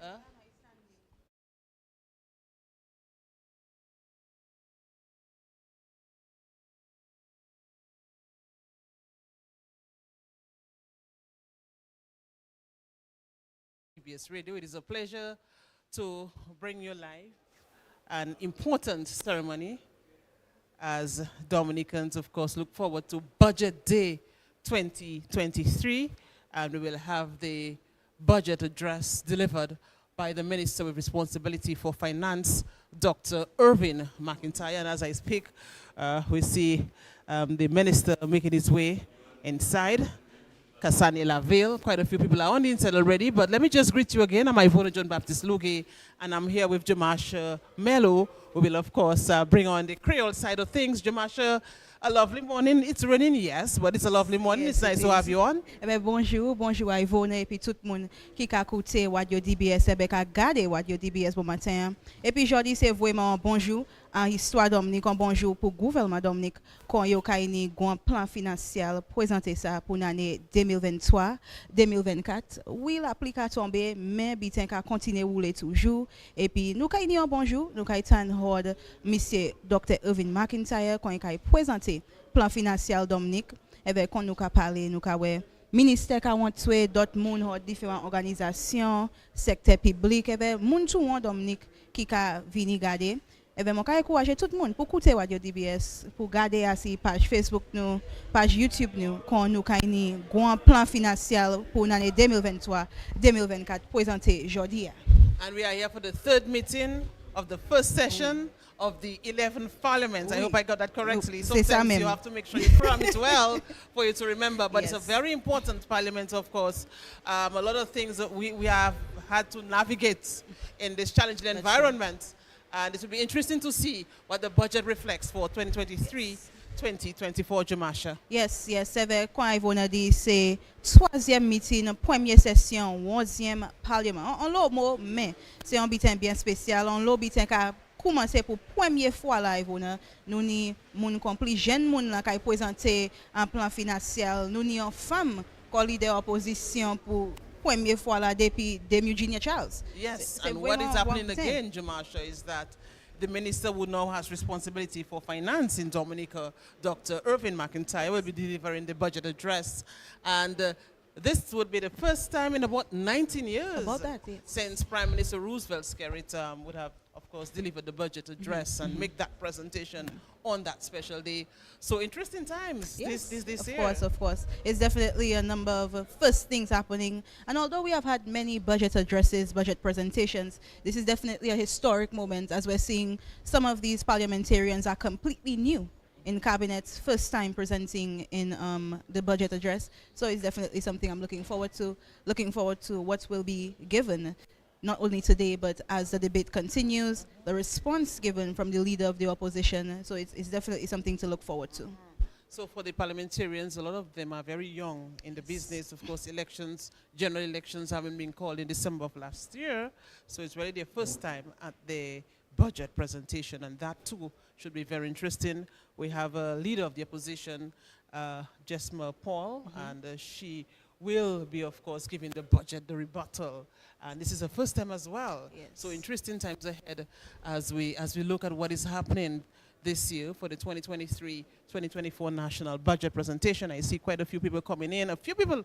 PBS Radio. It is a pleasure to bring you live an important ceremony as Dominicans, of course, look forward to Budget Day 2023, and we will have the budget address delivered by the Minister with responsibility for finance, Dr. Irvin McIntyre. And as I speak, we see the Minister making his way inside. Kasani Laville. Quite a few people are on the inside already, but let me just greet you again. I'm Ivona John Baptist Luge, and I'm here with Jamasha Mello, who will, of course, bring on the Creole side of things. Jamasha, a lovely morning. It's raining, yes, but it's a lovely morning. Yes, it's nice to have you on. Bonjour, bonjour Ivona, et puis tout le monde qui a écouté Radio DBS, et qui a regardé Radio DBS bon matin. Et puis aujourd'hui, c'est vraiment un bonjour en histoire Dominique, un bonjour pour le gouvernement Dominique, quand il y a un plan financier présenté ça pour l'année 2023-2024. Oui, l'application tombé, mais bitin qu'à continuer rouler toujours. Et puis nous avons un bonjour, nous avons monsieur Dr. Irvin McIntyre quand il a présenté plan financier Dominique. Et bien quand nous avons parlé, nous avons ministère 48 d'autres monde différentes organisations secteur public et bien monde tout monde Dominique qui a venu garder et bien moi encourager tout le monde pour écouter Radio DBS pour garder aussi page Facebook nous page YouTube nous quand nous avons un grand plan financier pour l'année 2023-2024 présenté aujourd'hui. And we are here for the third meeting of the first session of the 11th Parliament. I hope I got that correctly. Sometimes you have to make sure you cram it well for you to remember. But yes, it's a very important Parliament, of course. A lot of things that we have had to navigate in this challenging environment. And it will be interesting to see what the budget reflects for 2023-2024, Jamasha. Yes, c'est vrai. Quand Ivona dit c'est troisième meeting, première session, 11e Parlement. En l'autre mot, mais c'est un bulletin bien spécial. En l'autre bulletin qui a commencé pour première fois là, Ivona. Nous ni moun compris jeune moun là qui a présenté un plan financier. Nous ni une femme qui leader opposition pour première fois là depuis Eugenia Charles. Yes, and what is happening again, Jamasha, is that the minister who now has responsibility for finance in Dominica, Dr. Irvin McIntyre, will be delivering the budget address. And this would be the first time in about 19 years since Prime Minister Roosevelt Skerrit would have, of course, delivered the budget address and make that presentation on that special day. So interesting times this year. Of course. It's definitely a number of first things happening. And although we have had many budget addresses, budget presentations, this is definitely a historic moment as we're seeing some of these parliamentarians are completely new in cabinet's first time presenting in the budget address. So it's definitely something I'm looking forward to what will be given, not only today, but as the debate continues, the response given from the leader of the opposition. So it's definitely something to look forward to. So for the parliamentarians, a lot of them are very young in the business. Of course, general elections haven't been called in December of last year. So it's really their first time at the budget presentation, and that too should be very interesting. We have a leader of the opposition, Jesma Paul, and she will be, of course, giving the budget the rebuttal. And this is the first time as well. Yes. So interesting times ahead as we look at what is happening this year for the 2023-2024 national budget presentation. I see quite a few people coming in. A few people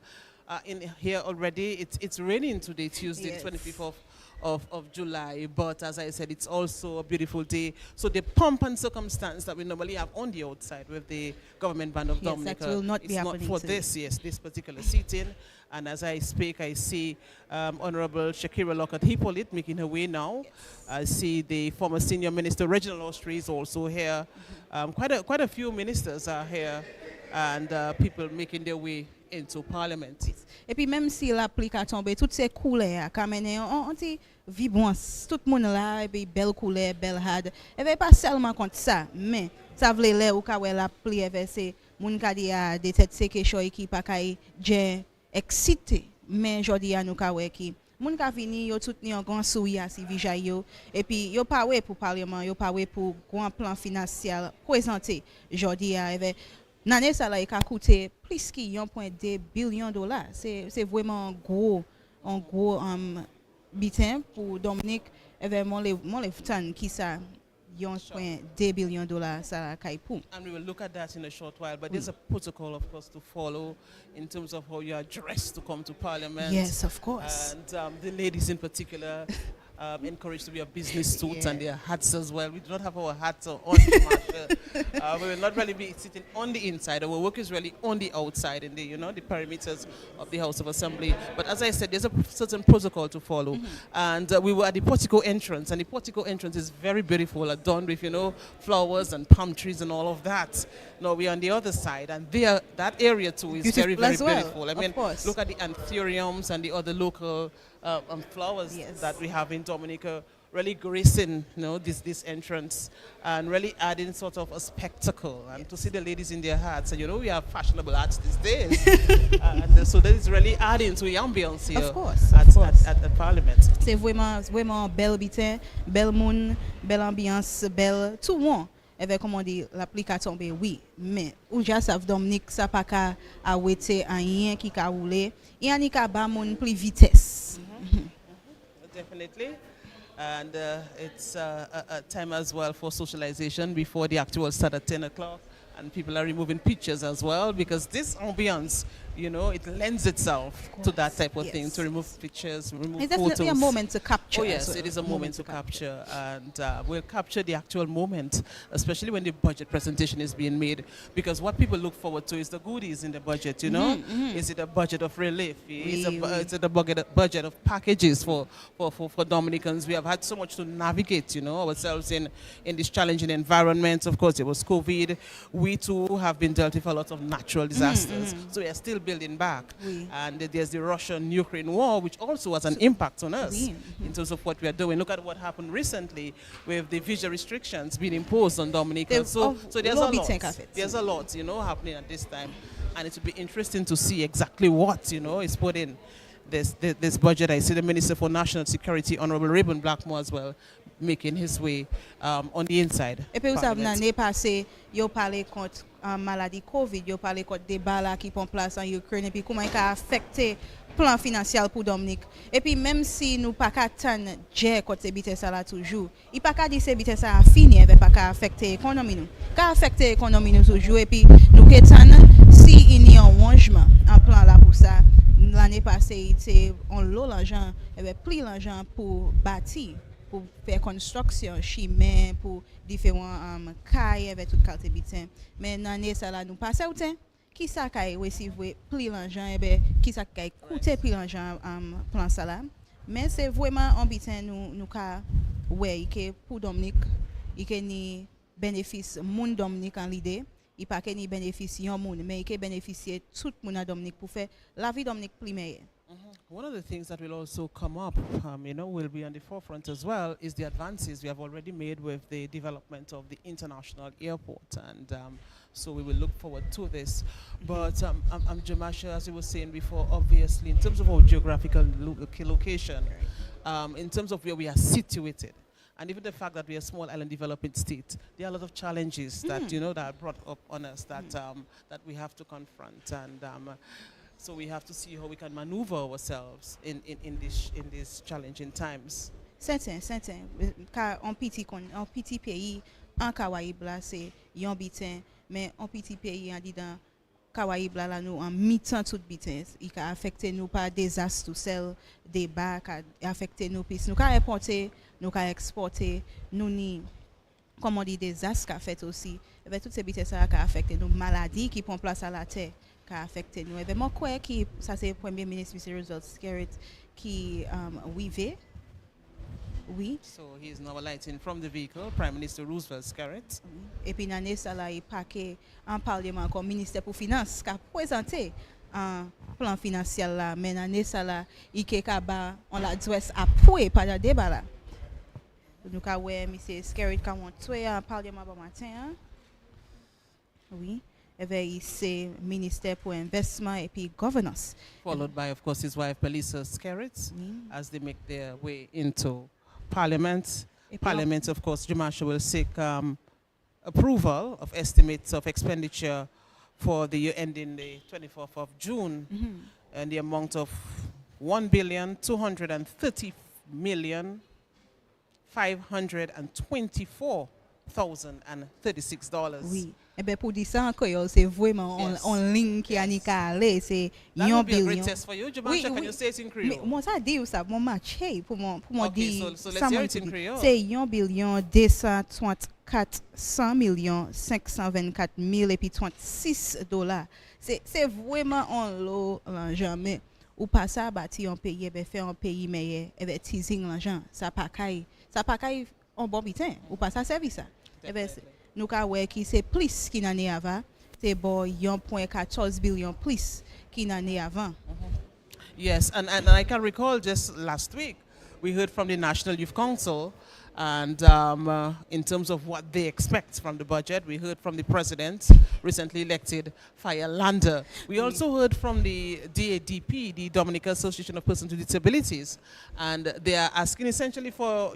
are in here already. It's raining today, Tuesday, yes, 25th of July, but as I said, it's also a beautiful day. So the pomp and circumstance that we normally have on the outside with the government band of Dominica, that will not be not for today. this particular seating. And as I speak, I see Honorable Shakira Lockhart Hippolyte making her way now. Yes. I see the former senior minister Reginald Austri is also here. Quite a few ministers are here, and people making their way into Parliament. Et puis même si l'application tombe, toutes ces couleurs, quand même, on dit vibrance, tout le monde là, et puis belle couleur, belle had. Et puis pas seulement contre ça, mais ça veut dire ou quand l'appli est c'est moun ka di a des têtes c'est quelque chose qui pas kay j'ai excité, mais jodi a nous ka wè ki moun ka vini yo tout ni un grand sourire si visage yo et puis yo pas wè pour parlement, yo pas wè pour grand plan financier présenté jodi a Nane ça là il a coûté plus que 1.2 billion dollars. C'est vraiment un gros bitin pour Dominique mon le tan qui ça 1.2 billion dollars ça kay pour. And we will look at that in a short while. But Oui. there's a protocol, of course, to follow in terms of how you are dressed to come to Parliament. Yes, of course. And the ladies in particular encouraged to wear business suits and their hats as well. We do not have our hats on, Marshall. We will not really be sitting on the inside. Our work is really on the outside in the, the perimeters of the House of Assembly. But as I said, there's a certain protocol to follow. And we were at the portico entrance, and the portico entrance is very beautiful, adorned with, flowers and palm trees and all of that. Now we're on the other side, and there, that area too is Beautiful very, very as well, beautiful. I of mean, course. look at the anthuriums and the other local flowers Yes. that we have in Dominica, really gracing, this entrance and really adding sort of a spectacle. And to see the ladies in their hats, and we have fashionable hats these days, and so that is really adding to the ambience here Of course. at the Parliament. C'est vraiment belle bitin, belle moun, belle ambiance, belle tout le monde. Avec comment dire l'application oui mais ou déjà savent Dominique ça pas qu'à arrêter rien qui ka rouler il y a ni ka ba moun plus vitesse. Definitely. And it's a time as well for socialization before the actual start at 10 o'clock. And people are removing pictures as well because this ambience, it lends itself to that type of thing, to remove pictures, remove It's photos. definitely a moment to capture. Oh yes, it is a moment to capture. And we'll capture the actual moment, especially when the budget presentation is being made, because what people look forward to is the goodies in the budget, Is it a budget of relief? Is it a budget of packages for Dominicans? We have had so much to navigate, ourselves in this challenging environment. Of course, it was COVID. We too have been dealt with a lot of natural disasters. So we are still building back. And there's the Russian-Ukraine war, which also has an impact on us in terms of what we are doing. Look at what happened recently with the visa restrictions being imposed on Dominica. So there's a lot. There's a lot, happening at this time. And it will be interesting to see exactly what, is put in this budget. I see the Minister for National Security, Honorable Rayburn Blackmore, as well, making his way on the inside. Et puis vous savez l'année passée, yo parlé contre maladie Covid, yo parlé contre débat là qui prend place en Ukraine et puis comment il a affecté plan financier pour Dominique. Et puis même si nous pas qu'attendre j'ai côté bité ça là toujours, il pas qu'à dire c'est bité ça a fini, il pas qu'à affecter l'économie nous. Qu'à affecter l'économie nous toujours et puis nous qu'attendre si il y a un changement en plan là pour ça. L'année passée, on l'eau l'argent, il y avait plus l'argent pour bâtir, pour faire construction, chimie, pour différents cailles avec toute carte bitin. Mais l'année ça là nous pas certain qui ça caille recevoir plus l'argent et ben qui ça caille coûter plus l'argent plan ça là. Mais c'est vraiment ambition nous ca ouais que pour Dominique, il que ni bénéfice monde Dominique en l'idée. Il pas que ni bénéficier un monde mais il bénéficier tout monde à Dominique pour faire la vie Dominique plus meilleure. One of the things that will also come up, will be on the forefront as well, is the advances we have already made with the development of the international airport. And so we will look forward to this. But Jamasha, as you were saying before, obviously, in terms of our geographical location, in terms of where we are situated, and even the fact that we are a small island developing state, there are a lot of challenges that, that are brought up on us that we have to confront. And so we have to see how we can maneuver ourselves in these challenging times. Certain. Car en petit pays, en Caraïbes là, c'est yon bitin, mais en petit pays, en disant Caraïbes là, nous en mi-temps tout bitin, il a affecté nous par désastre, celle des bacs, a affecté nous, puis nous a importé, nous a exporté, nous ni, comme on dit, désastres qu'a fait aussi, et bien toutes ces bitins ça a affecté nous, maladies qui prennent place à la terre. Qui a affecté nous. Et bien, moi, quoi qui, ça c'est le Premier ministre, M. Roosevelt Skerrit, qui vivait. Oui. So he is now alighting from the vehicle, Prime Minister Roosevelt Skerrit. Et puis, dans ça là, il paquet en parlement comme ministère pour finances, qui a présenté un plan financier là, mais dans ça là, il on l'a adresse après par le débat là. Nous avons M. Skerrit qui a montré en parlement ce matin. Oui. C'est ministère pour investissement et puis governance. Followed by, of course, his wife, Pelissa Skerrit, as they make their way into Parliament. Parliament, of course, Jamasha will seek approval of estimates of expenditure for the year ending the 24th of June, and the amount of $1,230 million $524,036. Oui. Eh bien, pour dire ça encore, c'est vraiment en ligne qui a ni qu'à aller, c'est That 1 would be a great billion. test for you. Jamasha, Oui, can oui. you say it in Mais Creole? moi ça dit ça mon match hey pour moi Okay, dire so let's ça hear moi it in Creole. c'est 1 billion 234 100 millions 524 000 et puis 36 dollars. C'est vraiment en lot jamais ou pas ça bâti un pays ben faire un pays meilleur et ben teasing l'argent ça pas caille en bon bitin ou pas ça service ça. Et ben nous ka ouais qui c'est plus qui l'année avant c'est bon 1.14 billion plus qui l'année avant. Yes, and I can recall just last week, we heard from the National Youth Council, and in terms of what they expect from the budget, we heard from the president, recently elected, Firelander. We also heard from the DADP, the Dominican Association of Persons with Disabilities, and they are asking essentially for,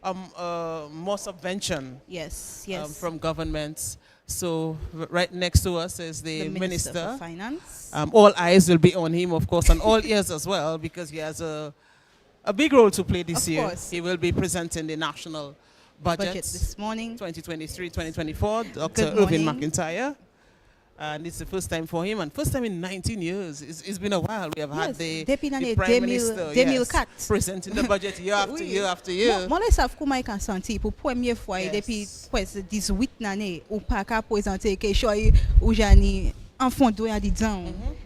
more subvention Yes. from governments. So right next to us is the Minister Minister. for Finance. All eyes will be on him, of course, and all ears as well, because he has a big role to play this Of year. course. He will be presenting the national budget this morning. 2023-2024, Dr. Good Irvin morning. McIntyre. And it's the first time for him, and first time in 19 years. It's been a while. We have had Yes, the depuis l'année Prime 2000 Minister 2004. presenting the budget year after Oui. year after year. Moi les savent comment ils senti pour première fois Yes. depuis presque 18 années ou pas qu'à présenter quelque chose ou jani en fond de dedans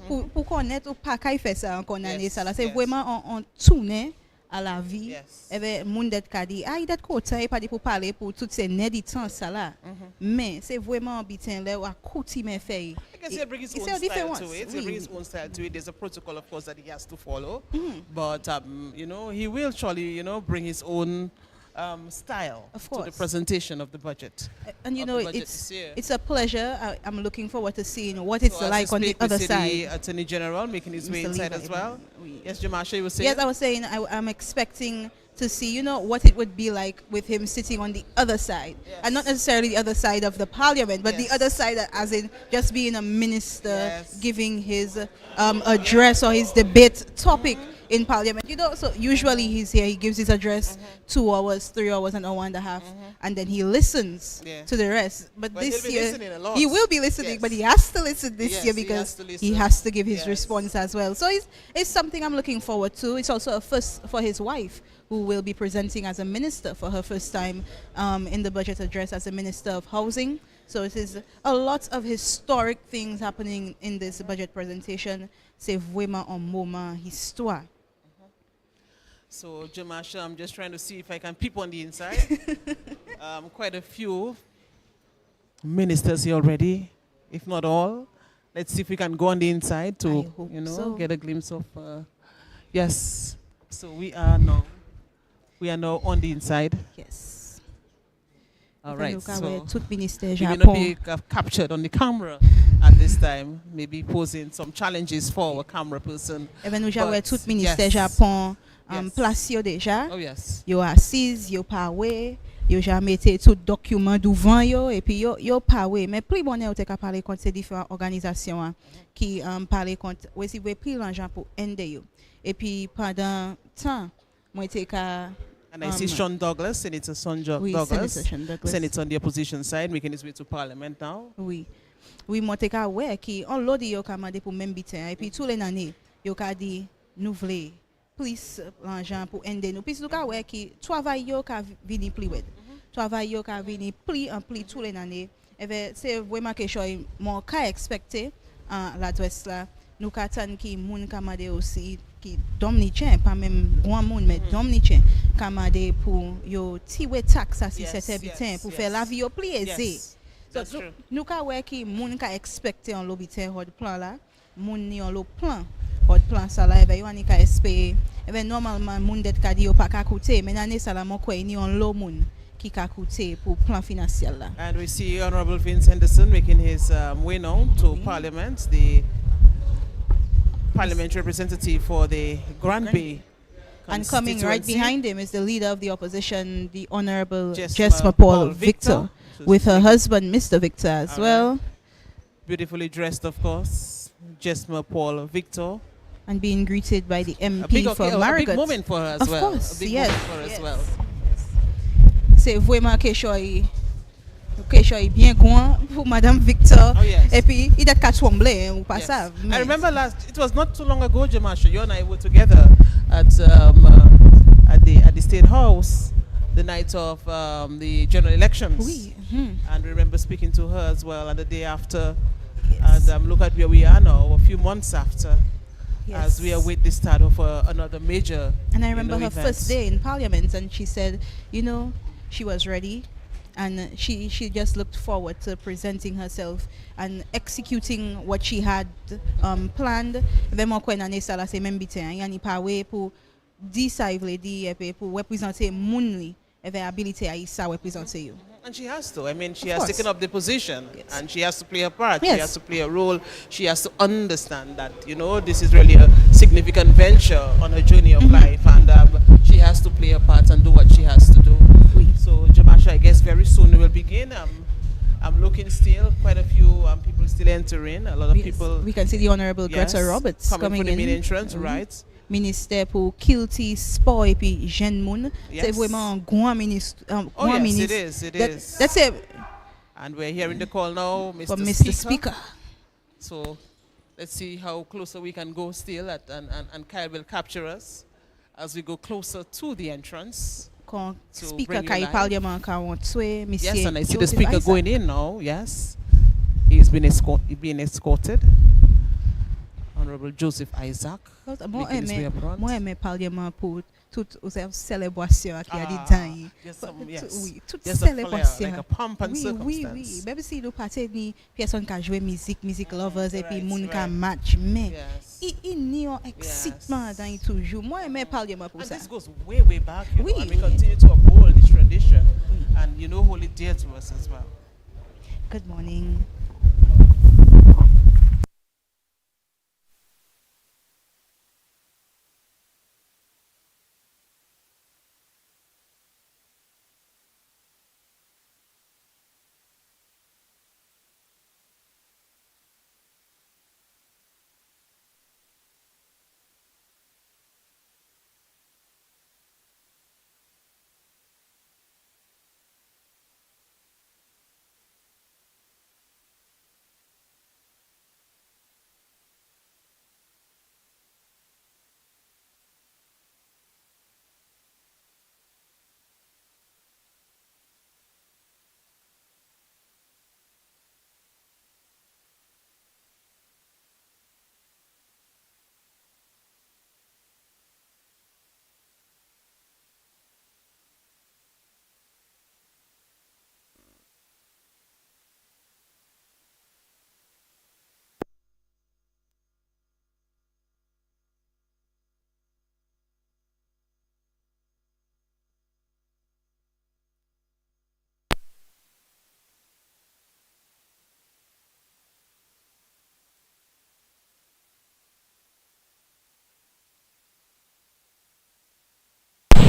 pour connaître ou pas qu'à faire ça encore année Yes, ça là c'est yes. vraiment en tourner à la vie. Yes. Et ben monde d'être qu'a dit il d'être côté et pas dit pour parler pour toutes ces néditants ça là. Mais c'est vraiment bitin là à coutume fait. I guess he'll bring his It's own a style different to ones. it. He'll bring his Oui. own style to it. There's a protocol, of course, that he has to follow. But, he will surely, bring his own style Of to the course. presentation of the budget. And of the budget this year. it's a pleasure. I'm looking forward to seeing what it's So as like we on the speak, other City side. Attorney General making his way Mr. inside Levi, as well. oui. Yes, Jamasha, you were saying? Yes, I was saying I'm expecting to see, what it would be like with him sitting on the other side. Yes. And not necessarily the other side of the parliament, but Yes. the other side as in just being a minister, Yes. giving his address or his debate topic in parliament. So usually he's here, he gives his address 2 hours, 3 hours, an hour and a half, and then he listens Yeah. to the rest. But Well, this he'll be year, listening a lot. he will be listening, Yes. but he has to listen this Yes, year he because has to he listen. has to give his Yes. response as well. So it's something I'm looking forward to. It's also a first for his wife, who will be presenting as a minister for her first time in the budget address as a minister of housing. So it is a lot of historic things happening in this budget presentation. C'est vraiment un moment histoire. So, Jamasha, I'm just trying to see if I can peep on the inside. Quite a few ministers here already, if not all. Let's see if we can go on the inside to, I hope so. get a glimpse of. Yes. So we are now on the inside. Yes. All right. So Tout ministère we may not Japon. be captured on the camera at this time. Maybe posing some challenges for our camera person. Even nous But, avons tout ministère yes. Japon Yes. place yo déjà. Oh yes. Yo assise, yo pa we, yo ja mette tout document devant yo et puis yo pa we. Mais plus bonheur te ka parler contre ces différentes organisations qui parler contre aussi veut plus l'argent pour aider yo. Et puis pendant temps moi te ka And I see Sean Douglas, Senator oui, Douglas, Senator Sean Douglas. Senator on the opposition side, making his way to Parliament now. Oui. Oui, moi te ka ouais qui on lodi yo ka mandé pour même bitin et puis tous les années yo ka dit nous voulons plus l'argent pour aider nous. Puis nous ka ouais qui travail yo ka vini plus wed. Travail yo ka vini plus en plus tous les années. Et ben c'est vraiment quelque chose mon ka expecté l'adresse là. Nous ka tan qui moun ka mandé aussi qui dominicain pas même grand monde mais dominicain ka mandé pour yo tiwe taxe à si Yes, c'était bitin yes, pour yes. faire la vie yo plus aisée. Yes, that's true. Nous ka wè ki moun ka expecte en l'obité hod plan là, moun ni en lo plan, hod plan ça là, yo ani ka espérer. Normalement moun det ka di yo pa ka coûter, mais année ça là mon quoi ni en lo moun qui ka coûter pour plan financier là. And we see Honorable Vince Henderson making his way now to Parliament, the parliamentary representative for the Grand Bay. And coming right constituency. behind him is the leader of the opposition, the Honorable Jesma Jesma Paul Paul Victor, Victor, with her husband Mr. Victor as All well. Beautifully dressed, of course. Jesma Paul Victor And being greeted by the A MP big, for a big Marigot. moment for her as Of well. course, A big yes. moment for her as well. C'est vraiment quelque chose bien grand pour Madame Victor. Oh, yes. Et puis, il est qu'à trembler, ou pas Yes. ça. I remember it was not too long ago, Jamasha, you and I were together at the State House the night of the general elections. Oui. And we remember speaking to her as well, and the day after. Yes. And look at where we are now, a few months after, as we await the start of another major. And I remember her event. first day in Parliament, and she said, she was ready, and she just looked forward to presenting herself and executing what she had planned. Vraiment quoi nan ça là c'est même bitin, yani pa we pour decisive di pour représenter moun li, ability a ça représenter you. And she has to. I mean, she Of has course. taken up the position, and she has to play a part. Yes. She has to play a role. She has to understand that, this is really a significant venture on her journey of life, and she has to play a part and do what she has to do. Oui. So, Jamasha, I guess very soon we will begin. I'm looking still, quite a few people still entering. A lot of people. We can see the Honorable Yes, Greta Roberts coming for the in. main entrance, right? Ministère pour Kilty, Sport et puis Jeune Moun. Yes. C'est vraiment un grand ministre. Oh, yes, it is. That's it. And we're hearing the call now, Mr. For Mr. Speaker. So let's see how closer we can go still, and Kyle will capture us as we go closer to the entrance. Quand to Speaker bring you Kai live. Parliament Monsieur Yes, and I see the Joseph speaker Isaac. going in now. Yes, he's being escorted. Honorable Joseph Isaac. making his way up front. Moi, aimé Parliament pour toute célébration qui a dit temps. Oui, toute Just a flair, célébration. like a pomp and Oui, circumstance. même si nous partons ni personne qui a joué musique lovers et puis Right, moun qui right. match, mais Yes. il n'y a un excitement dans il toujours. Moi, aimé Parliament pour And ça. this goes way, way back, Oui. and we continue to uphold this tradition, and hold it dear to us as well. Good morning.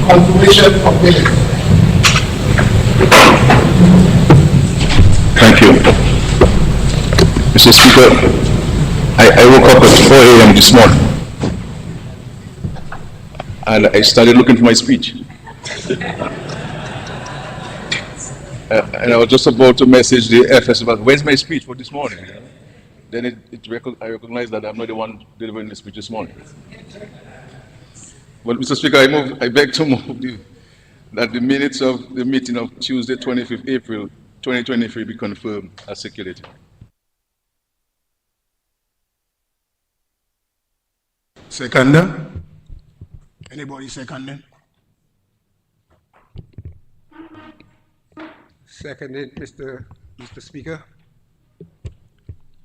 Confirmation of billing. Thank you. Mr. Speaker, I woke up at 4 a.m. this morning and I started looking for my speech. And I was just about to message the FS about where's my speech for this morning. Then I recognized that I'm not the one delivering the speech this morning. Well, Mr. Speaker, I beg to move that the minutes of the meeting of Tuesday, 25th April 2023 be confirmed as circulated. Seconder? Anybody seconding? Seconded, Mr. Speaker.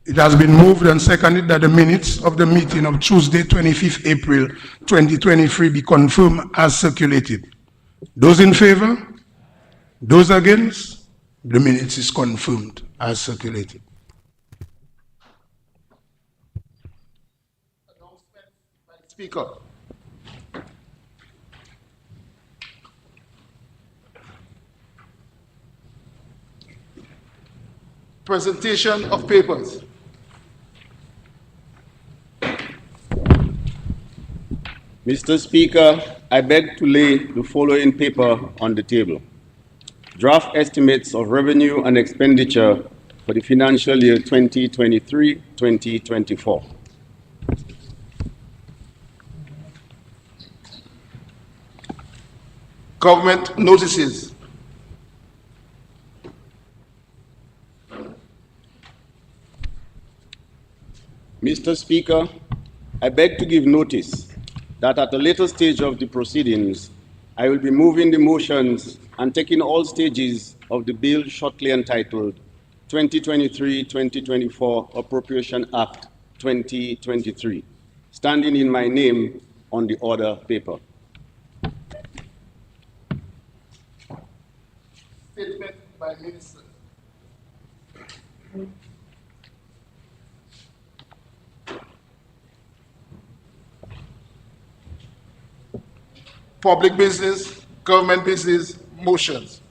It has been moved and seconded that the minutes of the meeting of Tuesday, 25th April 2023 be confirmed as circulated. Those in favor? Those against? The minutes is confirmed as circulated. Speaker. Presentation of papers. Mr. Speaker, I beg to lay the following paper on the table. Draft estimates of revenue and expenditure for the financial year 2023-2024. Government notices. Mr. Speaker, I beg to give notice that at a later stage of the proceedings, I will be moving the motions and taking all stages of the bill shortly entitled 2023-2024 Appropriation Act 2023, standing in my name on the order paper. Statement by Minister. Public business, government business, motions.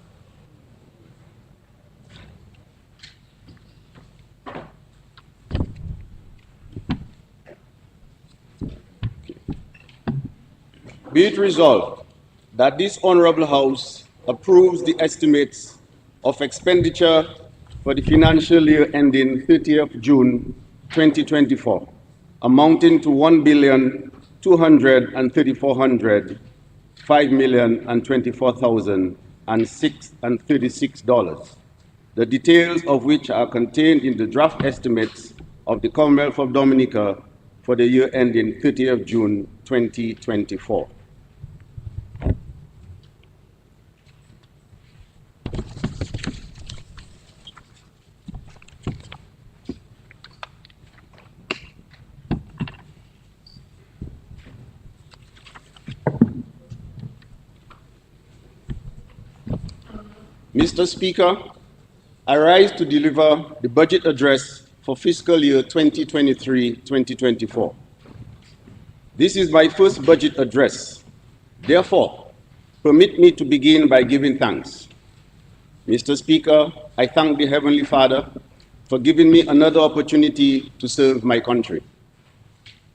Be it resolved that this Honorable House approves the estimates of expenditure for the financial year ending 30th June 2024, amounting to $1,234,000, $5,024,036, the details of which are contained in the draft estimates of the Commonwealth of Dominica for the year ending 30th June 2024. Mr. Speaker, I rise to deliver the budget address for fiscal year 2023-2024. This is my first budget address. Therefore, permit me to begin by giving thanks. Mr. Speaker, I thank the Heavenly Father for giving me another opportunity to serve my country.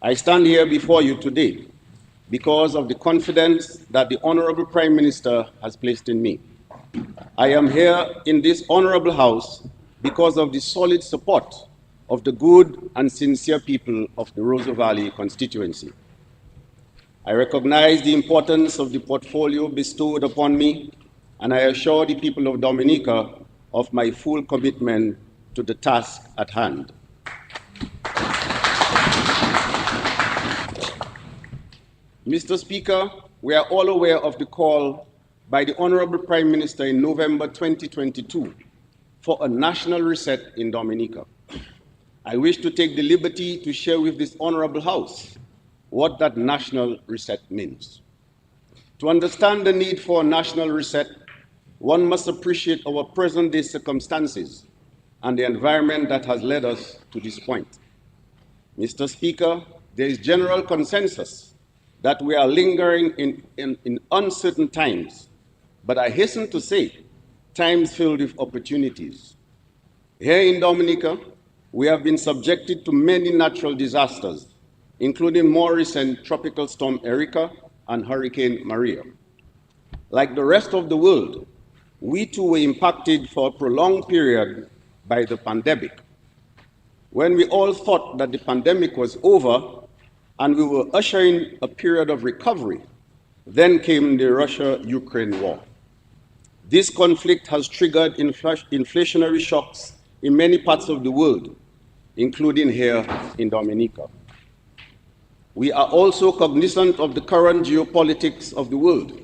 I stand here before you today because of the confidence that the Honorable Prime Minister has placed in me. I am here in this honorable house because of the solid support of the good and sincere people of the Roseau Valley constituency. I recognize the importance of the portfolio bestowed upon me, and I assure the people of Dominica of my full commitment to the task at hand. Mr. Speaker, we are all aware of the call by the Honorable Prime Minister in November 2022 for a national reset in Dominica. I wish to take the liberty to share with this Honorable House what that national reset means. To understand the need for a national reset, one must appreciate our present-day circumstances and the environment that has led us to this point. Mr. Speaker, there is general consensus that we are lingering in uncertain times, but I hasten to say, times filled with opportunities. Here in Dominica, we have been subjected to many natural disasters, including more recent Tropical Storm Erika and Hurricane Maria. Like the rest of the world, we too were impacted for a prolonged period by the pandemic. When we all thought that the pandemic was over and we were ushering a period of recovery, then came the Russia-Ukraine war. This conflict has triggered inflationary shocks in many parts of the world, including here in Dominica. We are also cognizant of the current geopolitics of the world.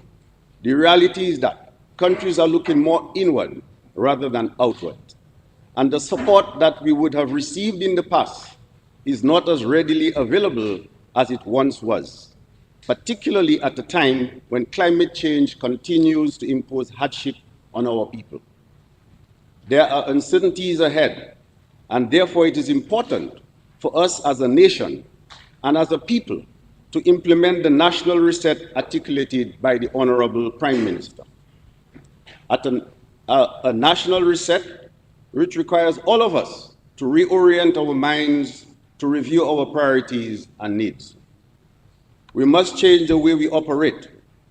The reality is that countries are looking more inward rather than outward, and the support that we would have received in the past is not as readily available as it once was, particularly at a time when climate change continues to impose hardship on our people. There are uncertainties ahead, and therefore it is important for us as a nation and as a people to implement the national reset articulated by the Honorable Prime Minister. A national reset which requires all of us to reorient our minds, to review our priorities and needs. We must change the way we operate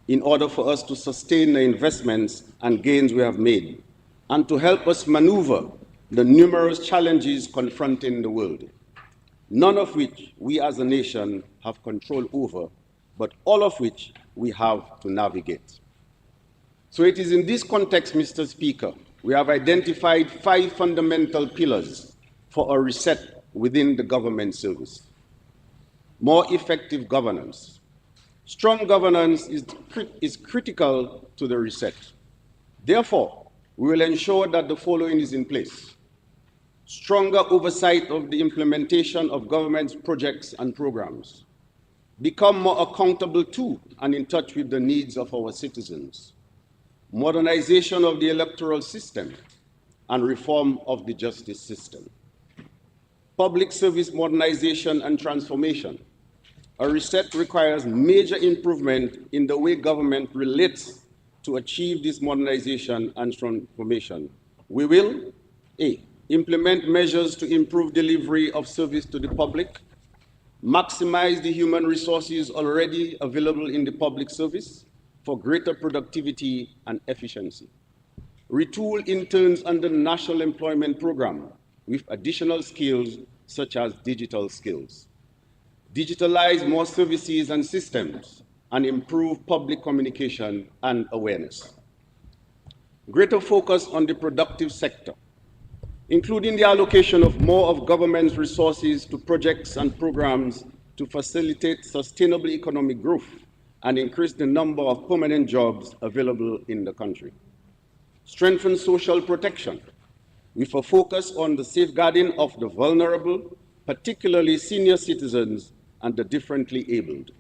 in order for us to sustain the investments and gains we have made, and to help us maneuver the numerous challenges confronting the world, none of which we as a nation have control over, but all of which we have to navigate. So it is in this context, Mr. Speaker, we have identified 5 fundamental pillars for a reset within the government service. More effective governance. Strong governance is critical to the reset. Therefore, we will ensure that the following is in place. Stronger oversight of the implementation of government's projects and programs. Become more accountable to and in touch with the needs of our citizens. Modernization of the electoral system and reform of the justice system. Public service modernization and transformation. A reset requires major improvement in the way government relates to achieve this modernization and transformation. We will, A, implement measures to improve delivery of service to the public, maximize the human resources already available in the public service for greater productivity and efficiency. Retool interns under the National Employment Program with additional skills such as digital skills. Digitalize more services and systems and improve public communication and awareness. Greater focus on the productive sector, including the allocation of more of government's resources to projects and programs to facilitate sustainable economic growth and increase the number of permanent jobs available in the country. Strengthen social protection with a focus on the safeguarding of the vulnerable, particularly senior citizens and the differently abled.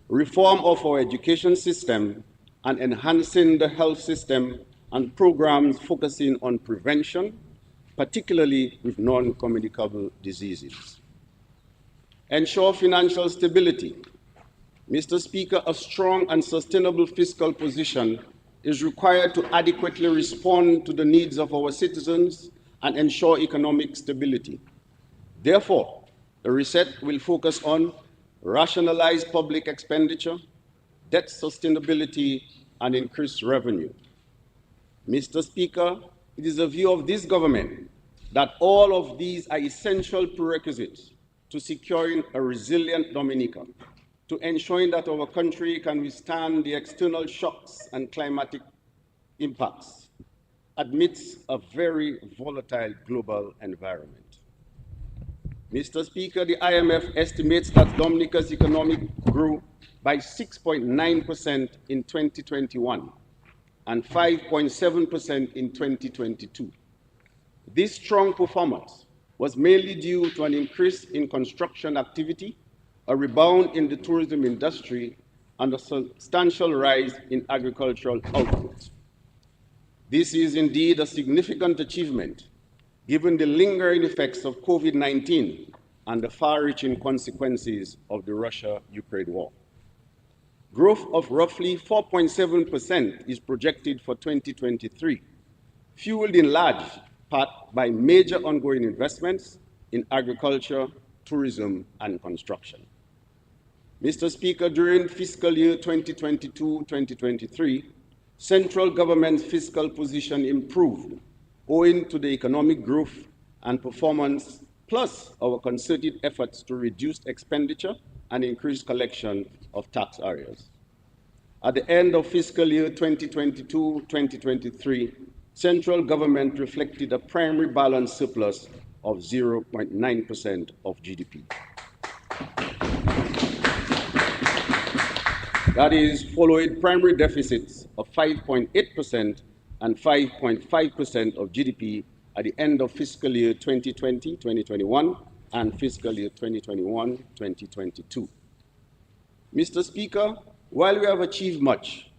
Reform of our education system and enhancing the health system and programs focusing on prevention, particularly with non-communicable diseases. Ensure financial stability. Mr. Speaker, a strong and sustainable fiscal position is required to adequately respond to the needs of our citizens and ensure economic stability. Therefore, the reset will focus on rationalized public expenditure, debt sustainability, and increased revenue. Mr. Speaker, it is the view of this government that all of these are essential prerequisites to securing a resilient Dominica, to ensuring that our country can withstand the external shocks and climatic impacts amidst a very volatile global environment. Mr. Speaker, the IMF estimates that Dominica's economic grew by 6.9% in 2021 and 5.7% in 2022. This strong performance was mainly due to an increase in construction activity, a rebound in the tourism industry, and a substantial rise in agricultural output. This is indeed a significant achievement, given the lingering effects of COVID-19 and the far-reaching consequences of the Russia-Ukraine war. Growth of roughly 4.7% is projected for 2023, fueled in large part by major ongoing investments in agriculture, tourism, and construction. Mr. Speaker, during fiscal year 2022-2023, central government's fiscal position improved owing to the economic growth and performance, plus our concerted efforts to reduce expenditure and increase collection of tax areas. At the end of fiscal year 2022-2023, central government reflected a primary balance surplus of 0.9% of GDP. That is, following primary deficits of 5.8% and 5.5% of GDP at the end of fiscal year 2020-2021 and fiscal year 2021-2022. Mr. Speaker, while we have achieved much,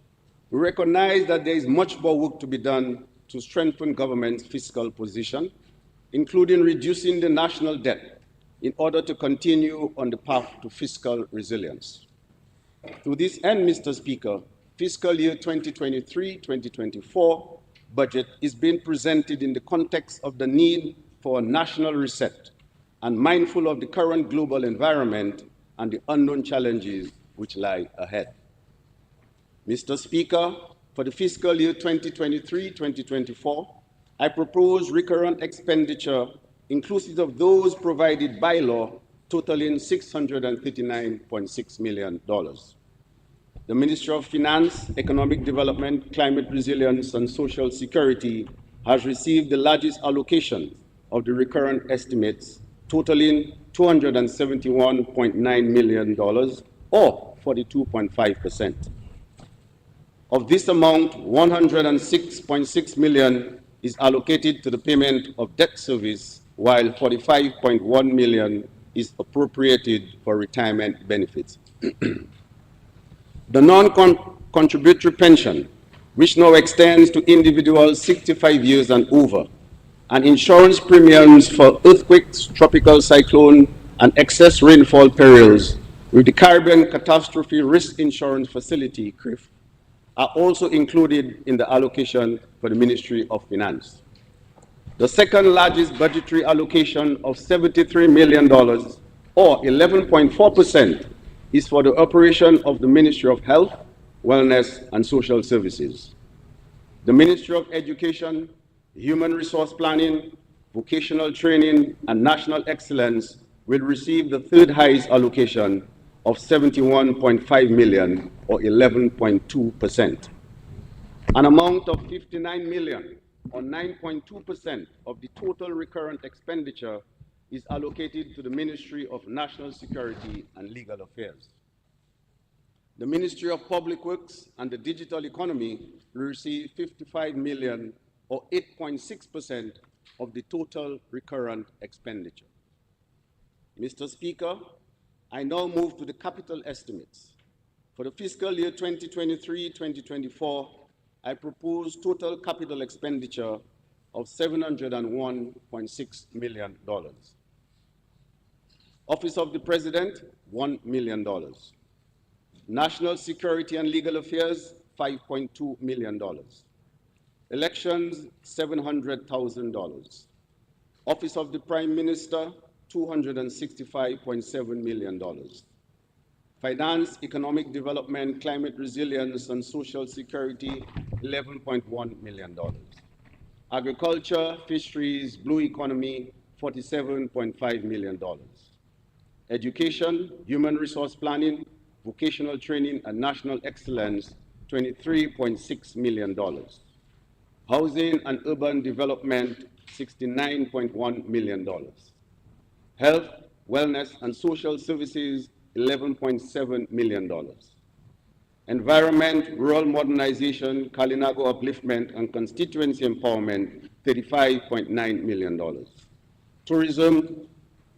we recognize that there is much more work to be done to strengthen government's fiscal position, including reducing the national debt in order to continue on the path to fiscal resilience. To this end, Mr. Speaker, fiscal year 2023-2024 budget is being presented in the context of the need for a national reset and mindful of the current global environment and the unknown challenges which lie ahead. Mr. Speaker, for the fiscal year 2023-2024, I propose recurrent expenditure inclusive of those provided by law totaling $639.6 million. The Ministry of Finance, Economic Development, Climate Resilience, and Social Security has received the largest allocation of the recurrent estimates, totaling $271.9 million, or 42.5%. Of this amount, $106.6 million is allocated to the payment of debt service, while $45.1 million is appropriated for retirement benefits. The non-contributory pension, which now extends to individuals 65 years and over, and insurance premiums for earthquakes, tropical cyclone, and excess rainfall perils with the Caribbean Catastrophe Risk Insurance Facility, CRIF, are also included in the allocation for the Ministry of Finance. The second largest budgetary allocation of $73 million, or 11.4%, is for the operation of the Ministry of Health, Wellness, and Social Services. The Ministry of Education, Human Resource Planning, Vocational Training, and National Excellence will receive the third highest allocation of $71.5 million, or 11.2%. An amount of $59 million, or 9.2% of the total recurrent expenditure, is allocated to the Ministry of National Security and Legal Affairs. The Ministry of Public Works and the Digital Economy will receive $55 million, or 8.6% of the total recurrent expenditure. Mr. Speaker, I now move to the capital estimates. For the fiscal year 2023-2024, I propose total capital expenditure of $701.6 million. Office of the President, $1 million. National Security and Legal Affairs, $5.2 million. Elections, $700,000. Office of the Prime Minister, $265.7 million. Finance, Economic Development, Climate Resilience, and Social Security, $11.1 million. Agriculture, Fisheries, Blue Economy, $47.5 million. Education, Human Resource Planning, Vocational Training, and National Excellence, $23.6 million. Housing and Urban Development, $69.1 million. Health, Wellness, and Social Services, $11.7 million. Environment, Rural Modernization, Kalinago Upliftment, and Constituency Empowerment, $35.9 million. Tourism,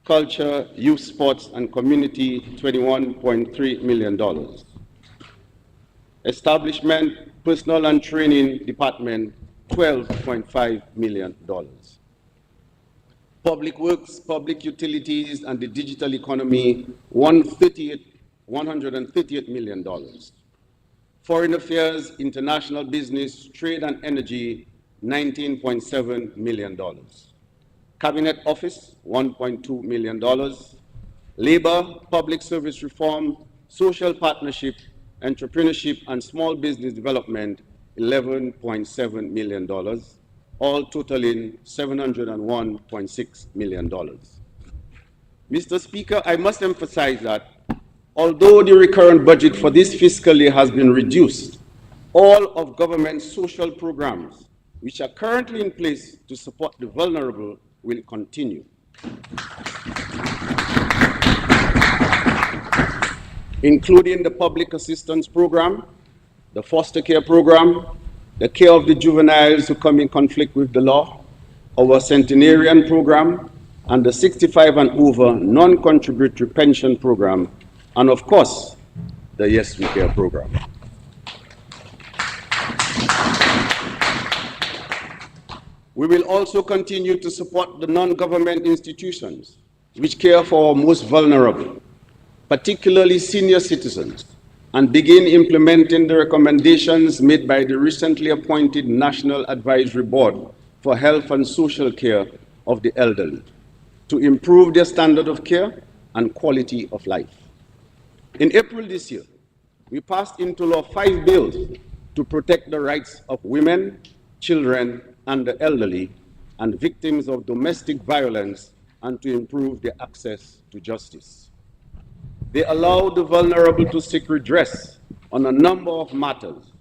Culture, Youth Sports, and Community, $21.3 million. Establishment, Personnel and Training Department, $12.5 million. Public Works, Public Utilities, and the Digital Economy, $138 million. Foreign Affairs, International Business, Trade and Energy, $19.7 million. Cabinet Office, $1.2 million. Labor, Public Service Reform, Social Partnership, Entrepreneurship, and Small Business Development, $11.7 million, all totaling $701.6 million. Mr. Speaker, I must emphasize that although the recurrent budget for this fiscal year has been reduced, all of government's social programs, which are currently in place to support the vulnerable, will continue. Including the Public Assistance Program, the Foster Care Program, the care of the juveniles who come in conflict with the law, our Centenarian Program, and the 65 and over non-contributory pension program, and of course, the Yes We Care program. We will also continue to support the non-government institutions which care for our most vulnerable, particularly senior citizens, and begin implementing the recommendations made by the recently appointed National Advisory Board for Health and Social Care of the Elderly to improve their standard of care and quality of life. In April this year, we passed into law 5 bills to protect the rights of women, children, and the elderly, and victims of domestic violence, and to improve their access to justice. They allow the vulnerable to seek redress on a number of matters,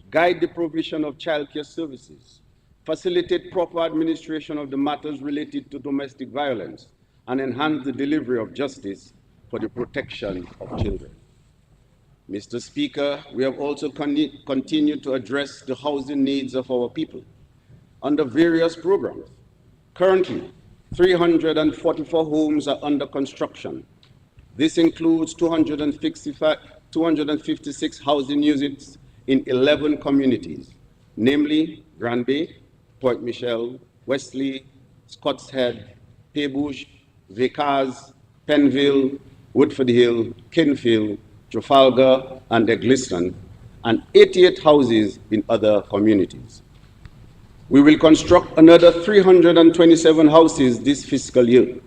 guide the provision of childcare services, facilitate proper administration of the matters related to domestic violence, and enhance the delivery of justice for the protection of children. Mr. Speaker, we have also continued to address the housing needs of our people under various programs. Currently, 344 homes are under construction. This includes 256 housing units in 11 communities, namely Grand Bay, Point Michel, Wesley, Scott's Head, Paybush, Vickers, Penville, Woodford Hill, Kinfield, Trafalgar, and Egliston, and 88 houses in other communities. We will construct another 327 houses this fiscal year,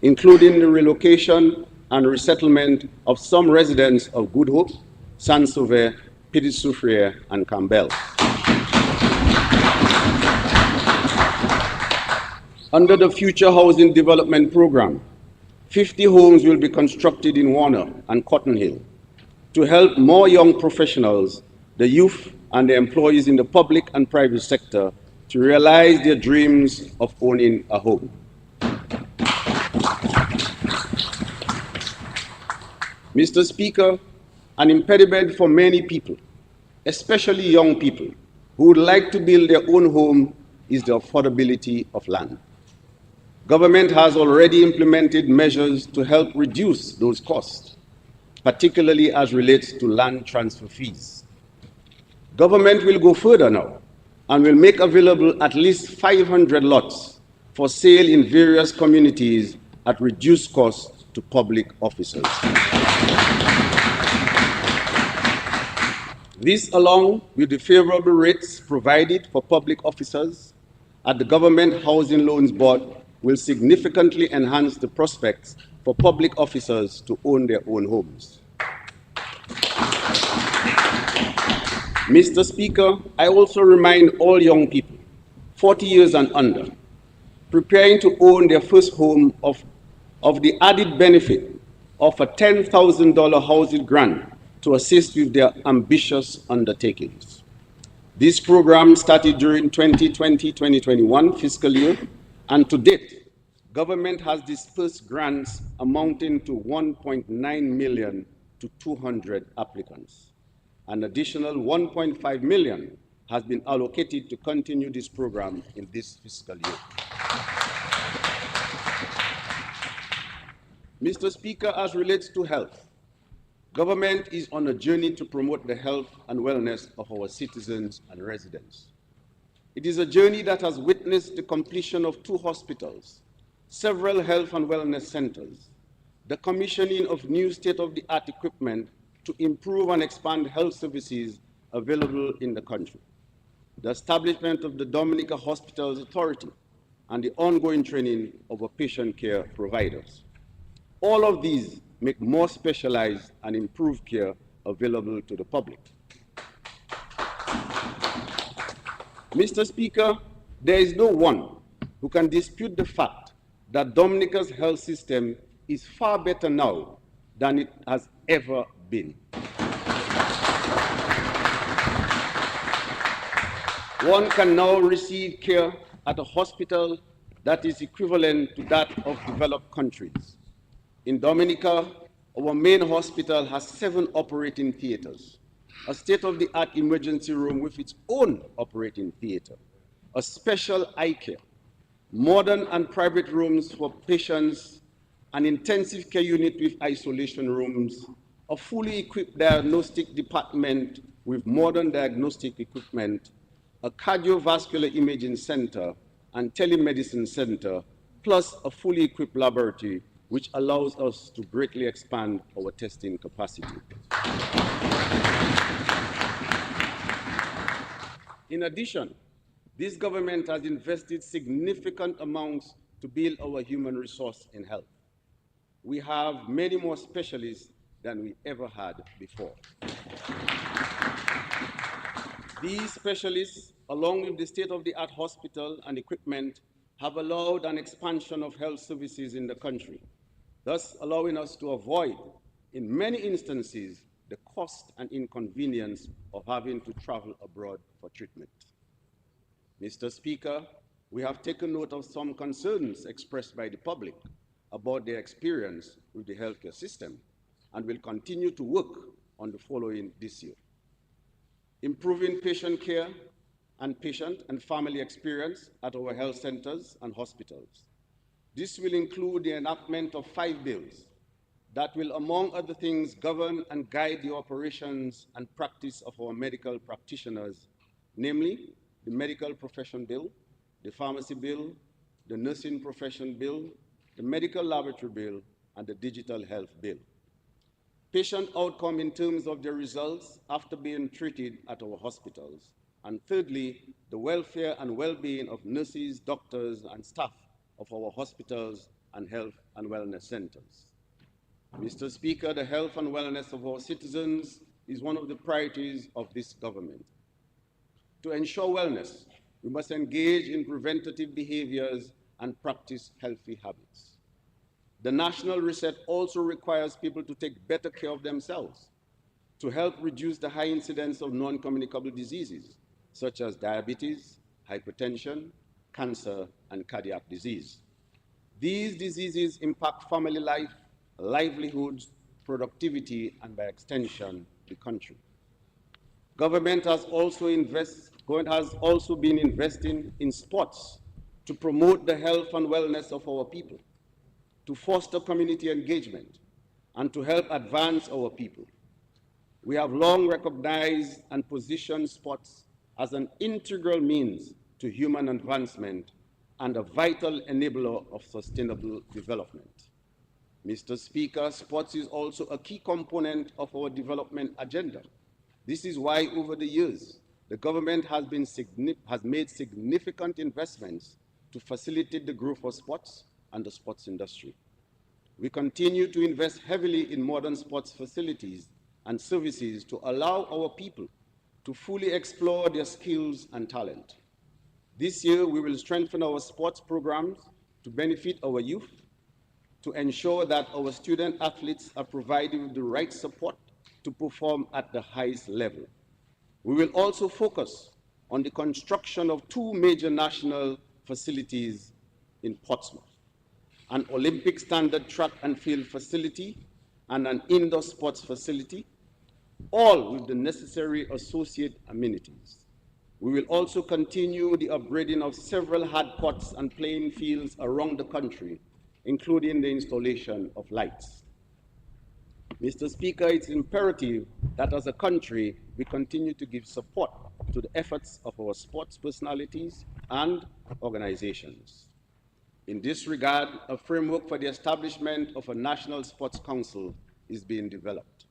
including the relocation and resettlement of some residents of Good Hope, Saint-Sauveur, Petit-Soufrière, and Campbell. Under the Future Housing Development Program, 50 homes will be constructed in Warner and Cotton Hill to help more young professionals, the youth, and the employees in the public and private sector to realize their dreams of owning a home. Mr. Speaker, an impediment for many people, especially young people, who would like to build their own home is the affordability of land. Government has already implemented measures to help reduce those costs, particularly as relates to land transfer fees. Government will go further now and will make available at least 500 lots for sale in various communities at reduced cost to public officers. This, along with the favorable rates provided for public officers at the Government Housing Loans Board, will significantly enhance the prospects for public officers to own their own homes. Mr. Speaker, I also remind all young people, 40 years and under, preparing to own their first home of the added benefit of a $10,000 housing grant to assist with their ambitious undertakings. This program started during 2020-2021 fiscal year, and to date, government has dispersed grants amounting to 1.9 million to 200 applicants. An additional 1.5 million has been allocated to continue this program in this fiscal year. Mr. Speaker, as relates to health, government is on a journey to promote the health and wellness of our citizens and residents. It is a journey that has witnessed the completion of 2 hospitals, several health and wellness centers, the commissioning of new state-of-the-art equipment to improve and expand health services available in the country, the establishment of the Dominica Hospitals Authority, and the ongoing training of our patient care providers. All of these make more specialized and improved care available to the public. Mr. Speaker, there is no one who can dispute the fact that Dominica's health system is far better now than it has ever been. One can now receive care at a hospital that is equivalent to that of developed countries. In Dominica, our main hospital has 7 operating theaters, a state-of-the-art emergency room with its own operating theater, a special eye care, modern and private rooms for patients, an intensive care unit with isolation rooms, a fully equipped diagnostic department with modern diagnostic equipment, a cardiovascular imaging center and telemedicine center, plus a fully equipped laboratory which allows us to greatly expand our testing capacity. In addition, this government has invested significant amounts to build our human resource in health. We have many more specialists than we ever had before. These specialists, along with the state-of-the-art hospital and equipment, have allowed an expansion of health services in the country, thus allowing us to avoid, in many instances, the cost and inconvenience of having to travel abroad for treatment. Mr. Speaker, we have taken note of some concerns expressed by the public about their experience with the healthcare system and will continue to work on the following this year. Improving patient care and patient and family experience at our health centers and hospitals. This will include the enactment of 5 bills that will, among other things, govern and guide the operations and practice of our medical practitioners, namely the Medical Profession Bill, the Pharmacy Bill, the Nursing Profession Bill, the Medical Laboratory Bill, and the Digital Health Bill. Patient outcome in terms of their results after being treated at our hospitals. And thirdly, the welfare and well-being of nurses, doctors, and staff of our hospitals and health and wellness centers. Mr. Speaker, the health and wellness of our citizens is one of the priorities of this government. To ensure wellness, we must engage in preventative behaviors and practice healthy habits. The national reset also requires people to take better care of themselves to help reduce the high incidence of non-communicable diseases, such as diabetes, hypertension, cancer, and cardiac disease. These diseases impact family life, livelihoods, productivity, and by extension, the country. Government has also been investing in sports to promote the health and wellness of our people, to foster community engagement, and to help advance our people. We have long recognized and positioned sports as an integral means to human advancement and a vital enabler of sustainable development. Mr. Speaker, sports is also a key component of our development agenda. This is why, over the years, the government has made significant investments to facilitate the growth of sports and the sports industry. We continue to invest heavily in modern sports facilities and services to allow our people to fully explore their skills and talent. This year, we will strengthen our sports programs to benefit our youth, to ensure that our student athletes are provided with the right support to perform at the highest level. We will also focus on the construction of 2 major national facilities in Portsmouth, an Olympic standard track and field facility and an indoor sports facility, all with the necessary associate amenities. We will also continue the upgrading of several hard courts and playing fields around the country, including the installation of lights. Mr. Speaker, it's imperative that as a country, we continue to give support to the efforts of our sports personalities and organizations. In this regard, a framework for the establishment of a National Sports Council is being developed.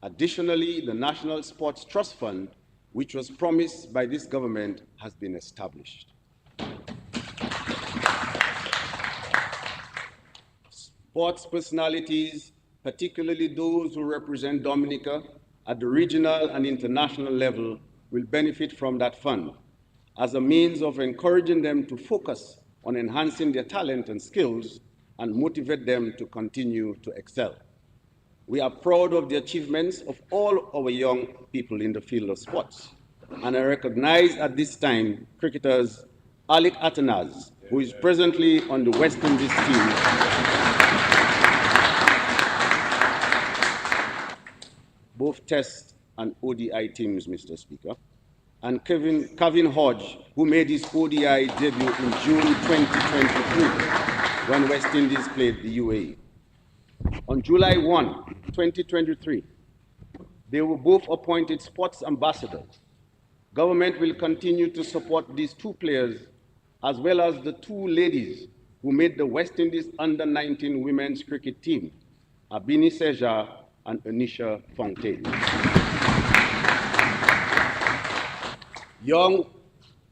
Additionally, the National Sports Trust Fund, which was promised by this government, has been established. Sports personalities, particularly those who represent Dominica at the regional and international level, will benefit from that fund as a means of encouraging them to focus on enhancing their talent and skills and motivate them to continue to excel. We are proud of the achievements of all our young people in the field of sports, and I recognize at this time cricketers Alec Atanaz, who is presently on the West Indies team, both Test and ODI teams, Mr. Speaker, and Kevin Hodge, who made his ODI debut in June 2023 when West Indies played the UAE. On July 1, 2023, they were both appointed sports ambassadors. Government will continue to support these 2 players as well as the 2 ladies who made the West Indies under-19 women's cricket team, Abini Seja and Anisha Fontaine. Young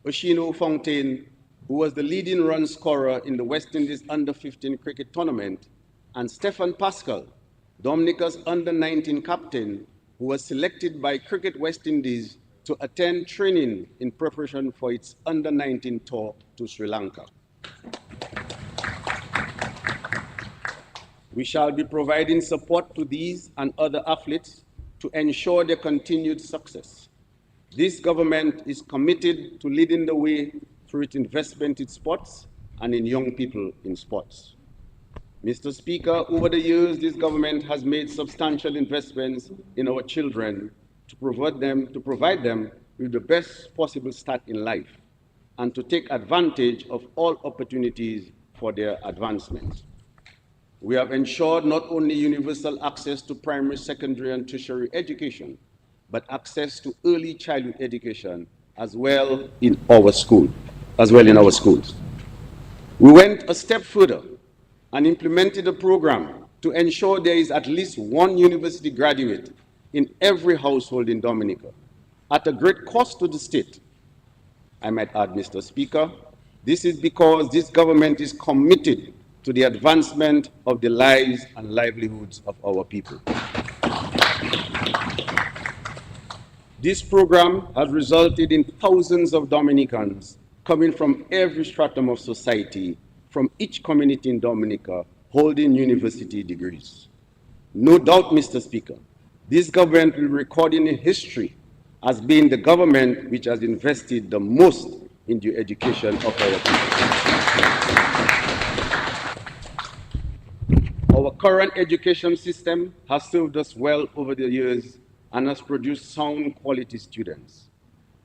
Oshino Fontaine, who was the leading run scorer in the West Indies under-15 cricket tournament, and Stefan Pascal, Dominica's under-19 captain, who was selected by Cricket West Indies to attend training in preparation for its under-19 tour to Sri Lanka. We shall be providing support to these and other athletes to ensure their continued success. This government is committed to leading the way through its investment in sports and in young people in sports. Mr. Speaker, over the years, this government has made substantial investments in our children to provide them with the best possible start in life and to take advantage of all opportunities for their advancement. We have ensured not only universal access to primary, secondary, and tertiary education, but access to early childhood education as well in our schools. We went a step further and implemented a program to ensure there is at least one university graduate in every household in Dominica, at a great cost to the state. I might add, Mr. Speaker, this is because this government is committed to the advancement of the lives and livelihoods of our people. This program has resulted in thousands of Dominicans coming from every stratum of society, from each community in Dominica, holding university degrees. No doubt, Mr. Speaker, this government will be recorded in history as being the government which has invested the most in the education of our people. Our current education system has served us well over the years and has produced sound quality students.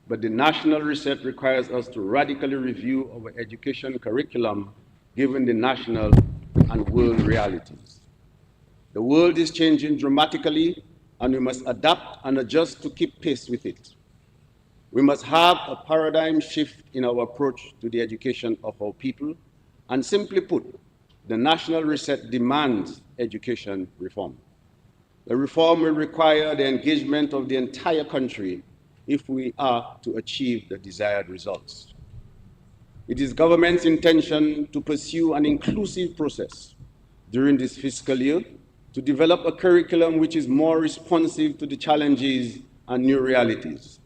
But the national reset requires us to radically review our education curriculum given the national and world realities. The world is changing dramatically, and we must adapt and adjust to keep pace with it. We must have a paradigm shift in our approach to the education of our people, and simply put, the national reset demands education reform. The reform will require the engagement of the entire country if we are to achieve the desired results. It is government's intention to pursue an inclusive process during this fiscal year to develop a curriculum which is more responsive to the challenges and new realities,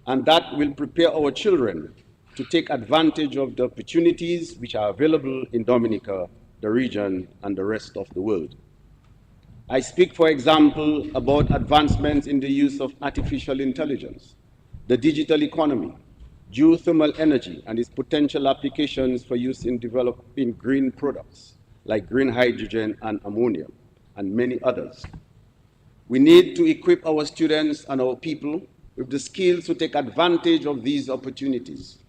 and that will prepare our children to take advantage of the opportunities which are available in Dominica, the region, and the rest of the world. I speak, for example, about advancements in the use of artificial intelligence, the digital economy, geothermal energy and its potential applications for use in developing green products like green hydrogen and ammonia, and many others. We need to equip our students and our people with the skills to take advantage of these opportunities.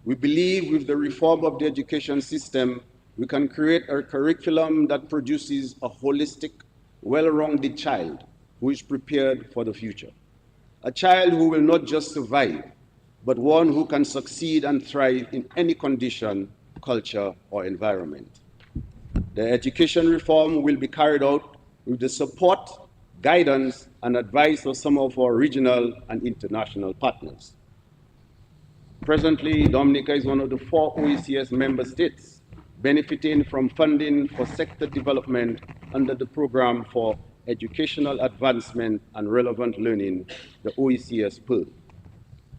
We believe with the reform of the education system, we can create a curriculum that produces a holistic, well-rounded child who is prepared for the future. A child who will not just survive, but one who can succeed and thrive in any condition, culture, or environment. The education reform will be carried out with the support, guidance, and advice of some of our regional and international partners. Presently, Dominica is one of the 4 OECS member states benefiting from funding for sector development under the Program for Educational Advancement and Relevant Learning, the OECS PEARL.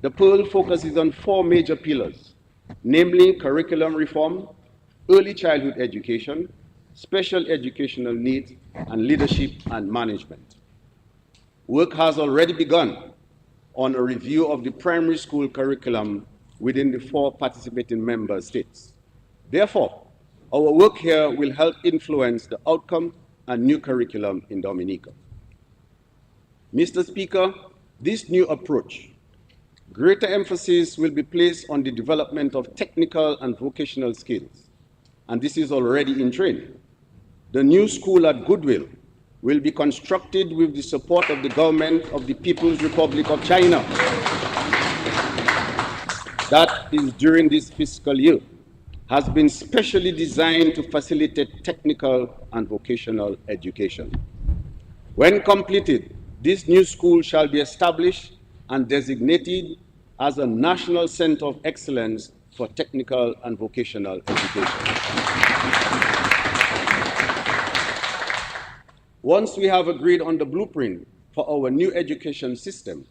The PEARL focuses on 4 major pillars, namely curriculum reform, early childhood education, special educational needs, and leadership and management. Work has already begun on a review of the primary school curriculum within the 4 participating member states. Therefore, our work here will help influence the outcome and new curriculum in Dominica. Mr. Speaker, this new approach, greater emphasis will be placed on the development of technical and vocational skills, and this is already in train. The new school at Goodwill will be constructed with the support of the government of the People's Republic of China. That is during this fiscal year, has been specially designed to facilitate technical and vocational education. When completed, this new school shall be established and designated as a national center of excellence for technical and vocational education. Once we have agreed on the blueprint for our new education system,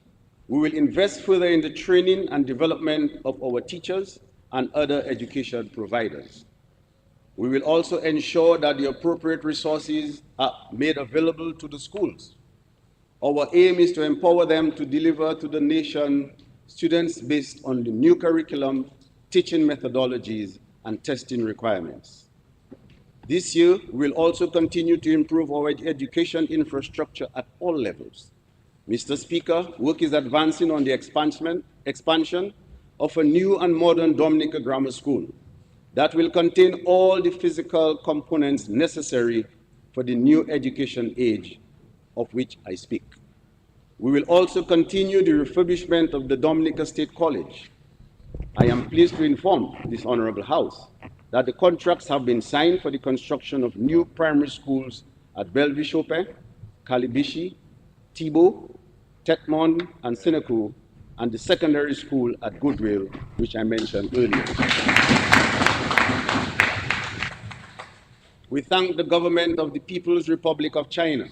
we will invest further in the training and development of our teachers and other education providers. We will also ensure that the appropriate resources are made available to the schools. Our aim is to empower them to deliver to the nation students based on the new curriculum, teaching methodologies, and testing requirements. This year, we will also continue to improve our education infrastructure at all levels. Mr. Speaker, work is advancing on the expansion of a new and modern Dominica Grammar School that will contain all the physical components necessary for the new education age of which I speak. We will also continue the refurbishment of the Dominica State College. I am pleased to inform this Honorable House that the contracts have been signed for the construction of new primary schools at Bellevue Chopin, Kalibishi, Thibault, Tetmon, and Seneca, and the secondary school at Goodwill, which I mentioned earlier. We thank the government of the People's Republic of China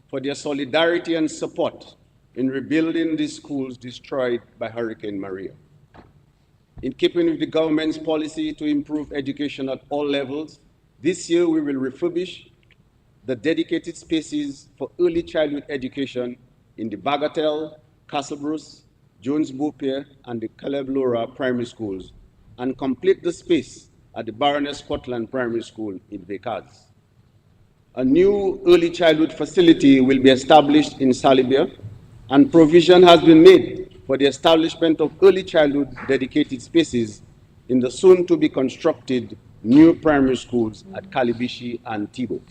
for their solidarity and support in rebuilding these schools destroyed by Hurricane Maria. In keeping with the government's policy to improve education at all levels, this year we will refurbish the dedicated spaces for early childhood education in the Bagatelle, Castle Bruce, Jones Beaupier, and the Caleb Laura primary schools, and complete the space at the Baroness Scotland Primary School in Vekaz. A new early childhood facility will be established in Salibia, and provision has been made for the establishment of early childhood dedicated spaces in the soon-to-be constructed new primary schools at Kalibishi and Thibault.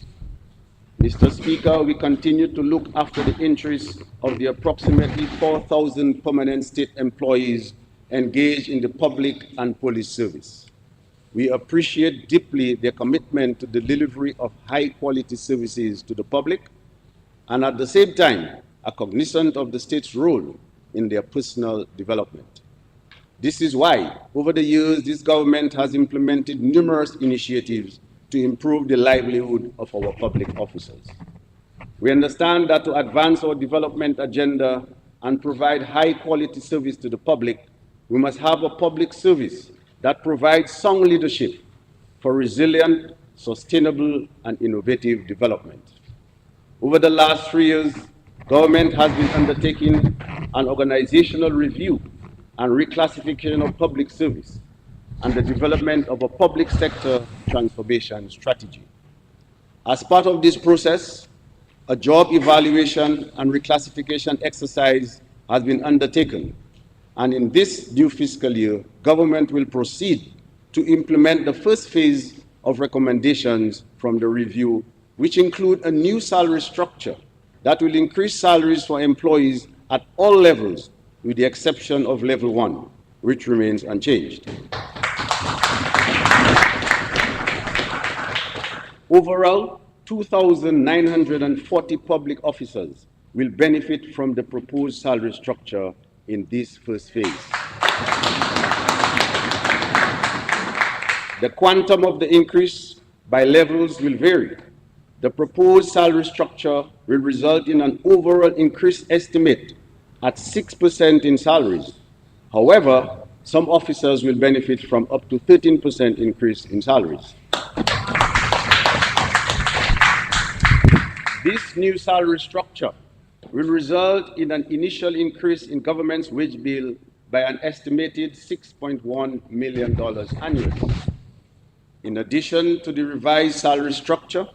Mr. Speaker, we continue to look after the interests of the approximately 4,000 permanent state employees engaged in the public and police service. We appreciate deeply their commitment to the delivery of high-quality services to the public, and at the same time, are cognizant of the state's role in their personal development. This is why, over the years, this government has implemented numerous initiatives to improve the livelihood of our public officers. We understand that to advance our development agenda and provide high-quality service to the public, we must have a public service that provides sound leadership for resilient, sustainable, and innovative development. Over the last 3 years, government has been undertaking an organizational review and reclassification of public service and the development of a public sector transformation strategy. As part of this process, a job evaluation and reclassification exercise has been undertaken, and in this new fiscal year, government will proceed to implement the first phase of recommendations from the review, which include a new salary structure that will increase salaries for employees at all levels, with the exception of level 1, which remains unchanged. Overall, 2,940 public officers will benefit from the proposed salary structure in this first phase. The quantum of the increase by levels will vary. The proposed salary structure will result in an overall increase estimate at 6% in salaries. However, some officers will benefit from up to 13% increase in salaries. This new salary structure will result in an initial increase in government's wage bill by an estimated $6.1 million annually. In addition to the revised salary structure,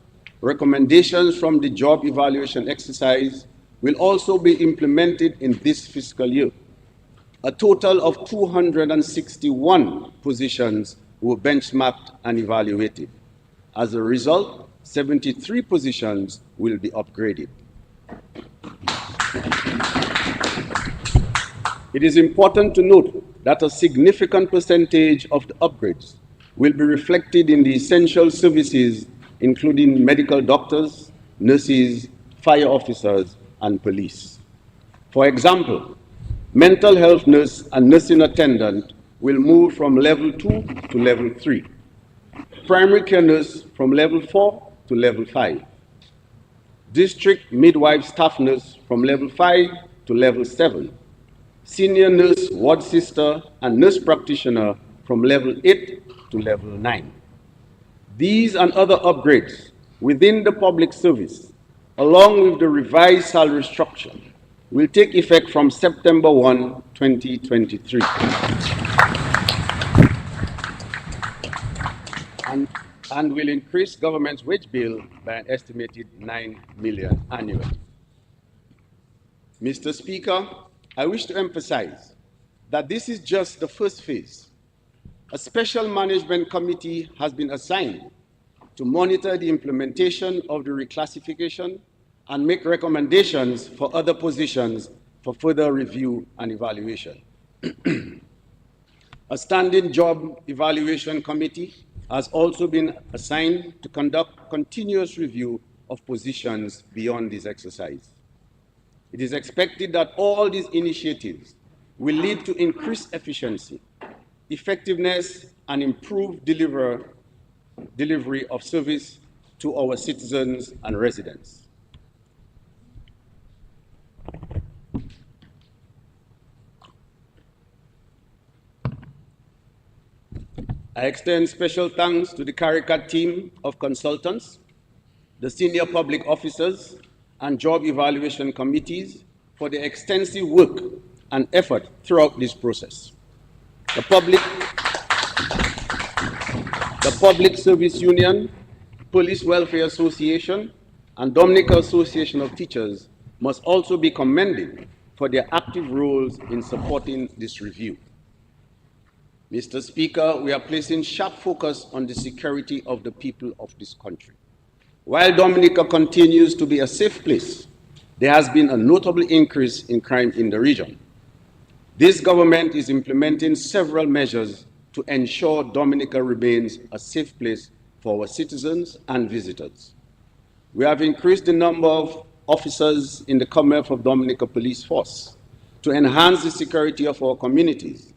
recommendations from the job evaluation exercise will also be implemented in this fiscal year. A total of 261 positions were benchmarked and evaluated. As a result, 73 positions will be upgraded. It is important to note that a significant percentage of the upgrades will be reflected in the essential services, including medical doctors, nurses, fire officers, and police. For example, mental health nurse and nursing attendant will move from level 2 to level 3. Primary care nurse from level 4 to level 5. district midwife staff nurse from level 5 to level 7, senior nurse, ward sister, and nurse practitioner from level 8 to level 9. These and other upgrades within the public service, along with the revised salary structure, will take effect from September 1, 2023. And will increase government's wage bill by an estimated 9 million annually. Mr. Speaker, I wish to emphasize that this is just the first phase. A special management committee has been assigned to monitor the implementation of the reclassification and make recommendations for other positions for further review and evaluation. A standing job evaluation committee has also been assigned to conduct continuous review of positions beyond this exercise. It is expected that all these initiatives will lead to increased efficiency, effectiveness, and improved delivery of service to our citizens and residents. I extend special thanks to the CARICAT team of consultants, the senior public officers, and job evaluation committees for their extensive work and effort throughout this process. The Public Service Union, Police Welfare Association, and Dominica Association of Teachers must also be commended for their active roles in supporting this review. Mr. Speaker, we are placing sharp focus on the security of the people of this country. While Dominica continues to be a safe place, there has been a notable increase in crime in the region. This government is implementing several measures to ensure Dominica remains a safe place for our citizens and visitors. We have increased the number of officers in the Commonwealth of Dominica Police Force to enhance the security of our communities.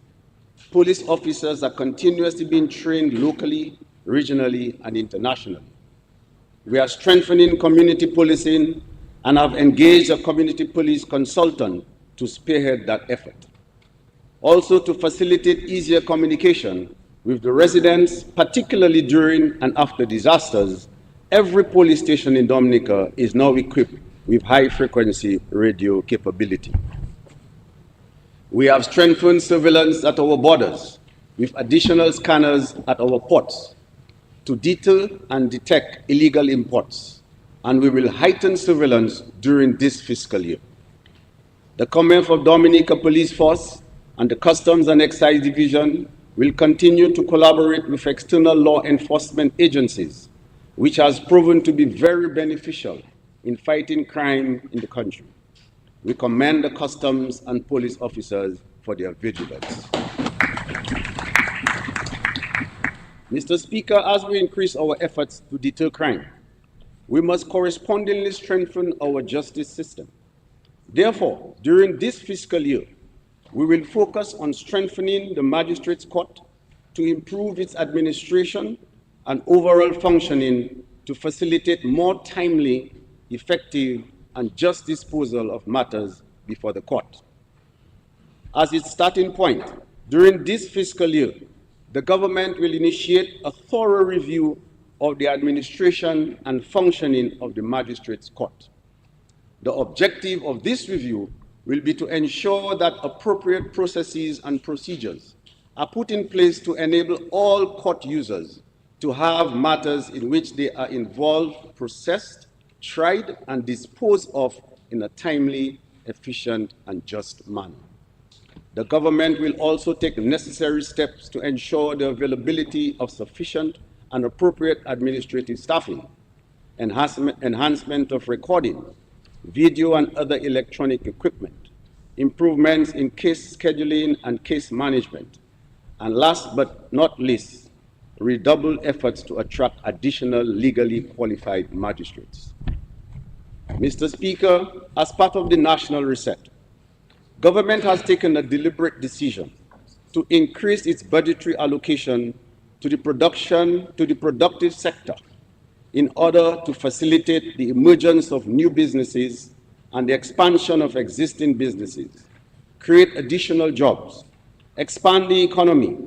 Police officers are continuously being trained locally, regionally, and internationally. We are strengthening community policing and have engaged a community police consultant to spearhead that effort. Also, to facilitate easier communication with the residents, particularly during and after disasters, every police station in Dominica is now equipped with high-frequency radio capability. We have strengthened surveillance at our borders with additional scanners at our ports to deter and detect illegal imports, and we will heighten surveillance during this fiscal year. The Commonwealth of Dominica Police Force and the Customs and Excise Division will continue to collaborate with external law enforcement agencies, which has proven to be very beneficial in fighting crime in the country. We commend the customs and police officers for their vigilance. Mr. Speaker, as we increase our efforts to deter crime, we must correspondingly strengthen our justice system. Therefore, during this fiscal year, we will focus on strengthening the Magistrates' Court to improve its administration and overall functioning to facilitate more timely, effective, and just disposal of matters before the court. As its starting point, during this fiscal year, the government will initiate a thorough review of the administration and functioning of the Magistrates' Court. The objective of this review will be to ensure that appropriate processes and procedures are put in place to enable all court users to have matters in which they are involved processed, tried, and disposed of in a timely, efficient, and just manner. The government will also take necessary steps to ensure the availability of sufficient and appropriate administrative staffing, enhancement of recording, video and other electronic equipment, improvements in case scheduling and case management, and last but not least, redouble efforts to attract additional legally qualified magistrates. Mr. Speaker, as part of the national reset, government has taken a deliberate decision to increase its budgetary allocation to the productive sector in order to facilitate the emergence of new businesses and the expansion of existing businesses, create additional jobs, expand the economy,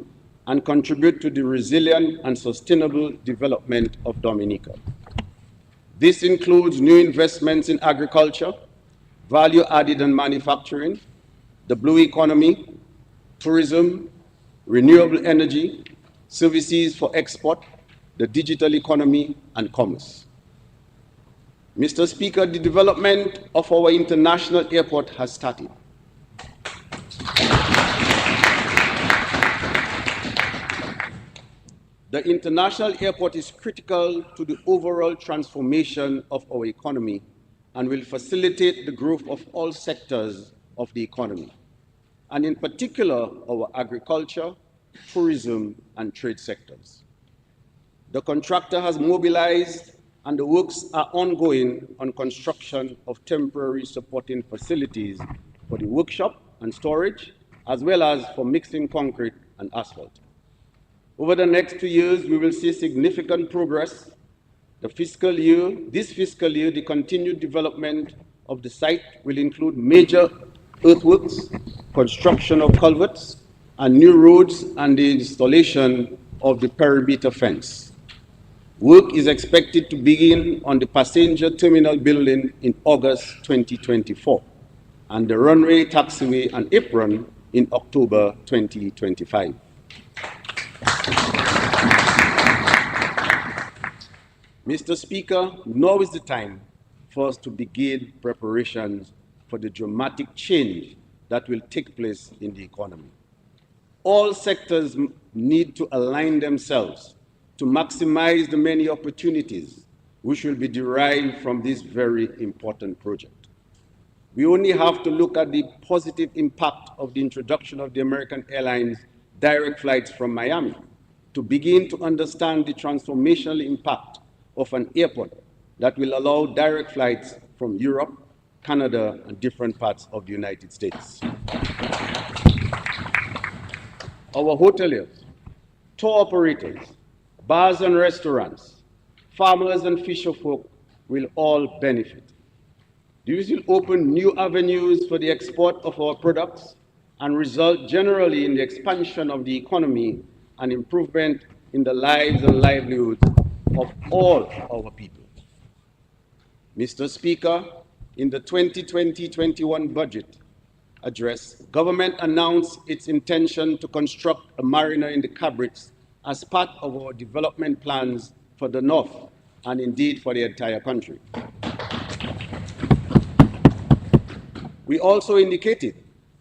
and contribute to the resilient and sustainable development of Dominica. This includes new investments in agriculture, value added and manufacturing, the blue economy, tourism, renewable energy, services for export, the digital economy, and commerce. Mr. Speaker, the development of our international airport has started. The international airport is critical to the overall transformation of our economy and will facilitate the growth of all sectors of the economy, and in particular, our agriculture, tourism, and trade sectors. The contractor has mobilized and the works are ongoing on construction of temporary supporting facilities for the workshop and storage, as well as for mixing concrete and asphalt. Over the next 2 years, we will see significant progress. This fiscal year, the continued development of the site will include major earthworks, construction of culverts, and new roads, and the installation of the perimeter fence. Work is expected to begin on the passenger terminal building in August 2024, and the runway, taxiway, and apron in October 2025. Mr. Speaker, now is the time for us to begin preparations for the dramatic change that will take place in the economy. All sectors need to align themselves to maximize the many opportunities which will be derived from this very important project. We only have to look at the positive impact of the introduction of the American Airlines direct flights from Miami to begin to understand the transformational impact of an airport that will allow direct flights from Europe, Canada, and different parts of the United States. Our hoteliers, tour operators, bars and restaurants, farmers and fisherfolk will all benefit. This will open new avenues for the export of our products and result generally in the expansion of the economy and improvement in the lives and livelihoods of all our people. Mr. Speaker, in the 2020-21 budget address, government announced its intention to construct a marina in the Cabrits as part of our development plans for the North and indeed for the entire country. We also indicated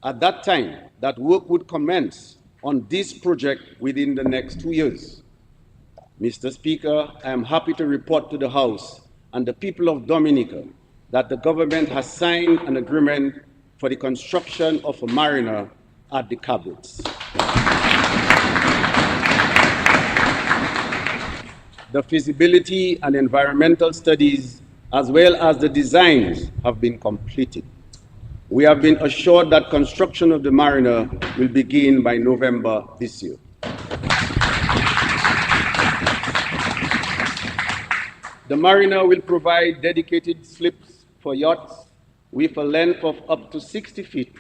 at that time that work would commence on this project within the next 2 years. Mr. Speaker, I am happy to report to the House and the people of Dominica that the government has signed an agreement for the construction of a marina at the Cabrits. The feasibility and environmental studies, as well as the designs, have been completed. We have been assured that construction of the marina will begin by November this year. The marina will provide dedicated slips for yachts with a length of up to 60 feet,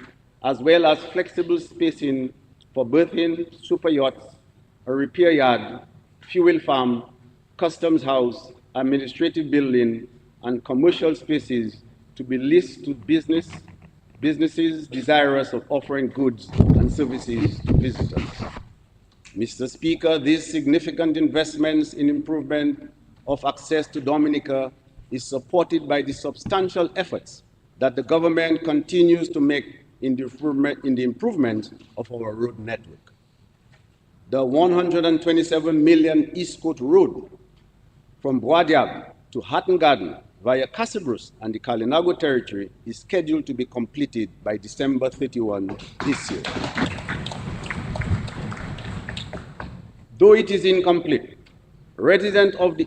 as well as flexible spacing for berthing, super yachts, a repair yard, fuel farm, customs house, administrative building, and commercial spaces to be leased to businesses desirous of offering goods and services to visitors. Mr. Speaker, these significant investments in improvement of access to Dominica is supported by the substantial efforts that the government continues to make in the improvement of our road network. The 127 million East Coast Road from Boadiab to Hatton Garden via Casabros and the Kalinago territory is scheduled to be completed by December 31 this year. Though it is incomplete, residents of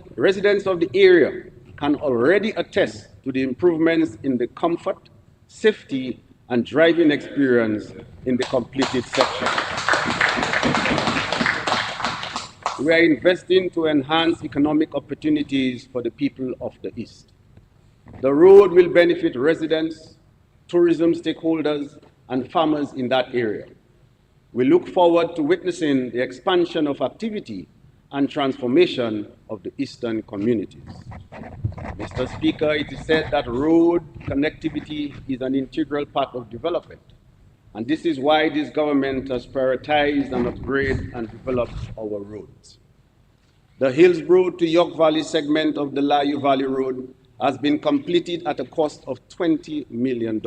the area can already attest to the improvements in the comfort, safety, and driving experience in the completed section. we are investing to enhance economic opportunities for the people of the East. The road will benefit residents, tourism stakeholders, and farmers in that area. We look forward to witnessing the expansion of activity and transformation of the eastern communities. Mr. Speaker, it is said that road connectivity is an integral part of development, and this is why this government has prioritized and upgraded and developed our roads. The Hillsborough to York Valley segment of the Layu Valley Road has been completed at a cost of $20 million.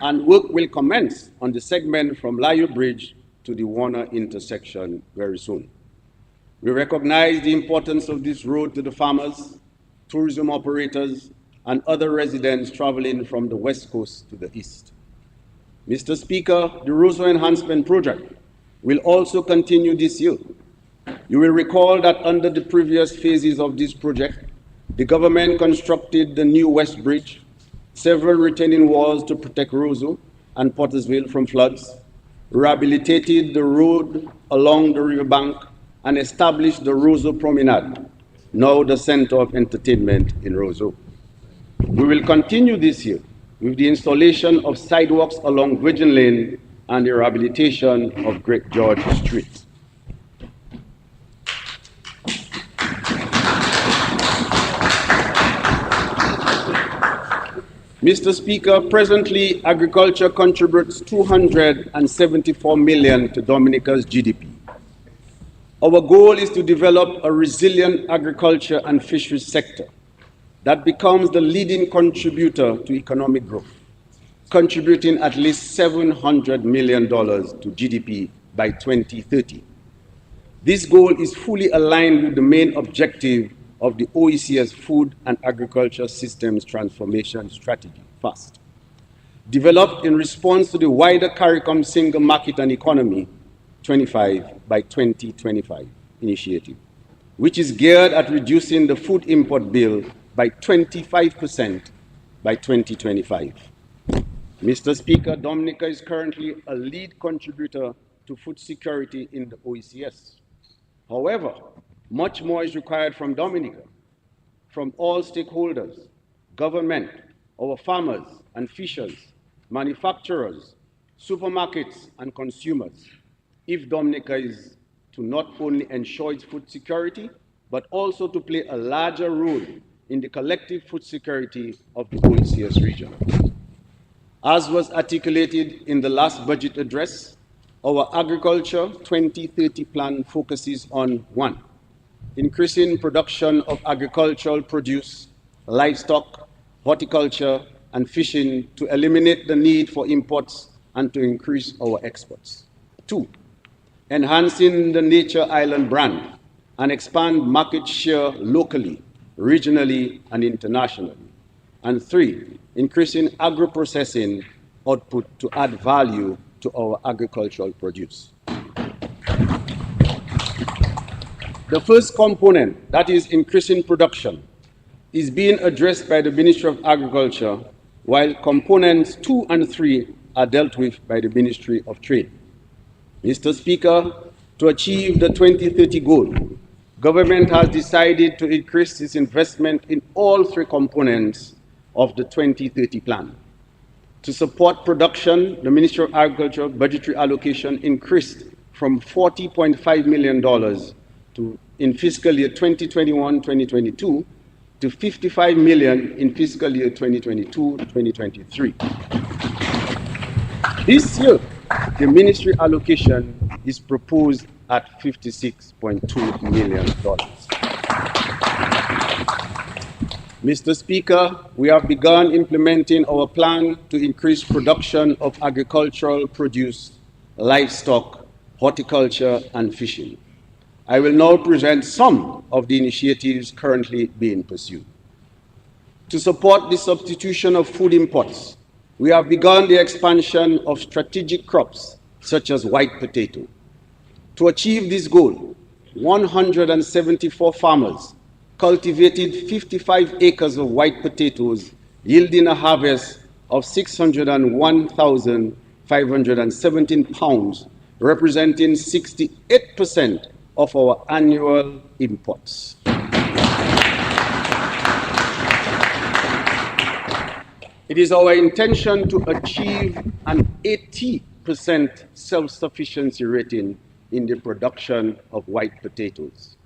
And work will commence on the segment from Layu Bridge to the Warner intersection very soon. We recognize the importance of this road to the farmers, tourism operators, and other residents traveling from the West Coast to the East. Mr. Speaker, the Roseau Enhancement Project will also continue this year. You will recall that under the previous phases of this project, the government constructed the new West Bridge, several retaining walls to protect Roseau and Pottersville from floods, rehabilitated the road along the riverbank, and established the Roseau Promenade, now the center of entertainment in Roseau. We will continue this year with the installation of sidewalks along Virgin Lane and the rehabilitation of Great George Street. Mr. Speaker, presently agriculture contributes $274 million to Dominica's GDP. Our goal is to develop a resilient agriculture and fisheries sector that becomes the leading contributor to economic growth, contributing at least $700 million to GDP by 2030. This goal is fully aligned with the main objective of the OECS Food and Agriculture Systems Transformation Strategy, FAST, developed in response to the wider CARICOM Single Market and Economy 25 by 2025 initiative, which is geared at reducing the food import bill by 25% by 2025. Mr. Speaker, Dominica is currently a lead contributor to food security in the OECS. However, much more is required from Dominica, from all stakeholders, government, our farmers and fishers, manufacturers, supermarkets, and consumers, if Dominica is to not only ensure its food security, but also to play a larger role in the collective food security of the OECS region. As was articulated in the last budget address, our Agriculture 2030 plan focuses on 1, increasing production of agricultural produce, livestock, horticulture, and fishing to eliminate the need for imports and to increase our exports. 2, enhancing the Nature Island brand and expand market share locally, regionally, and internationally. And 3, increasing agro-processing output to add value to our agricultural produce. The first component, that is increasing production, is being addressed by the Ministry of Agriculture, while components 2 and 3 are dealt with by the Ministry of Trade. Mr. Speaker, to achieve the 2030 goal, government has decided to increase its investment in all 3 components of the 2030 plan. To support production, the Ministry of Agriculture budgetary allocation increased from $40.5 million in fiscal year 2021-2022 to $55 million in fiscal year 2022-2023. This year, the ministry allocation is proposed at $56.2 million. Mr. Speaker, we have begun implementing our plan to increase production of agricultural produce, livestock, horticulture, and fishing. I will now present some of the initiatives currently being pursued. To support the substitution of food imports, we have begun the expansion of strategic crops such as white potato. To achieve this goal, 174 farmers cultivated 55 acres of white potatoes, yielding a harvest of 601,000 517 pounds, representing 68% of our annual imports. It is our intention to achieve an 80% self-sufficiency rating in the production of white potatoes.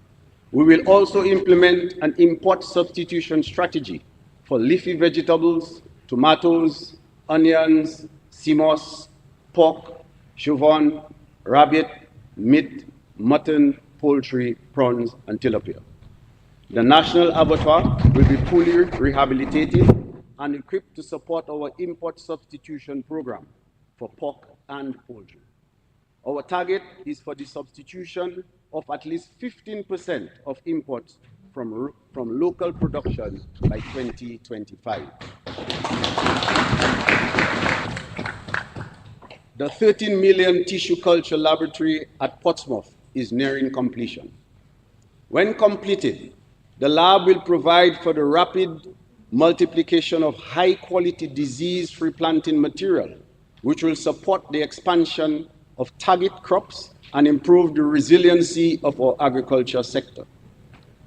We will also implement an import substitution strategy for leafy vegetables, tomatoes, onions, CMOS, pork, chiffon, rabbit, meat, mutton, poultry, prawns, and tilapia. The National Abattoir will be fully rehabilitated and equipped to support our import substitution program for pork and poultry. Our target is for the substitution of at least 15% of imports from local production by 2025. The 13 million tissue culture laboratory at Portsmouth is nearing completion. When completed, the lab will provide for the rapid multiplication of high-quality disease-free planting material, which will support the expansion of target crops and improve the resiliency of our agriculture sector.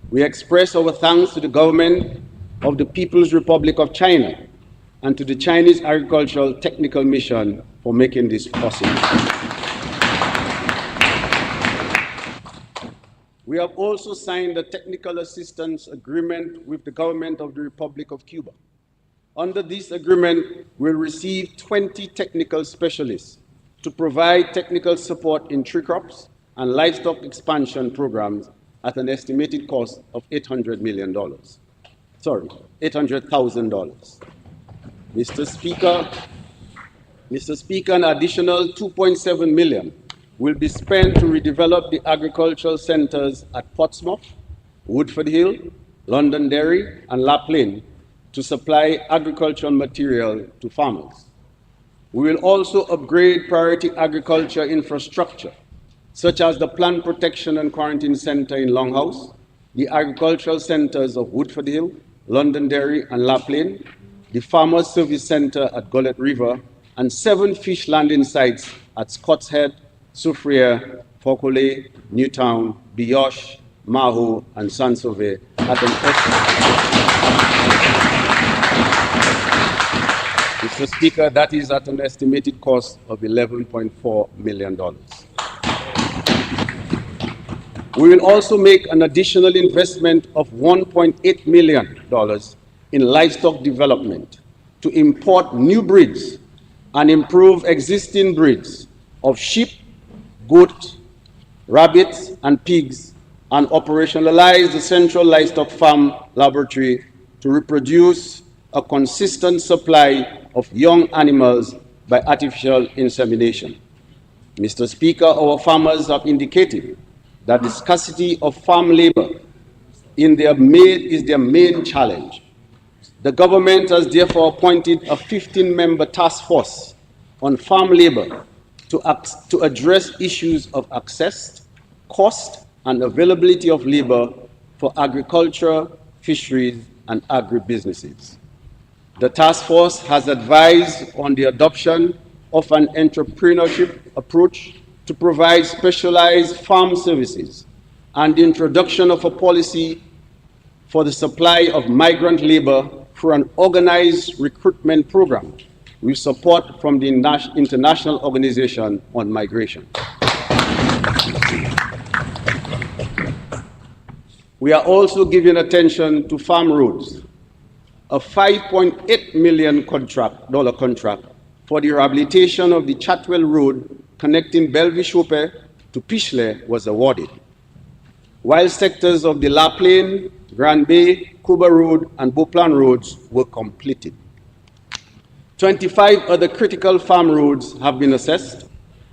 We express our thanks to the government of the People's Republic of China and to the Chinese Agricultural Technical Mission for making this possible. We have also signed a technical assistance agreement with the government of the Republic of Cuba. Under this agreement, we'll receive 20 technical specialists to provide technical support in tree crops and livestock expansion programs at an estimated cost of $800,000. Mr. Speaker, an additional $2.7 million will be spent to redevelop the agricultural centers at Portsmouth, Woodford Hill, Londonderry, and La Plaine to supply agricultural material to farmers. We will also upgrade priority agriculture infrastructure, such as the Plant Protection and Quarantine Center in Longhouse, the agricultural centers of Woodford Hill, Londonderry, and La Plaine, the Farmers Service Center at Gullet River, and 7 fish landing sites at Scott's Head, Soufriere, Faucolet, Newtown, Bioche, Maho, and Saint-Sauvé at an Mr. Speaker, that is at an estimated cost of $11.4 million. We will also make an additional investment of $1.8 million in livestock development to import new breeds and improve existing breeds of sheep, goat, rabbits, and pigs, and operationalize the Central Livestock Farm Laboratory to reproduce a consistent supply of young animals by artificial insemination. Mr. Speaker, our farmers have indicated that the scarcity of farm labor is their main challenge. The government has therefore appointed a 15-member task force on farm labor to address issues of access, cost, and availability of labor for agriculture, fisheries, and agribusinesses. The task force has advised on the adoption of an entrepreneurship approach to provide specialized farm services and the introduction of a policy for the supply of migrant labor through an organized recruitment program with support from the International Organization on Migration. We are also giving attention to farm roads. A $5.8 million contract for the rehabilitation of the Chatwell Road connecting Bellevue-Chopin to Pichelay was awarded, while sectors of the La Plaine, Grand Bay, Cuba Road, and Beauplan roads were completed. 25 other critical farm roads have been assessed,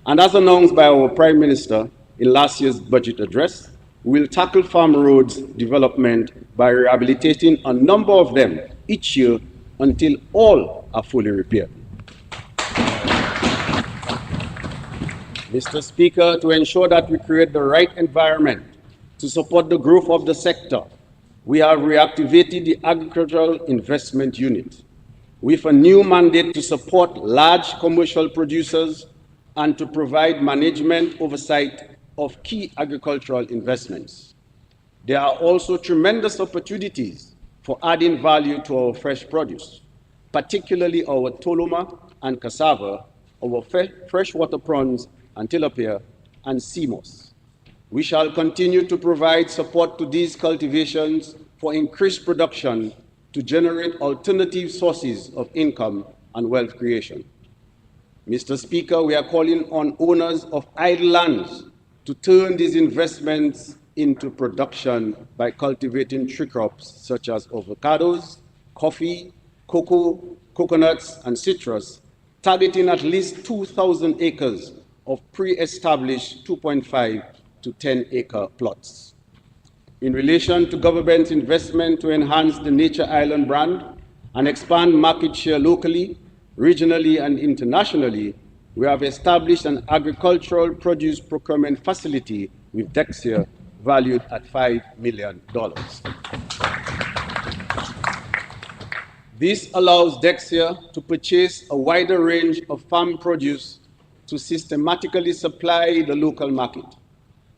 and as announced by our Prime Minister in last year's budget address, we will tackle farm roads development by rehabilitating a number of them each year until all are fully repaired. Mr. Speaker, to ensure that we create the right environment to support the growth of the sector, we have reactivated the Agricultural Investment Unit. with a new mandate to support large commercial producers and to provide management oversight of key agricultural investments. There are also tremendous opportunities for adding value to our fresh produce, particularly our toloma and cassava, our freshwater prawns and tilapia, and sea moss. We shall continue to provide support to these cultivations for increased production to generate alternative sources of income and wealth creation. Mr. Speaker, we are calling on owners of idle lands to turn these investments into production by cultivating tree crops such as avocados, coffee, cocoa, coconuts, and citrus, targeting at least 2,000 acres of pre-established 2.5 to 10-acre plots. In relation to government investment to enhance the Nature Island brand and expand market share locally, regionally, and internationally, we have established an agricultural produce procurement facility with Dexia valued at $5 million. This allows Dexia to purchase a wider range of farm produce to systematically supply the local market,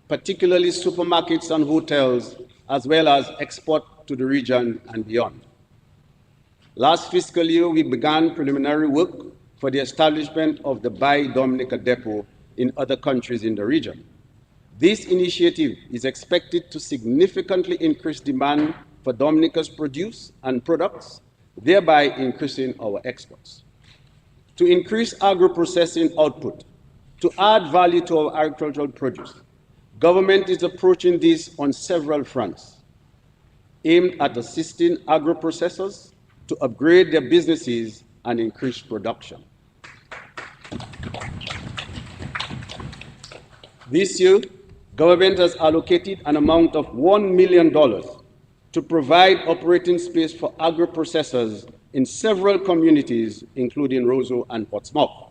particularly supermarkets and hotels, as well as export to the region and beyond. Last fiscal year, we began preliminary work for the establishment of the Buy Dominica depot in other countries in the region. This initiative is expected to significantly increase demand for Dominica's produce and products, thereby increasing our exports. To increase agro-processing output, to add value to our agricultural produce, government is approaching this on several fronts, aimed at assisting agro-processors to upgrade their businesses and increase production. This year, government has allocated an amount of $1 million to provide operating space for agro-processors in several communities, including Roseau and Portsmouth.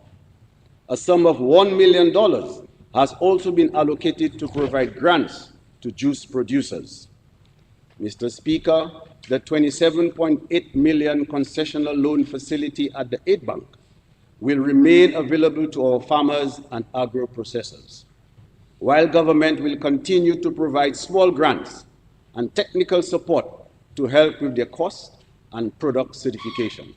A sum of $1 million has also been allocated to provide grants to juice producers. Mr. Speaker, the $27.8 million concessional loan facility at the Aid Bank will remain available to our farmers and agro-processors, while government will continue to provide small grants and technical support to help with their cost and product certification.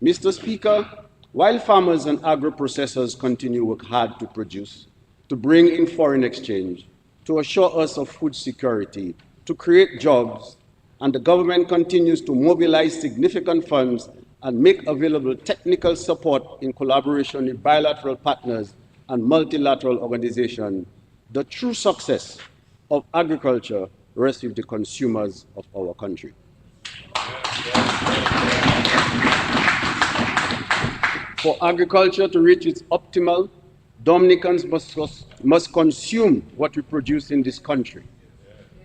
Mr. Speaker, while farmers and agro-processors continue to work hard to produce, to bring in foreign exchange, to assure us of food security, to create jobs, and the government continues to mobilize significant funds and make available technical support in collaboration with bilateral partners and multilateral organizations, the true success of agriculture rests with the consumers of our country. For agriculture to reach its optimal, Dominicans must consume what we produce in this country.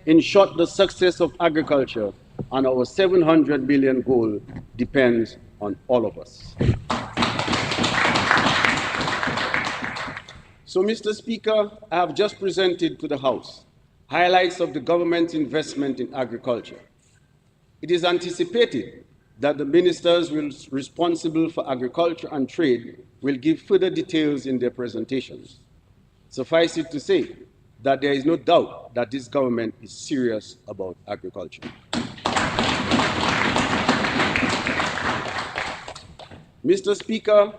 In short, the success of agriculture and our 700 billion goal depends on all of us. So, Mr. Speaker, I have just presented to the House highlights of the government's investment in agriculture. It is anticipated that the ministers responsible for agriculture and trade will give further details in their presentations. Suffice it to say that there is no doubt that this government is serious about agriculture. Mr. Speaker,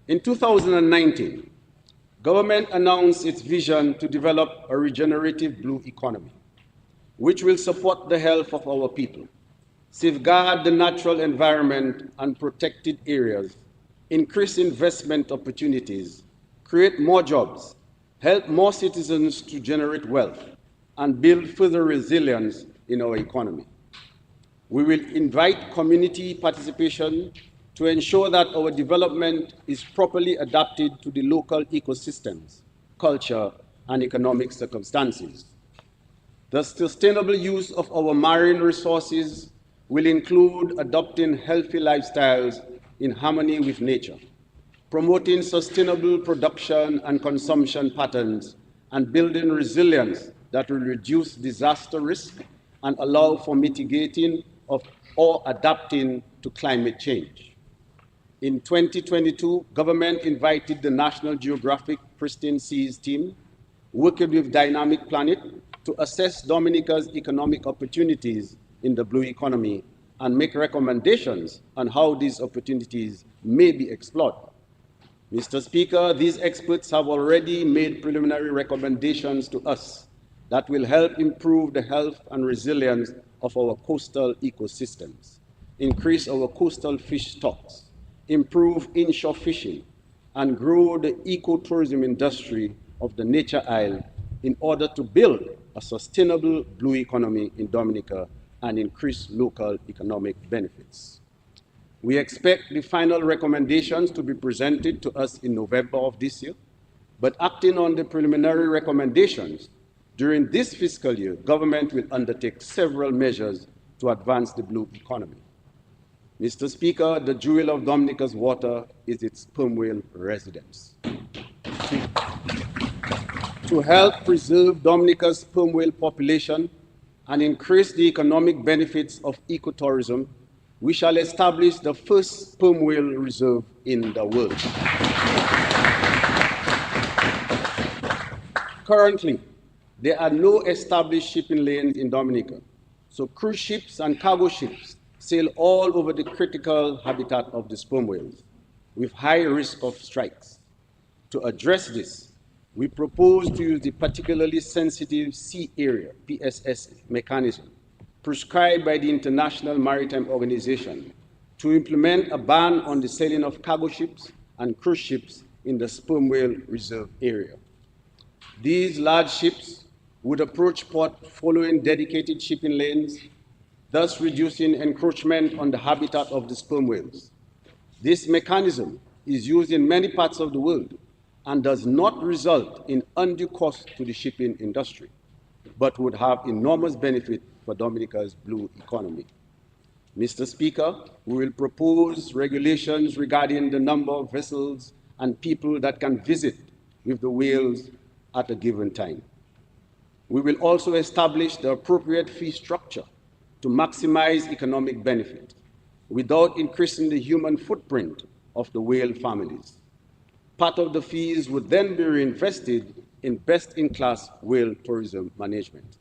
in 2019, government announced its vision to develop a regenerative blue economy, which will support the health of our people, safeguard the natural environment and protected areas, increase investment opportunities, create more jobs, help more citizens to generate wealth, and build further resilience in our economy. We will invite community participation to ensure that our development is properly adapted to the local ecosystems, culture, and economic circumstances. The sustainable use of our marine resources will include adopting healthy lifestyles in harmony with nature, promoting sustainable production and consumption patterns, and building resilience that will reduce disaster risk and allow for mitigating of or adapting to climate change. In 2022, government invited the National Geographic Pristine Seas team, working with Dynamic Planet, to assess Dominica's economic opportunities in the blue economy and make recommendations on how these opportunities may be explored. Mr. Speaker, these experts have already made preliminary recommendations to us that will help improve the health and resilience of our coastal ecosystems, increase our coastal fish stocks, improve inshore fishing, and grow the ecotourism industry of the Nature Isle in order to build a sustainable blue economy in Dominica and increase local economic benefits. We expect the final recommendations to be presented to us in November of this year, but acting on the preliminary recommendations, during this fiscal year, government will undertake several measures to advance the blue economy. Mr. Speaker, the jewel of Dominica's water is its sperm whale residents. To help preserve Dominica's sperm whale population and increase the economic benefits of ecotourism, we shall establish the first sperm whale reserve in the world. Currently, there are no established shipping lanes in Dominica, so cruise ships and cargo ships sail all over the critical habitat of the sperm whales, with high risk of strikes. To address this, we propose to use the particularly sensitive sea area, PSS mechanism, prescribed by the International Maritime Organization to implement a ban on the sailing of cargo ships and cruise ships in the sperm whale reserve area. These large ships would approach port following dedicated shipping lanes, thus reducing encroachment on the habitat of the sperm whales. This mechanism is used in many parts of the world and does not result in undue cost to the shipping industry, but would have enormous benefit for Dominica's blue economy. Mr. Speaker, we will propose regulations regarding the number of vessels and people that can visit with the whales at a given time. We will also establish the appropriate fee structure to maximize economic benefit without increasing the human footprint of the whale families. Part of the fees would then be reinvested in best-in-class whale tourism management.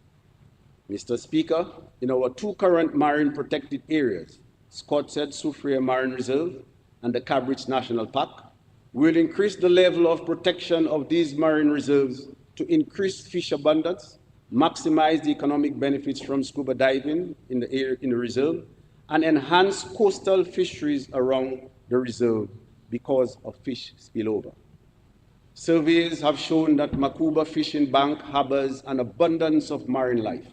Mr. Speaker, in our two current marine protected areas, Scott's Soufriere Marine Reserve and the Cabridge National Park, we will increase the level of protection of these marine reserves to increase fish abundance, maximize the economic benefits from scuba diving in the reserve, and enhance coastal fisheries around the reserve because of fish spillover. Surveys have shown that Macuba Fishing Bank harbors an abundance of marine life,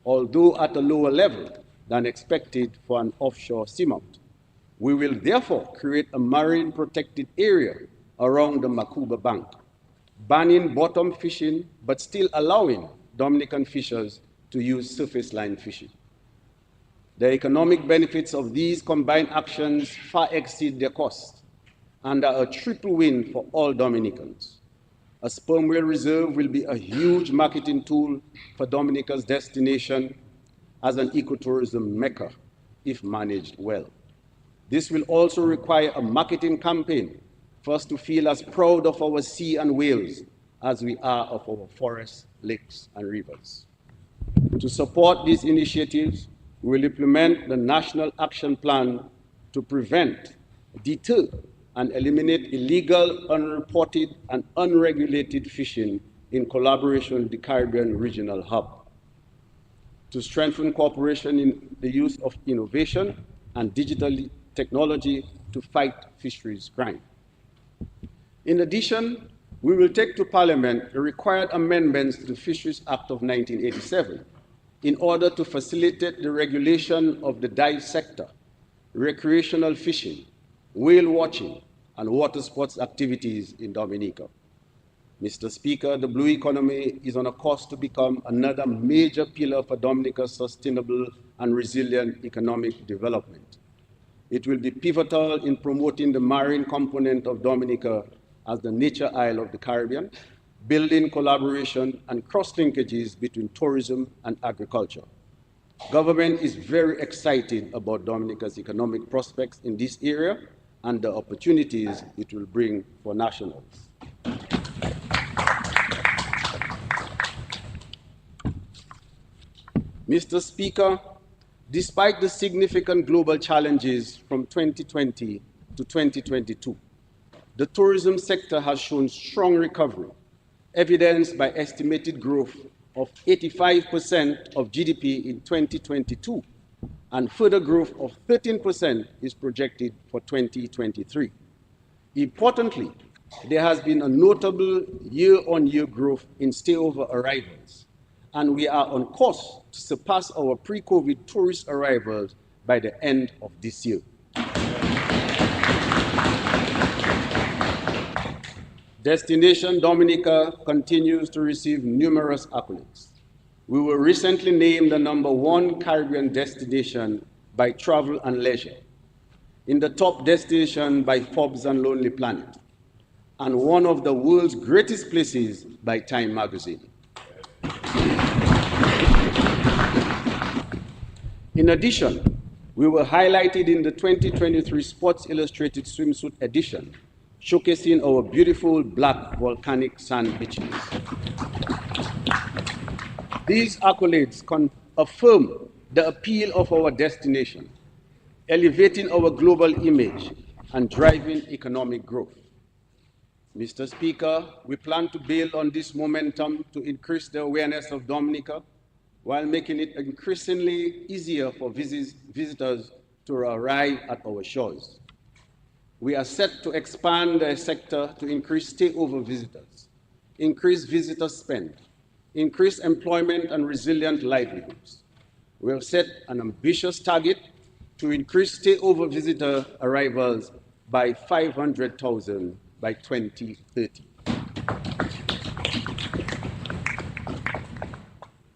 although at a lower level than expected for an offshore seamount. We will therefore create a marine protected area around the Macuba Bank, banning bottom fishing but still allowing Dominican fishers to use surface line fishing. The economic benefits of these combined actions far exceed their cost and are a triple win for all Dominicans. A sperm whale reserve will be a huge marketing tool for Dominica's destination as an ecotourism mecca if managed well. This will also require a marketing campaign for us to feel as proud of our sea and whales as we are of our forests, lakes, and rivers. To support these initiatives, we will implement the National Action Plan to prevent, deter, and eliminate illegal, unreported, and unregulated fishing in collaboration with the Caribbean Regional Hub, to strengthen cooperation in the use of innovation and digital technology to fight fisheries crime. In addition, we will take to Parliament the required amendments to the Fisheries Act of 1987 in order to facilitate the regulation of the dive sector, recreational fishing, whale watching, and water sports activities in Dominica. Mr. Speaker, the blue economy is on a course to become another major pillar for Dominica's sustainable and resilient economic development. It will be pivotal in promoting the marine component of Dominica as the Nature Isle of the Caribbean, building collaboration and cross-linkages between tourism and agriculture. Government is very excited about Dominica's economic prospects in this area and the opportunities it will bring for nationals. Mr. Speaker, despite the significant global challenges from 2020 to 2022, the tourism sector has shown strong recovery, evidenced by estimated growth of 85% of GDP in 2022, and further growth of 13% is projected for 2023. Importantly, there has been a notable year-on-year growth in stayover arrivals, and we are on course to surpass our pre-COVID tourist arrivals by the end of this year. Destination Dominica continues to receive numerous accolades. We were recently named the #1 Caribbean destination by Travel and Leisure, in the top destination by Forbes and Lonely Planet, and one of the world's greatest places by Time magazine. In addition, we were highlighted in the 2023 Sports Illustrated Swimsuit edition, showcasing our beautiful black volcanic sand beaches. These accolades affirm the appeal of our destination, elevating our global image and driving economic growth. Mr. Speaker, we plan to build on this momentum to increase the awareness of Dominica while making it increasingly easier for visitors to arrive at our shores. We are set to expand the sector to increase stayover visitors, increase visitor spend, increase employment and resilient livelihoods. We have set an ambitious target to increase stayover visitor arrivals by 500,000 by 2030.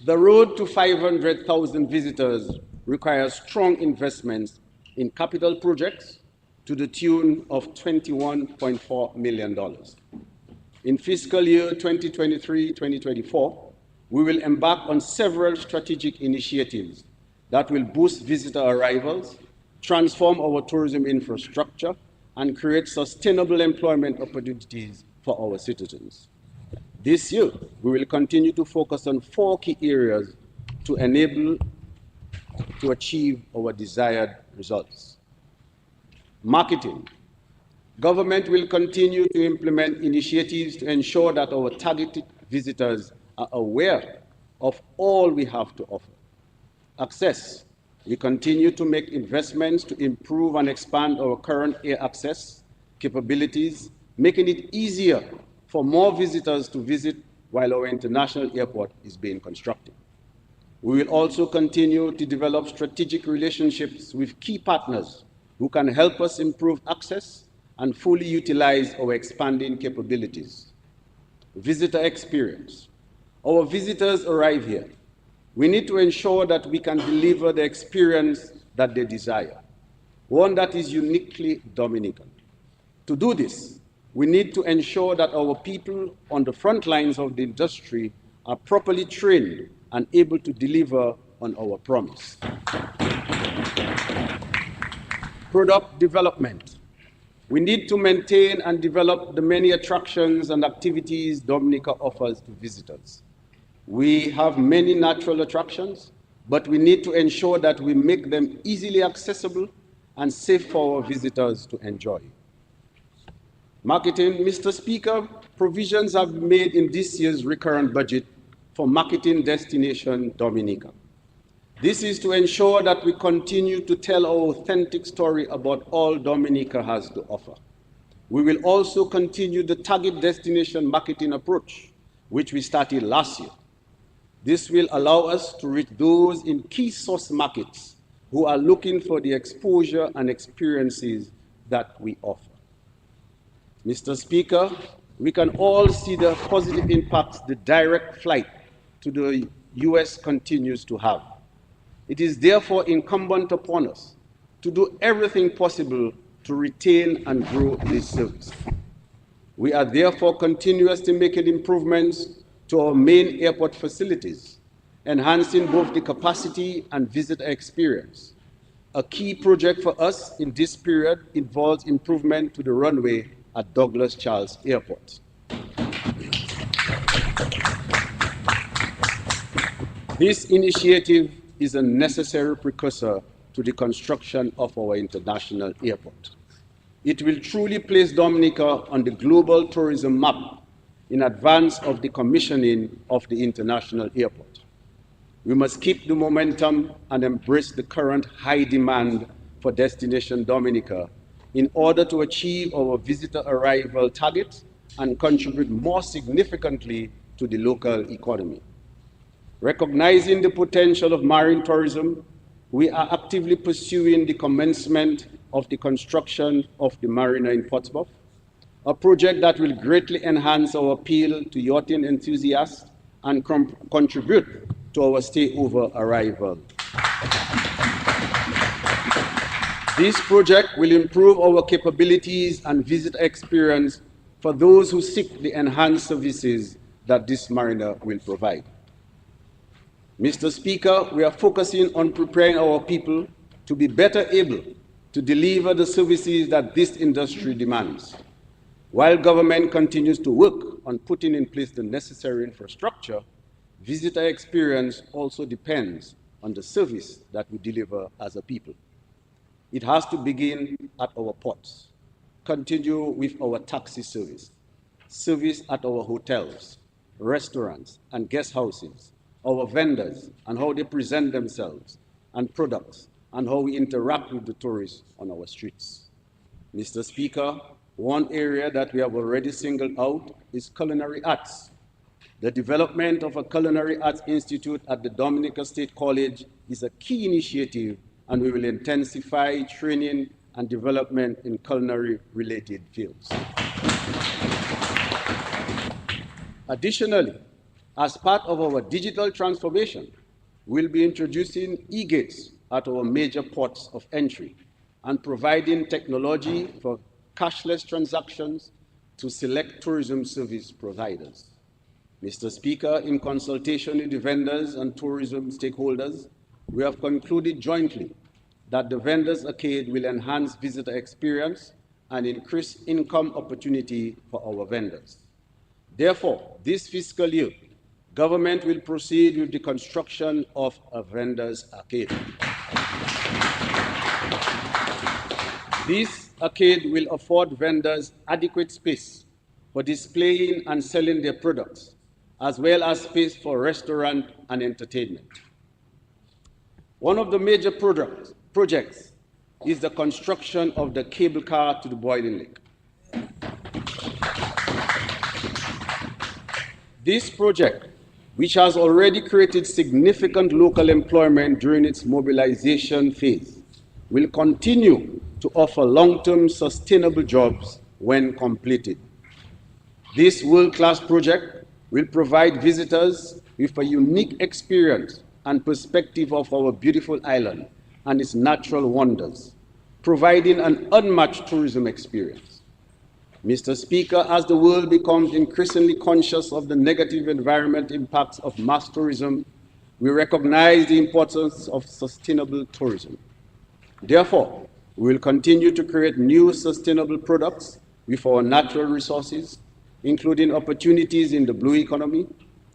The road to 500,000 visitors requires strong investments in capital projects to the tune of $21.4 million. In fiscal year 2023-2024, we will embark on several strategic initiatives that will boost visitor arrivals, transform our tourism infrastructure, and create sustainable employment opportunities for our citizens. This year, we will continue to focus on 4 key areas to enable to achieve our desired results. Marketing. Government will continue to implement initiatives to ensure that our targeted visitors are aware of all we have to offer. Access. We continue to make investments to improve and expand our current air access capabilities, making it easier for more visitors to visit while our international airport is being constructed. We will also continue to develop strategic relationships with key partners who can help us improve access and fully utilize our expanding capabilities. Visitor experience. Our visitors arrive here. We need to ensure that we can deliver the experience that they desire, one that is uniquely Dominican. To do this, we need to ensure that our people on the front lines of the industry are properly trained and able to deliver on our promise. Product development. We need to maintain and develop the many attractions and activities Dominica offers to visitors. We have many natural attractions, but we need to ensure that we make them easily accessible and safe for our visitors to enjoy. Marketing. Mr. Speaker, provisions have been made in this year's recurrent budget for marketing destination Dominica. This is to ensure that we continue to tell our authentic story about all Dominica has to offer. We will also continue the target destination marketing approach, which we started last year. This will allow us to reach those in key source markets who are looking for the exposure and experiences that we offer. Mr. Speaker, we can all see the positive impacts the direct flight to the US continues to have. It is therefore incumbent upon us to do everything possible to retain and grow this service. We are therefore continuously making improvements to our main airport facilities, enhancing both the capacity and visitor experience. A key project for us in this period involves improvement to the runway at Douglas Charles Airport. This initiative is a necessary precursor to the construction of our international airport. It will truly place Dominica on the global tourism map in advance of the commissioning of the international airport. We must keep the momentum and embrace the current high demand for destination Dominica in order to achieve our visitor arrival target and contribute more significantly to the local economy. Recognizing the potential of marine tourism, we are actively pursuing the commencement of the construction of the marina in Portsmouth, a project that will greatly enhance our appeal to yachting enthusiasts and contribute to our stayover arrival. This project will improve our capabilities and visitor experience for those who seek the enhanced services that this marina will provide. Mr. Speaker, we are focusing on preparing our people to be better able to deliver the services that this industry demands. While government continues to work on putting in place the necessary infrastructure, visitor experience also depends on the service that we deliver as a people. It has to begin at our ports, continue with our taxi service, service at our hotels, restaurants, and guest houses, our vendors and how they present themselves and products, and how we interact with the tourists on our streets. Mr. Speaker, one area that we have already singled out is culinary arts. The development of a culinary arts institute at the Dominica State College is a key initiative, and we will intensify training and development in culinary-related fields. Additionally, as part of our digital transformation, we'll be introducing e-gates at our major ports of entry and providing technology for cashless transactions to select tourism service providers. Mr. Speaker, in consultation with the vendors and tourism stakeholders, we have concluded jointly that the Vendors Arcade will enhance visitor experience and increase income opportunity for our vendors. Therefore, this fiscal year, government will proceed with the construction of a Vendors Arcade. This arcade will afford vendors adequate space for displaying and selling their products, as well as space for restaurant and entertainment. One of the major projects is the construction of the cable car to the Boiling Lake. This project, which has already created significant local employment during its mobilization phase, will continue to offer long-term sustainable jobs when completed. This world-class project will provide visitors with a unique experience and perspective of our beautiful island and its natural wonders, providing an unmatched tourism experience. Mr. Speaker, as the world becomes increasingly conscious of the negative environmental impacts of mass tourism, we recognize the importance of sustainable tourism. Therefore, we will continue to create new sustainable products with our natural resources, including opportunities in the blue economy,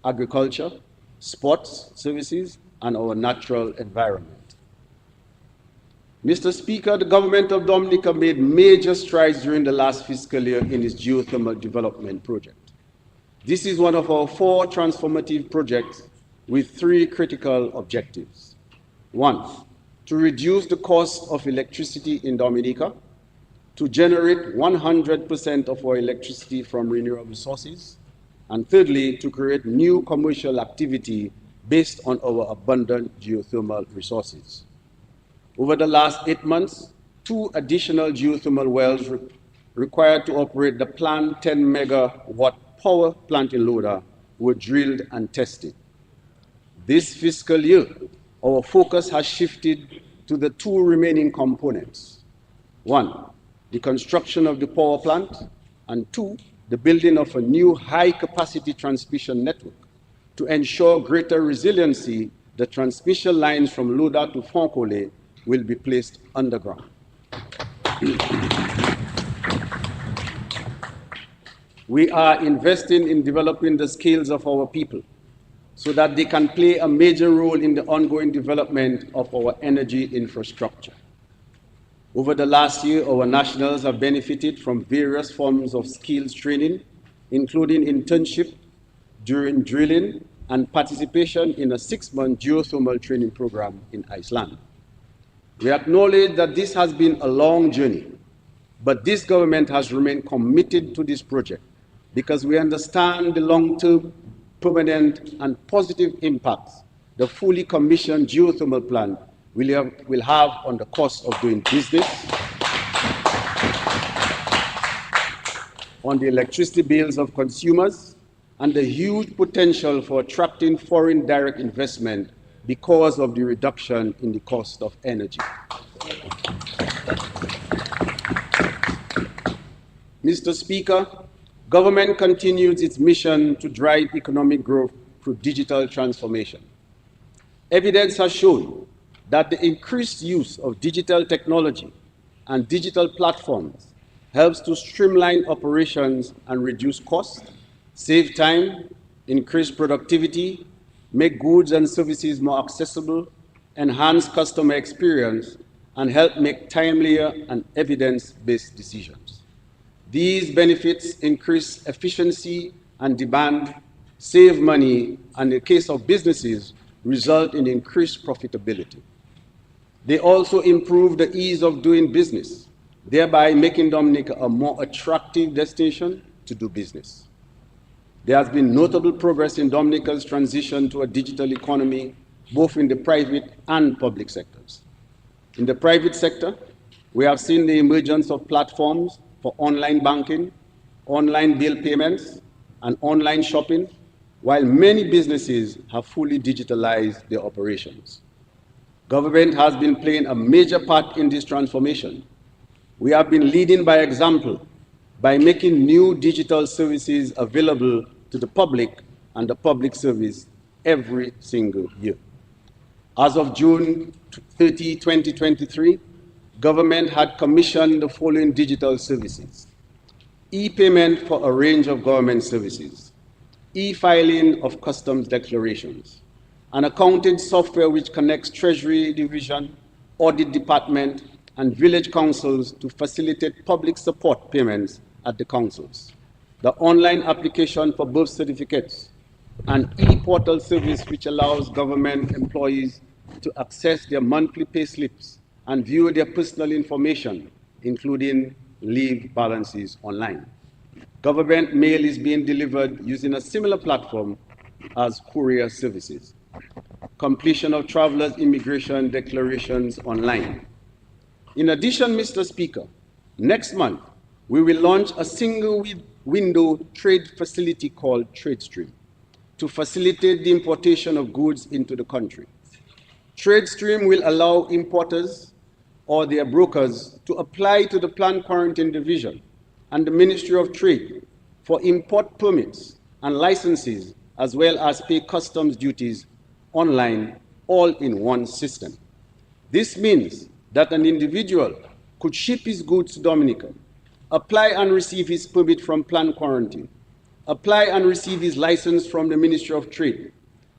agriculture, sports, services, and our natural environment. Mr. Speaker, the government of Dominica made major strides during the last fiscal year in its geothermal development project. This is one of our 4 transformative projects with 3 critical objectives. 1, to reduce the cost of electricity in Dominica, to generate 100% of our electricity from renewable sources, and thirdly, to create new commercial activity based on our abundant geothermal resources. Over the last 8 months, 2 additional geothermal wells required to operate the planned 10 megawatt power plant in Loda were drilled and tested. This fiscal year, our focus has shifted to the 2 remaining components. 1, the construction of the power plant, and 2, the building of a new high-capacity transmission network To ensure greater resiliency, the transmission lines from Loda to Foncole will be placed underground. We are investing in developing the skills of our people so that they can play a major role in the ongoing development of our energy infrastructure. Over the last year, our nationals have benefited from various forms of skills training, including internship during drilling and participation in a 6-month geothermal training program in Iceland. We acknowledge that this has been a long journey, but this government has remained committed to this project because we understand the long-term, permanent, and positive impacts the fully commissioned geothermal plant will have on the cost of doing business, on the electricity bills of consumers, and the huge potential for attracting foreign direct investment because of the reduction in the cost of energy. Mr. Speaker, government continues its mission to drive economic growth through digital transformation. Evidence has shown that the increased use of digital technology and digital platforms helps to streamline operations and reduce costs, save time, increase productivity, make goods and services more accessible, enhance customer experience, and help make timelier and evidence-based decisions. These benefits increase efficiency and demand, save money, and in the case of businesses, result in increased profitability. They also improve the ease of doing business, thereby making Dominica a more attractive destination to do business. There has been notable progress in Dominica's transition to a digital economy, both in the private and public sectors. In the private sector, we have seen the emergence of platforms for online banking, online bill payments, and online shopping, while many businesses have fully digitalized their operations. Government has been playing a major part in this transformation. We have been leading by example by making new digital services available to the public and the public service every single year. As of June 30, 2023, government had commissioned the following digital services: e-payment for a range of government services, e-filing of customs declarations, an accounting software which connects Treasury Division, Audit Department, and village councils to facilitate public support payments at the councils, the online application for birth certificates, an e-portal service which allows government employees to access their monthly pay slips and view their personal information, including leave balances online. Government mail is being delivered using a similar platform as courier services. Completion of travelers' immigration declarations online. In addition, Mr. Speaker, next month, we will launch a single window trade facility called TradeStream to facilitate the importation of goods into the country. TradeStream will allow importers or their brokers to apply to the Plant Quarantine Division and the Ministry of Trade for import permits and licenses, as well as pay customs duties online, all in one system. This means that an individual could ship his goods to Dominica, apply and receive his permit from Plant Quarantine, apply and receive his license from the Ministry of Trade,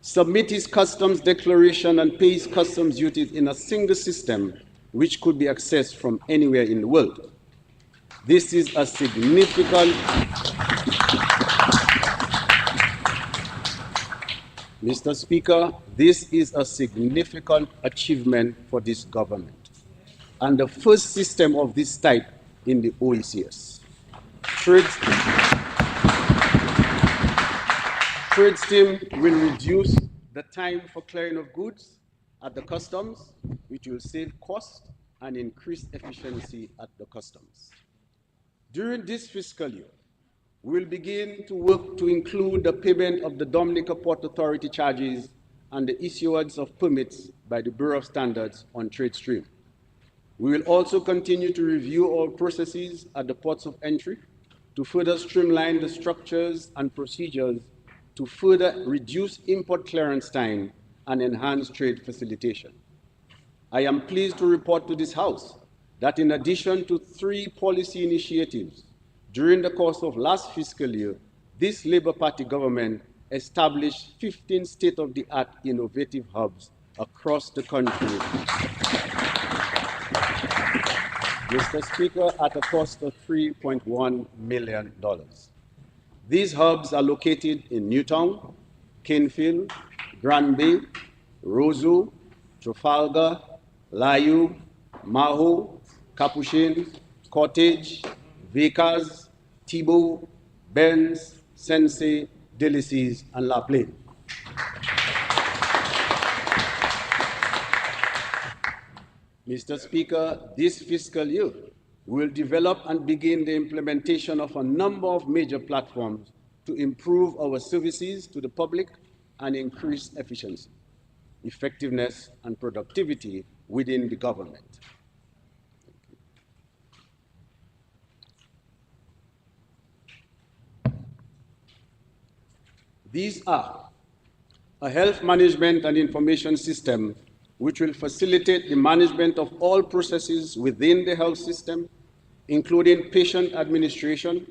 submit his customs declaration and pay his customs duties in a single system which could be accessed from anywhere in the world. This is a significant Mr. Speaker, this is a significant achievement for this government and the first system of this type in the OECS. TradeStream will reduce the time for clearing of goods at the customs, which will save cost and increase efficiency at the customs. During this fiscal year, we will begin to work to include the payment of the Dominica Port Authority charges and the issuance of permits by the Bureau of Standards on TradeStream. We will also continue to review our processes at the ports of entry to further streamline the structures and procedures to further reduce import clearance time and enhance trade facilitation. I am pleased to report to this House that in addition to 3 policy initiatives during the course of last fiscal year, this Labour Party government established 15 state-of-the-art innovative hubs across the country, Mr. Speaker, at a cost of $3.1 million. These hubs are located in Newtown, Canefield, Granby, Roseau, Trafalgar, Layu, Maho, Capuchin, Cottage, Vickers, Thibault, Benz, Sensei, Delices, and La Plaine. Mr. Speaker, this fiscal year, we will develop and begin the implementation of a number of major platforms to improve our services to the public and increase efficiency, effectiveness, and productivity within the government. These are a health management and information system which will facilitate the management of all processes within the health system, including patient administration,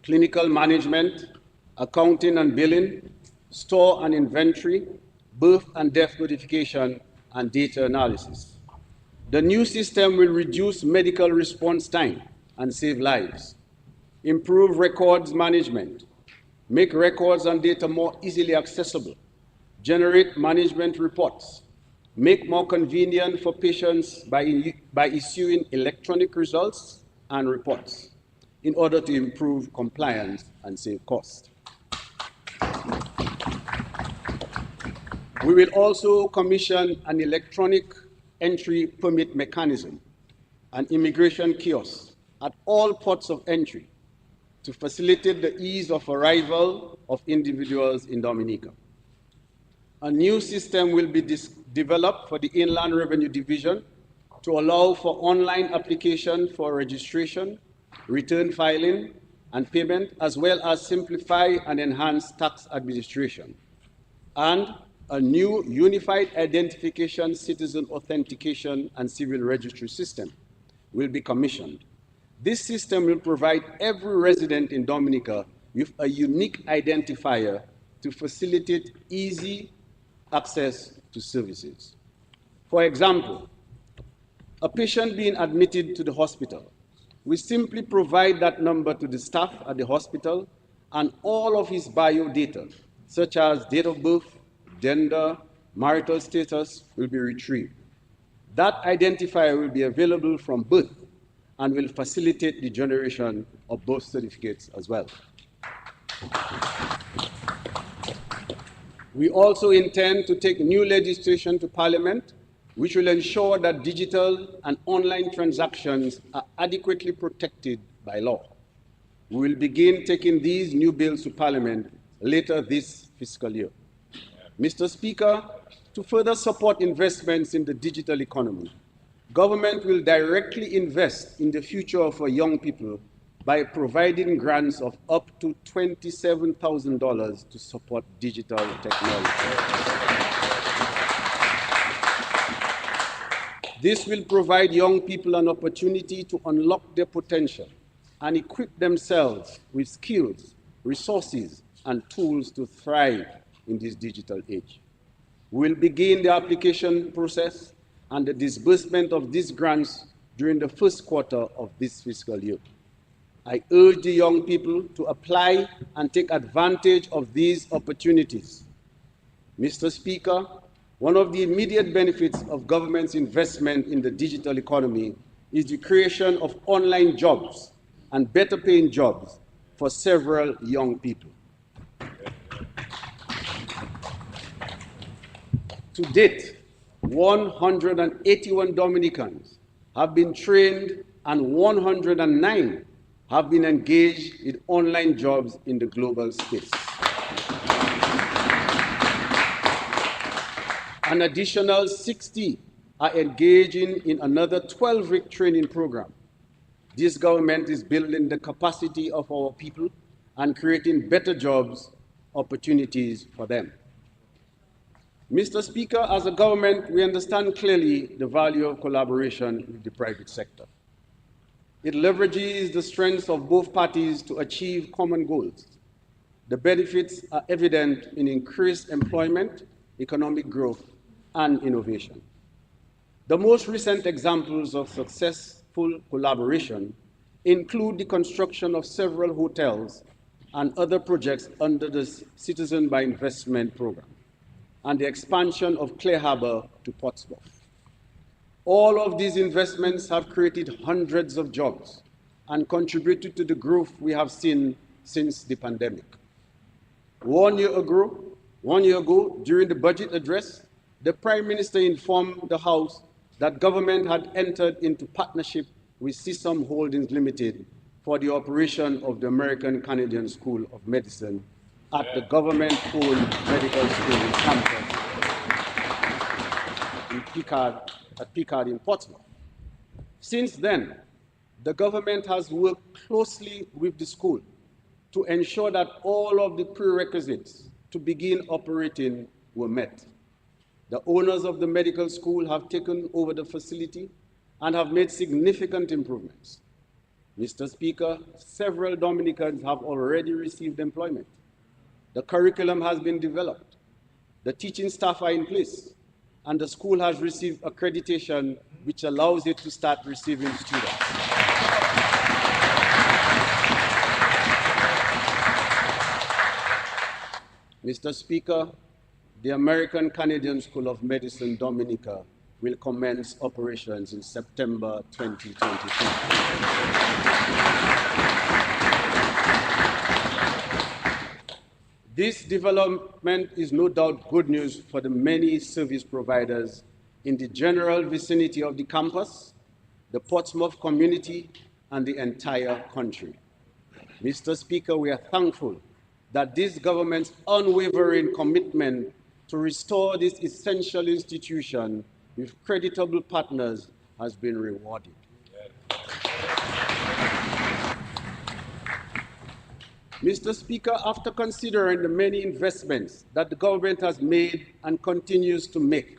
clinical management, accounting and billing, store and inventory, birth and death notification, and data analysis. The new system will reduce medical response time and save lives, improve records management, make records and data more easily accessible, generate management reports, make more convenient for patients by issuing electronic results and reports in order to improve compliance and save costs. We will also commission an electronic entry permit mechanism, an immigration kiosk at all ports of entry to facilitate the ease of arrival of individuals in Dominica. A new system will be developed for the Inland Revenue Division to allow for online application for registration, return filing, and payment, as well as simplify and enhance tax administration. And a new unified identification, citizen authentication, and civil registry system will be commissioned. This system will provide every resident in Dominica with a unique identifier to facilitate easy access to services. For example, a patient being admitted to the hospital, we simply provide that number to the staff at the hospital, and all of his bio data, such as date of birth, gender, marital status, will be retrieved. That identifier will be available from birth and will facilitate the generation of birth certificates as well. We also intend to take new legislation to Parliament, which will ensure that digital and online transactions are adequately protected by law. We will begin taking these new bills to Parliament later this fiscal year. Mr. Speaker, to further support investments in the digital economy, government will directly invest in the future of our young people by providing grants of up to $27,000 to support digital technology. This will provide young people an opportunity to unlock their potential and equip themselves with skills, resources, and tools to thrive in this digital age. We will begin the application process and the disbursement of these grants during the first quarter of this fiscal year. I urge the young people to apply and take advantage of these opportunities. Mr. Speaker, one of the immediate benefits of government's investment in the digital economy is the creation of online jobs and better paying jobs for several young people. To date, 181 Dominicans have been trained and 109 have been engaged in online jobs in the global space. An additional 60 are engaging in another 12-week training program. This government is building the capacity of our people and creating better jobs opportunities for them. Mr. Speaker, as a government, we understand clearly the value of collaboration with the private sector. It leverages the strengths of both parties to achieve common goals. The benefits are evident in increased employment, economic growth, and innovation. The most recent examples of successful collaboration include the construction of several hotels and other projects under the Citizen by Investment program, and the expansion of Clear Harbor to Portsmouth. All of these investments have created hundreds of jobs and contributed to the growth we have seen since the pandemic. 1 year ago, during the budget address, the Prime Minister informed the House that government had entered into partnership with CSOM Holdings Limited for the operation of the American Canadian School of Medicine at the government-owned medical school campus at Picard in Portsmouth. Since then, the government has worked closely with the school to ensure that all of the prerequisites to begin operating were met. The owners of the medical school have taken over the facility and have made significant improvements. Mr. Speaker, several Dominicans have already received employment. The curriculum has been developed. The teaching staff are in place, and the school has received accreditation which allows it to start receiving students. Mr. Speaker, the American Canadian School of Medicine Dominica will commence operations in September 2022. This development is no doubt good news for the many service providers in the general vicinity of the campus, the Portsmouth community, and the entire country. Mr. Speaker, we are thankful that this government's unwavering commitment to restore this essential institution with creditable partners has been rewarded. Mr. Speaker, after considering the many investments that the government has made and continues to make,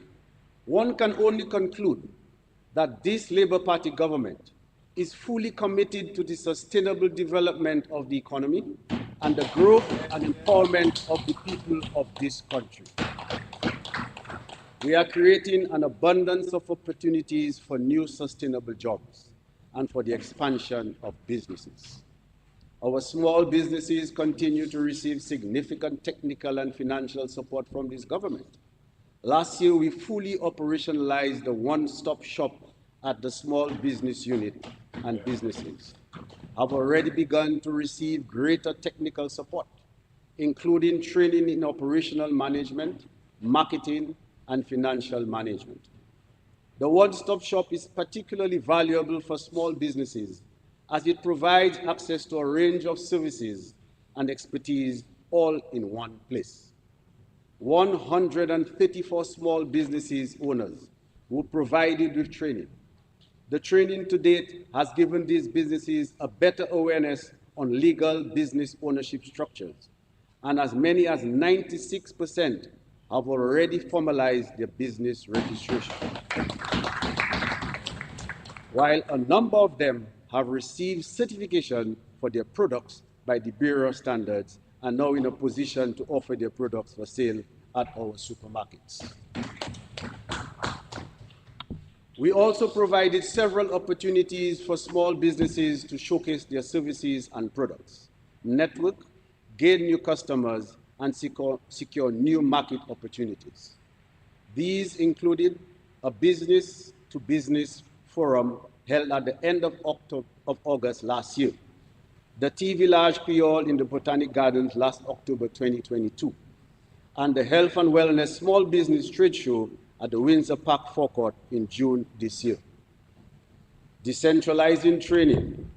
one can only conclude that this Labour Party government is fully committed to the sustainable development of the economy and the growth and empowerment of the people of this country. We are creating an abundance of opportunities for new sustainable jobs and for the expansion of businesses. Our small businesses continue to receive significant technical and financial support from this government. Last year, we fully operationalized the one-stop shop at the small business unit, and businesses have already begun to receive greater technical support, including training in operational management, marketing, and financial management. The one-stop shop is particularly valuable for small businesses as it provides access to a range of services and expertise all in one place. 134 small businesses owners were provided with training. The training to date has given these businesses a better awareness on legal business ownership structures, and as many as 96% have already formalized their business registration, while a number of them have received certification for their products by the Bureau of Standards and now in a position to offer their products for sale at our supermarkets. We also provided several opportunities for small businesses to showcase their services and products, network, gain new customers, and secure new market opportunities. These included a business-to-business forum held at the end of August last year, the Tea Village Creole in the Botanic Gardens last October 2022, and the Health and Wellness Small Business Trade Show at the Windsor Park Forecourt in June this year. Decentralizing training.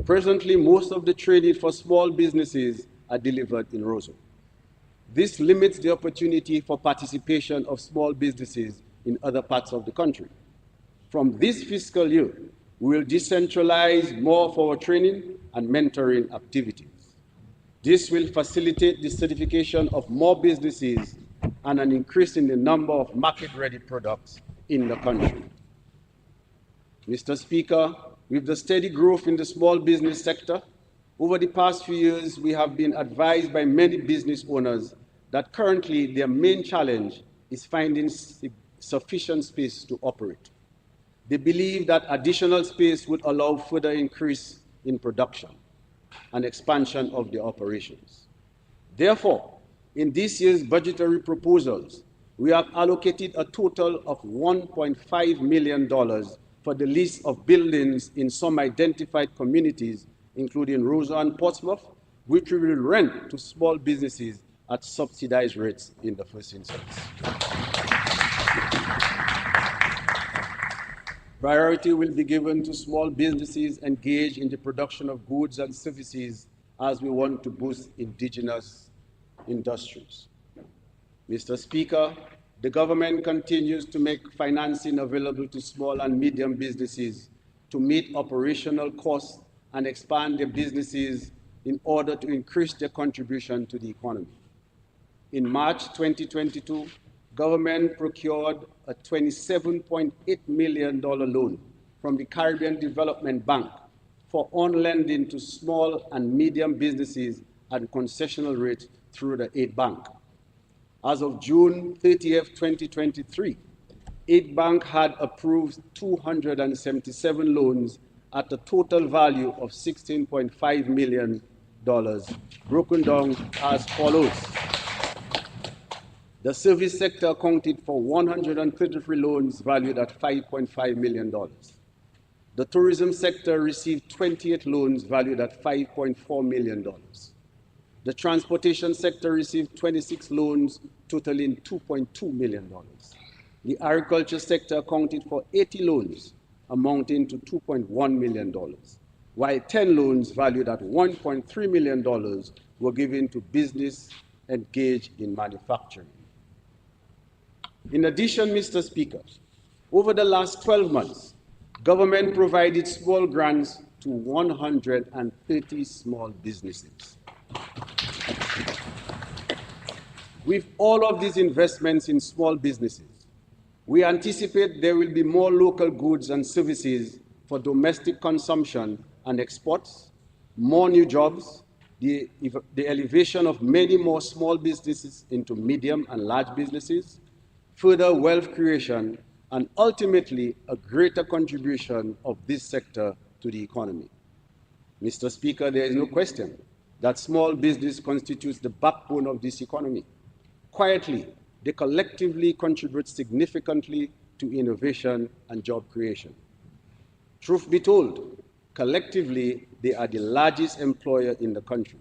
Presently, most of the training for small businesses are delivered in Roseau. This limits the opportunity for participation of small businesses in other parts of the country. From this fiscal year, we will decentralize more of our training and mentoring activities. This will facilitate the certification of more businesses and an increase in the number of market-ready products in the country. Mr. Speaker, with the steady growth in the small business sector, over the past few years, we have been advised by many business owners that currently their main challenge is finding sufficient space to operate. They believe that additional space would allow further increase in production and expansion of their operations. Therefore, in this year's budgetary proposals, we have allocated a total of $1.5 million for the lease of buildings in some identified communities, including Roseau and Portsmouth, which we will rent to small businesses at subsidized rates in the first instance. Priority will be given to small businesses engaged in the production of goods and services as we want to boost indigenous industries. Mr. Speaker, the government continues to make financing available to small and medium businesses to meet operational costs and expand their businesses in order to increase their contribution to the economy. In March 2022, government procured a $27.8 million loan from the Caribbean Development Bank for on-lending to small and medium businesses at concessional rates through the Aid Bank. As of June 30th, 2023, Aid Bank had approved 277 loans at a total value of $16.5 million, broken down as follows. The service sector accounted for 133 loans valued at $5.5 million. The tourism sector received 28 loans valued at $5.4 million. The transportation sector received 26 loans totaling $2.2 million. The agriculture sector accounted for 80 loans amounting to $2.1 million, while 10 loans valued at $1.3 million were given to business engaged in manufacturing. In addition, Mr. Speaker, over the last 12 months, government provided small grants to 130 small businesses. With all of these investments in small businesses, we anticipate there will be more local goods and services for domestic consumption and exports, more new jobs, the elevation of many more small businesses into medium and large businesses, further wealth creation, and ultimately a greater contribution of this sector to the economy. Mr. Speaker, there is no question that small business constitutes the backbone of this economy. Quietly, they collectively contribute significantly to innovation and job creation. Truth be told, collectively, they are the largest employer in the country.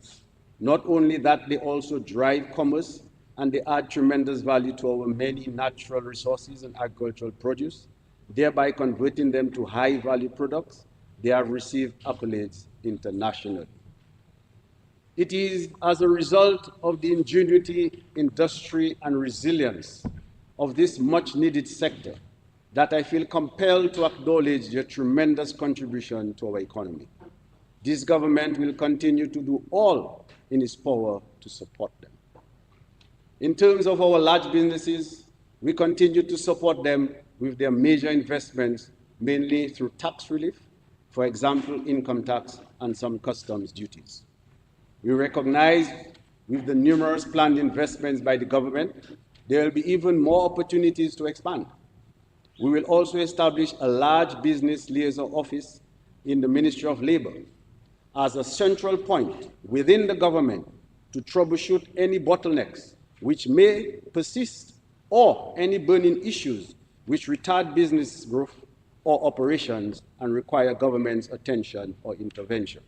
Not only that, they also drive commerce and they add tremendous value to our many natural resources and agricultural produce, thereby converting them to high-value products. They have received accolades internationally. It is as a result of the ingenuity, industry, and resilience of this much-needed sector that I feel compelled to acknowledge their tremendous contribution to our economy. This government will continue to do all in its power to support them. In terms of our large businesses, we continue to support them with their major investments, mainly through tax relief, for example, income tax and some customs duties. We recognize with the numerous planned investments by the government, there will be even more opportunities to expand. We will also establish a large business liaison office in the Ministry of Labor as a central point within the government to troubleshoot any bottlenecks which may persist or any burning issues which retard business growth or operations and require government's attention or intervention.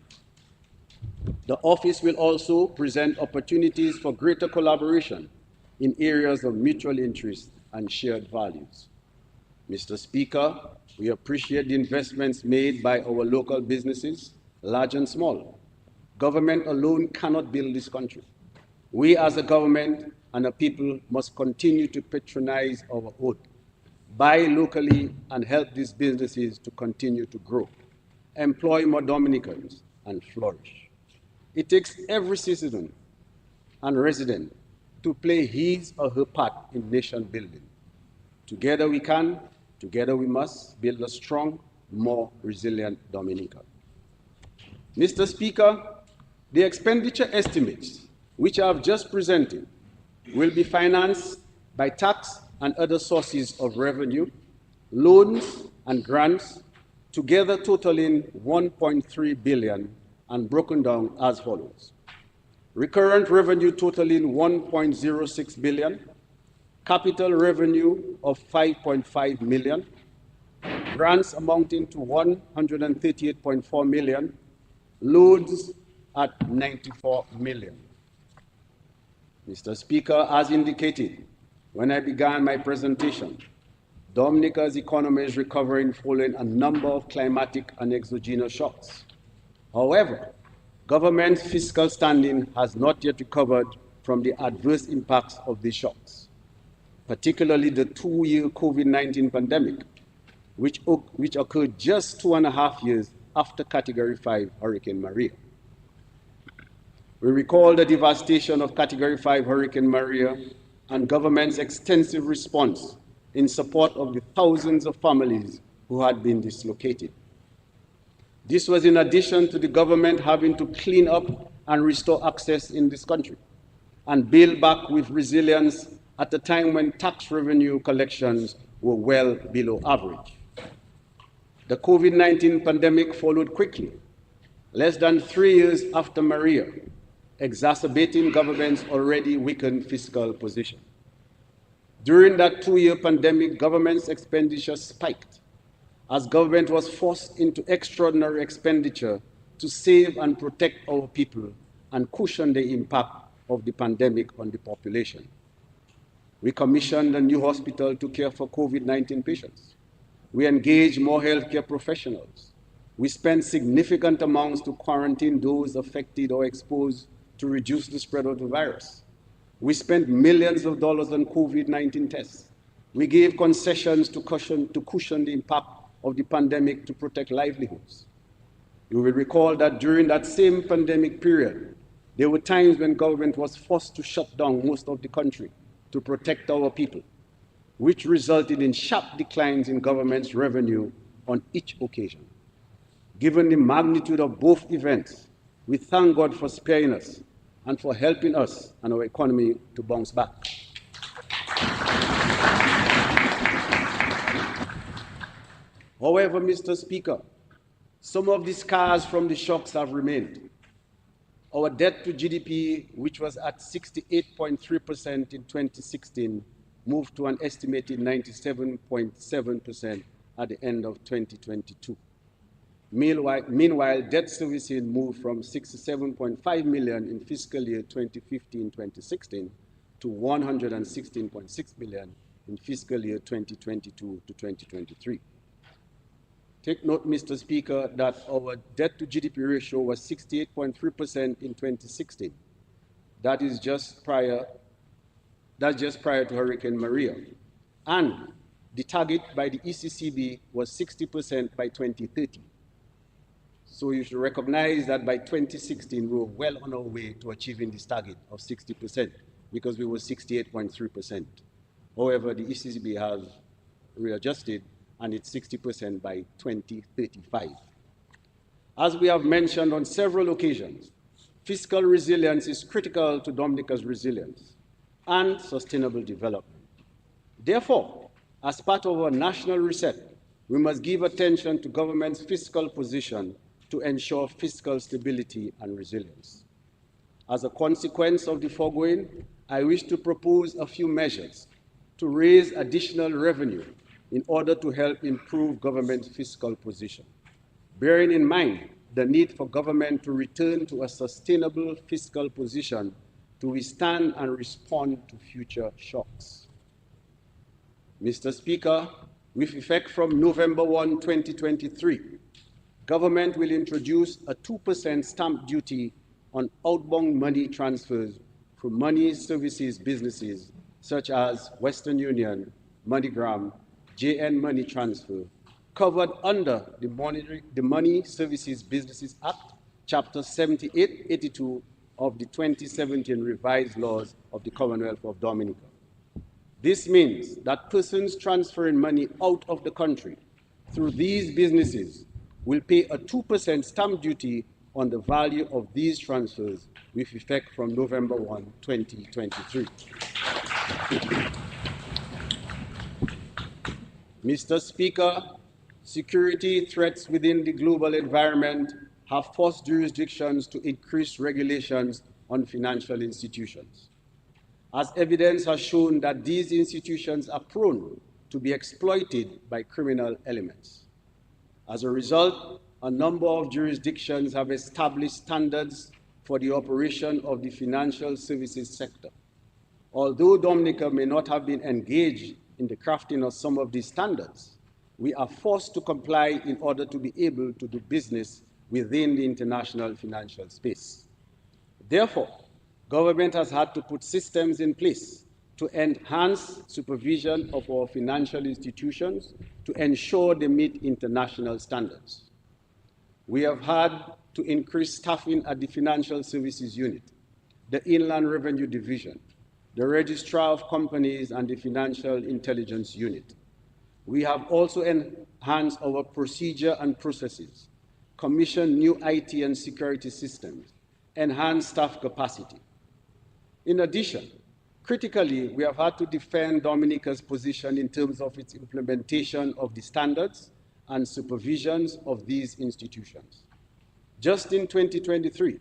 The office will also present opportunities for greater collaboration in areas of mutual interest and shared values. Mr. Speaker, we appreciate the investments made by our local businesses, large and small. Government alone cannot build this country. We as a government and a people must continue to patronize our own, buy locally and help these businesses to continue to grow, employ more Dominicans and flourish. It takes every citizen and resident to play his or her part in nation building. Together we can, together we must build a strong, more resilient Dominica. Mr. Speaker, the expenditure estimates, which I have just presented, will be financed by tax and other sources of revenue, loans and grants, together totaling 1.3 billion and broken down as follows. Recurrent revenue totaling 1.06 billion, capital revenue of 5.5 million, grants amounting to 138.4 million, loans at 94 million. Mr. Speaker, as indicated when I began my presentation, Dominica's economy is recovering following a number of climatic and exogenous shocks. However, government's fiscal standing has not yet recovered from the adverse impacts of these shocks, particularly the two-year COVID-19 pandemic, which occurred just 2.5 years after Category 5 Hurricane Maria. We recall the devastation of Category 5 Hurricane Maria and government's extensive response in support of the thousands of families who had been dislocated. This was in addition to the government having to clean up and restore access in this country and build back with resilience at a time when tax revenue collections were well below average. The COVID-19 pandemic followed quickly, less than 3 years after Maria, exacerbating government's already weakened fiscal position. During that 2-year pandemic, government's expenditure spiked as government was forced into extraordinary expenditure to save and protect our people and cushion the impact of the pandemic on the population. We commissioned a new hospital to care for COVID-19 patients. We engaged more healthcare professionals. We spent significant amounts to quarantine those affected or exposed to reduce the spread of the virus. We spent millions of dollars on COVID-19 tests. We gave concessions to cushion the impact of the pandemic to protect livelihoods. You will recall that during that same pandemic period, there were times when government was forced to shut down most of the country to protect our people, which resulted in sharp declines in government's revenue on each occasion. Given the magnitude of both events, we thank God for sparing us and for helping us and our economy to bounce back. However, Mr. Speaker, some of the scars from the shocks have remained. Our debt to GDP, which was at 68.3% in 2016, moved to an estimated 97.7% at the end of 2022. Meanwhile, debt servicing moved from 67.5 million in fiscal year 2015-2016 to 116.6 million in fiscal year 2022 to 2023. Take note, Mr. Speaker, that our debt to GDP ratio was 68.3% in 2016. That's just prior to Hurricane Maria. And the target by the ECCB was 60% by 2030. So you should recognize that by 2016, we were well on our way to achieving this target of 60% because we were 68.3%. However, the ECCB has readjusted and it's 60% by 2035. As we have mentioned on several occasions, fiscal resilience is critical to Dominica's resilience and sustainable development. Therefore, as part of our national reset, we must give attention to government's fiscal position to ensure fiscal stability and resilience. As a consequence of the foregoing, I wish to propose a few measures to raise additional revenue in order to help improve government's fiscal position, bearing in mind the need for government to return to a sustainable fiscal position to withstand and respond to future shocks. Mr. Speaker, with effect from November 1, 2023, government will introduce a 2% stamp duty on outbound money transfers from money services businesses such as Western Union, MoneyGram, JN Money Transfer, covered under the Money Services Businesses Act Chapter 7882 of the 2017 revised laws of the Commonwealth of Dominica. This means that persons transferring money out of the country through these businesses will pay a 2% stamp duty on the value of these transfers with effect from November 1, 2023. Mr. Speaker, security threats within the global environment have forced jurisdictions to increase regulations on financial institutions, as evidence has shown that these institutions are prone to be exploited by criminal elements. As a result, a number of jurisdictions have established standards for the operation of the financial services sector. Although Dominica may not have been engaged in the crafting of some of these standards, we are forced to comply in order to be able to do business within the international financial space. Therefore, government has had to put systems in place to enhance supervision of our financial institutions to ensure they meet international standards. We have had to increase staffing at the Financial Services Unit, the Inland Revenue Division, the Registrar of Companies, and the Financial Intelligence Unit. We have also enhanced our procedure and processes, commissioned new IT and security systems, enhanced staff capacity. In addition, critically, we have had to defend Dominica's position in terms of its implementation of the standards and supervisions of these institutions. Just in 2023,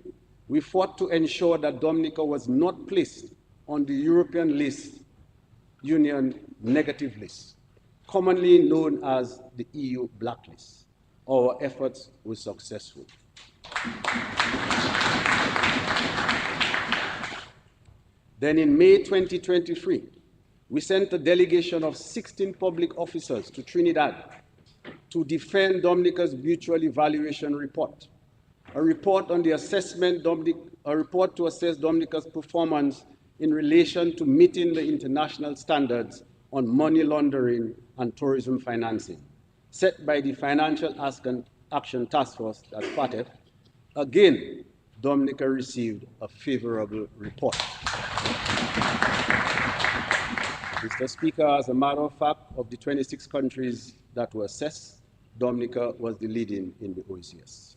we fought to ensure that Dominica was not placed on the European Union negative list, commonly known as the EU blacklist. Our efforts were successful. Then in May 2023, we sent a delegation of 16 public officers to Trinidad to defend Dominica's mutual evaluation report, a report on the assessment, a report to assess Dominica's performance in relation to meeting the international standards on money laundering and tourism financing, set by the Financial Action Task Force, that's FATF. Again, Dominica received a favorable report. Mr. Speaker, as a matter of fact, of the 26 countries that were assessed, Dominica was the leading in the OECS.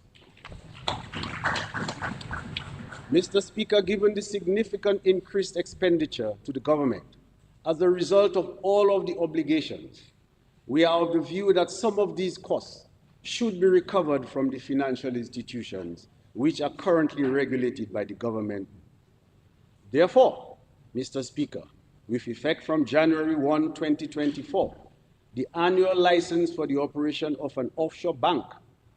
Mr. Speaker, given the significant increased expenditure to the government as a result of all of the obligations, we are of the view that some of these costs should be recovered from the financial institutions which are currently regulated by the government. Therefore, Mr. Speaker, with effect from January 1, 2024, the annual license for the operation of an offshore bank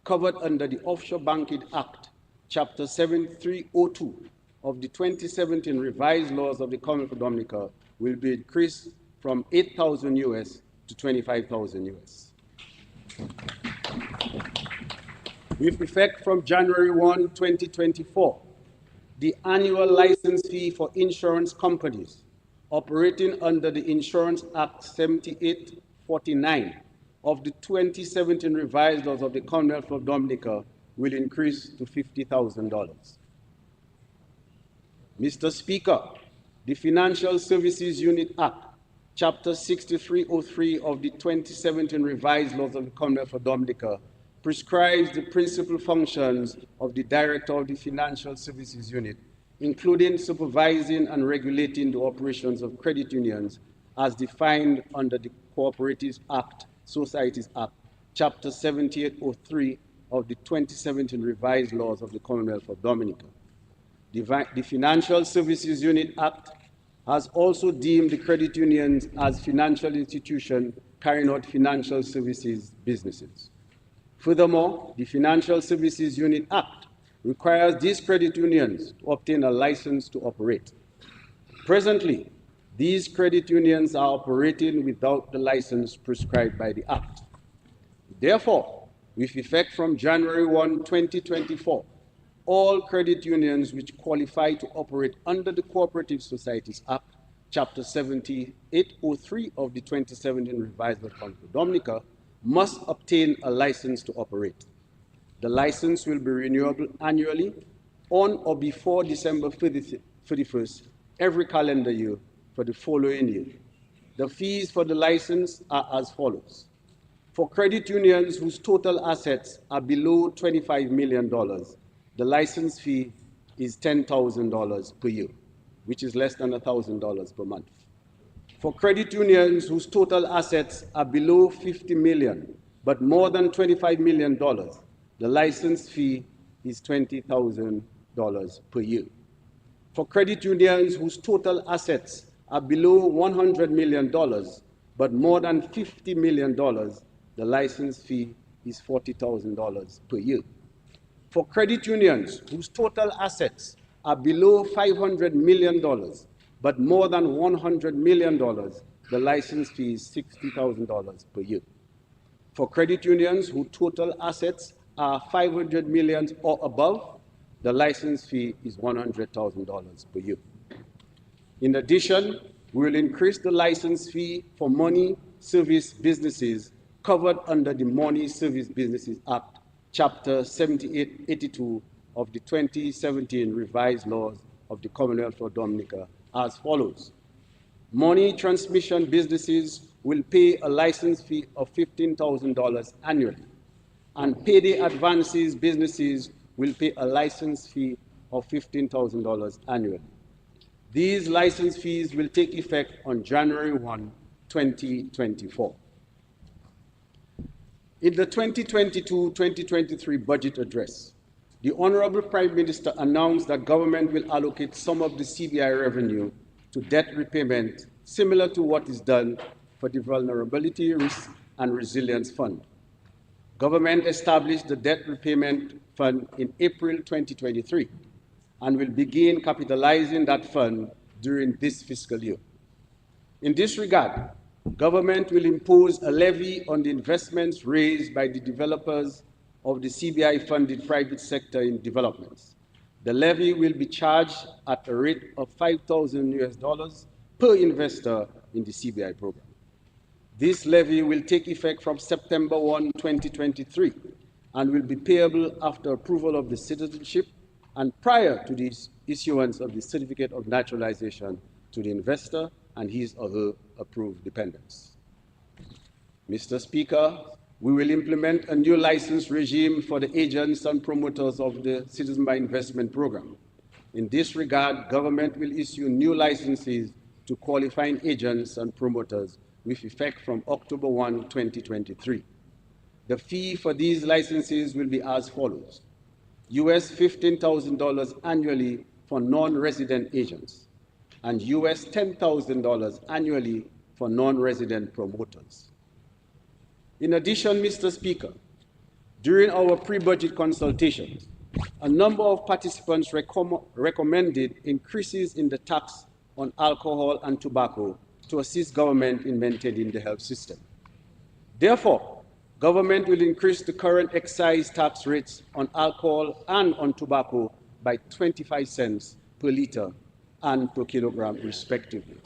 covered under the Offshore Banking Act, Chapter 7302 of the 2017 revised laws of the Commonwealth of Dominica will be increased from $8,000 to $25,000. With effect from January 1, 2024, the annual license fee for insurance companies operating under the Insurance Act 7849 of the 2017 revised laws of the Commonwealth of Dominica will increase to $50,000. Mr. Speaker, the Financial Services Unit Act, Chapter 6303 of the 2017 revised laws of the Commonwealth of Dominica prescribes the principal functions of the Director of the Financial Services Unit, including supervising and regulating the operations of credit unions as defined under the Cooperatives Act, Societies Act, Chapter 7803 of the 2017 revised laws of the Commonwealth of Dominica. The Financial Services Unit Act has also deemed the credit unions as financial institutions carrying out financial services businesses. Furthermore, the Financial Services Unit Act requires these credit unions to obtain a license to operate. Presently, these credit unions are operating without the license prescribed by the Act. Therefore, with effect from January 1, 2024, all credit unions which qualify to operate under the Cooperative Societies Act, Chapter 7803 of the 2017 revised laws of Dominica, must obtain a license to operate. The license will be renewable annually on or before December 31st every calendar year for the following year. The fees for the license are as follows. For credit unions whose total assets are below $25 million, the license fee is $10,000 per year, which is less than $1,000 per month. For credit unions whose total assets are below $50 million, but more than $25 million, the license fee is $20,000 per year. For credit unions whose total assets are below $100 million, but more than $50 million, the license fee is $40,000 per year. For credit unions whose total assets are below $500 million, but more than $100 million, the license fee is $60,000 per year. For credit unions whose total assets are $500 million or above, the license fee is $100,000 per year. In addition, we will increase the license fee for money service businesses covered under the Money Service Businesses Act, Chapter 7882 of the 2017 revised laws of the Commonwealth of Dominica as follows. Money transmission businesses will pay a license fee of $15,000 annually, and payday advances businesses will pay a license fee of $15,000 annually. These license fees will take effect on January 1, 2024. In the 2022-2023 budget address, the Honorable Prime Minister announced that government will allocate some of the CBI revenue to debt repayment, similar to what is done for the Vulnerability, Risk and Resilience Fund. Government established the Debt Repayment Fund in April 2023 and will begin capitalizing that fund during this fiscal year. In this regard, government will impose a levy on the investments raised by the developers of the CBI-funded private sector in developments. The levy will be charged at a rate of $5,000 per investor in the CBI program. This levy will take effect from September 1, 2023, and will be payable after approval of the citizenship and prior to the issuance of the certificate of naturalization to the investor and his or her approved dependents. Mr. Speaker, we will implement a new license regime for the agents and promoters of the Citizen by Investment Program. In this regard, government will issue new licenses to qualifying agents and promoters with effect from October 1, 2023. The fee for these licenses will be as follows. US $15,000 annually for non-resident agents, and US $10,000 annually for non-resident promoters. In addition, Mr. Speaker, during our pre-budget consultations, a number of participants recommended increases in the tax on alcohol and tobacco to assist government in maintaining the health system. Therefore, government will increase the current excise tax rates on alcohol and on tobacco by 25 cents per liter and per kilogram, respectively.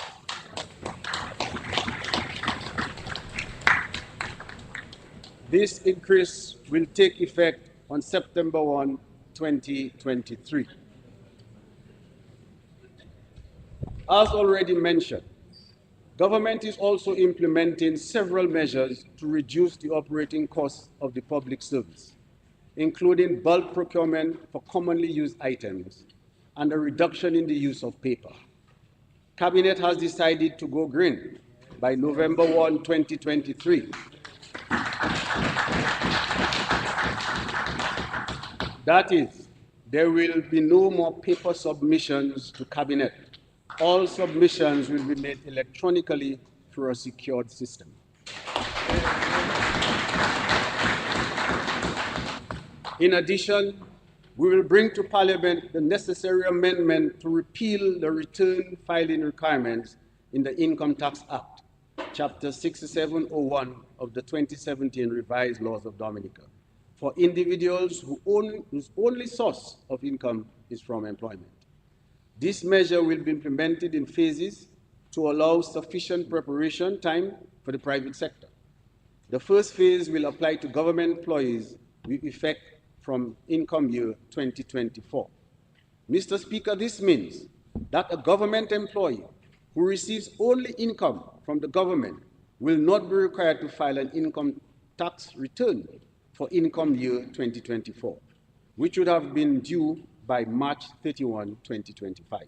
This increase will take effect on September 1, 2023. As already mentioned, government is also implementing several measures to reduce the operating costs of the public service, including bulk procurement for commonly used items and a reduction in the use of paper. Cabinet has decided to go green by November 1, 2023. That is, there will be no more paper submissions to Cabinet. All submissions will be made electronically through a secured system. In addition, we will bring to Parliament the necessary amendment to repeal the return filing requirements in the Income Tax Act, Chapter 6701 of the 2017 revised laws of Dominica, for individuals whose only source of income is from employment. This measure will be implemented in phases to allow sufficient preparation time for the private sector. The first phase will apply to government employees with effect from income year 2024. Mr. Speaker, this means that a government employee who receives only income from the government will not be required to file an income tax return for income year 2024, which would have been due by March 31, 2025.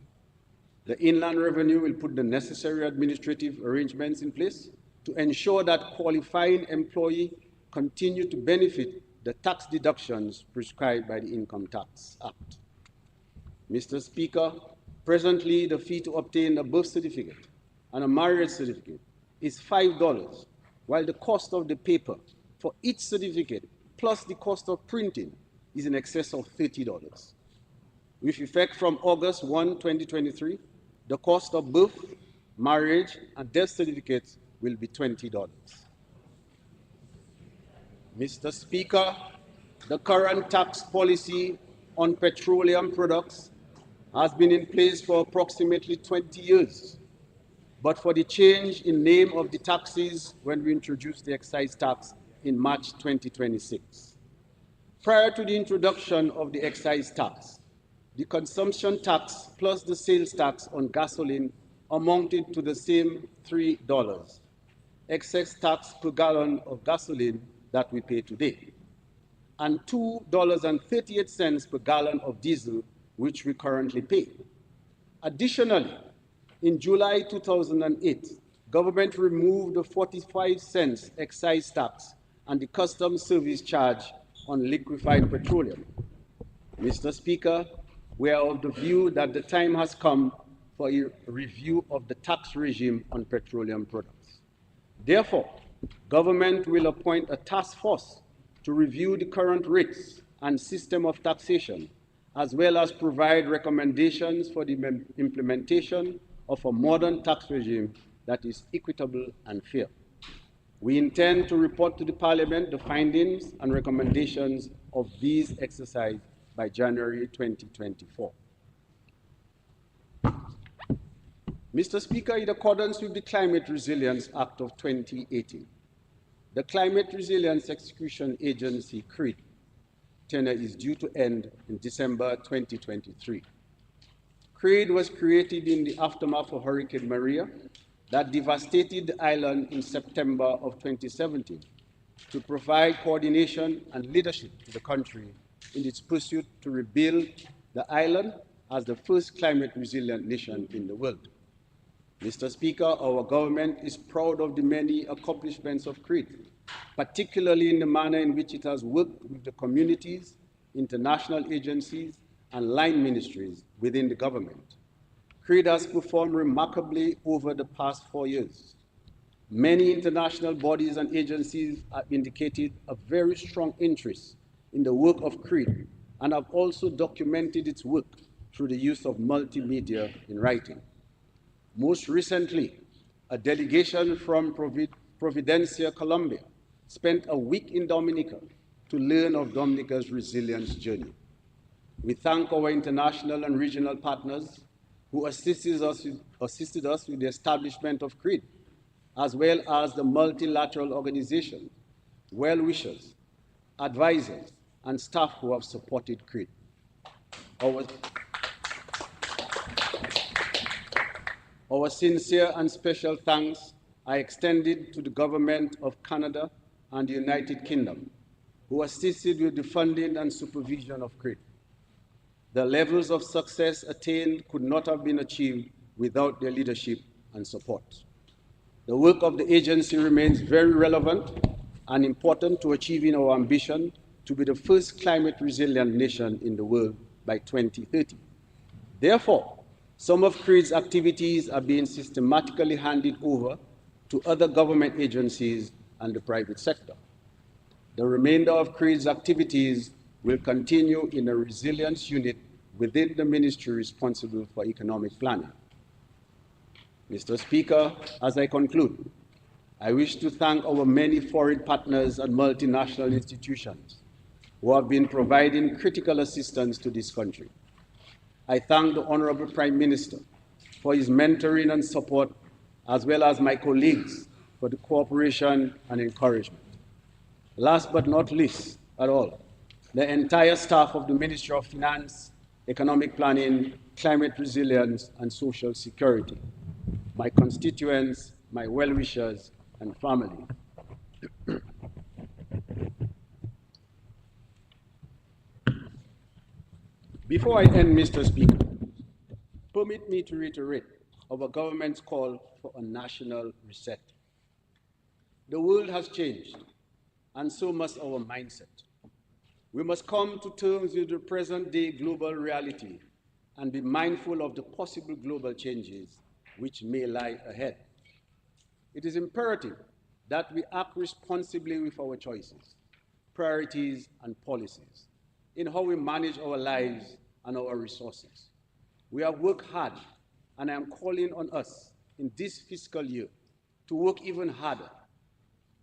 The Inland Revenue will put the necessary administrative arrangements in place to ensure that qualifying employees continue to benefit the tax deductions prescribed by the Income Tax Act. Mr. Speaker, presently the fee to obtain a birth certificate and a marriage certificate is $5, while the cost of the paper for each certificate plus the cost of printing is in excess of $30. With effect from August 1, 2023, the cost of birth, marriage, and death certificates will be $20. Mr. Speaker, the current tax policy on petroleum products has been in place for approximately 20 years, but for the change in name of the taxes when we introduced the excise tax in March 2026. Prior to the introduction of the excise tax, the consumption tax plus the sales tax on gasoline amounted to the same $3, excess tax per gallon of gasoline that we pay today, and $2.38 per gallon of diesel, which we currently pay. Additionally, in July 2008, government removed the 45 cents excise tax and the customs service charge on liquefied petroleum. Mr. Speaker, we are of the view that the time has come for a review of the tax regime on petroleum products. Therefore, government will appoint a task force to review the current rates and system of taxation, as well as provide recommendations for the implementation of a modern tax regime that is equitable and fair. We intend to report to the Parliament the findings and recommendations of these exercises by January 2024. Mr. Speaker, in accordance with the Climate Resilience Act of 2018, the Climate Resilience Execution Agency, CRED, tenure is due to end in December 2023. CRED was created in the aftermath of Hurricane Maria that devastated the island in September of 2017 to provide coordination and leadership to the country in its pursuit to rebuild the island as the first climate resilient nation in the world. Mr. Speaker, our government is proud of the many accomplishments of CRED, particularly in the manner in which it has worked with the communities, international agencies, and line ministries within the government. CRED has performed remarkably over the past 4 years. Many international bodies and agencies have indicated a very strong interest in the work of CRED and have also documented its work through the use of multimedia in writing. Most recently, a delegation from Providencia, Colombia, spent a week in Dominica to learn of Dominica's resilience journey. We thank our international and regional partners who assisted us with the establishment of CRED, as well as the multilateral organizations, well-wishers, advisors, and staff who have supported CRED. Our sincere and special thanks are extended to the Government of Canada and the United Kingdom, who assisted with the funding and supervision of CRED. The levels of success attained could not have been achieved without their leadership and support. The work of the agency remains very relevant and important to achieving our ambition to be the first climate resilient nation in the world by 2030. Therefore, some of CRED's activities are being systematically handed over to other government agencies and the private sector. The remainder of CRED's activities will continue in a resilience unit within the ministry responsible for economic planning. Mr. Speaker, as I conclude, I wish to thank our many foreign partners and multinational institutions who have been providing critical assistance to this country. I thank the Honorable Prime Minister for his mentoring and support, as well as my colleagues for the cooperation and encouragement. Last but not least at all, the entire staff of the Ministry of Finance, Economic Planning, Climate Resilience, and Social Security, my constituents, my well-wishers, and family. Before I end, Mr. Speaker, permit me to reiterate our government's call for a national reset. The world has changed, and so must our mindset. We must come to terms with the present-day global reality and be mindful of the possible global changes which may lie ahead. It is imperative that we act responsibly with our choices, priorities, and policies in how we manage our lives and our resources. We have worked hard, and I am calling on us in this fiscal year to work even harder.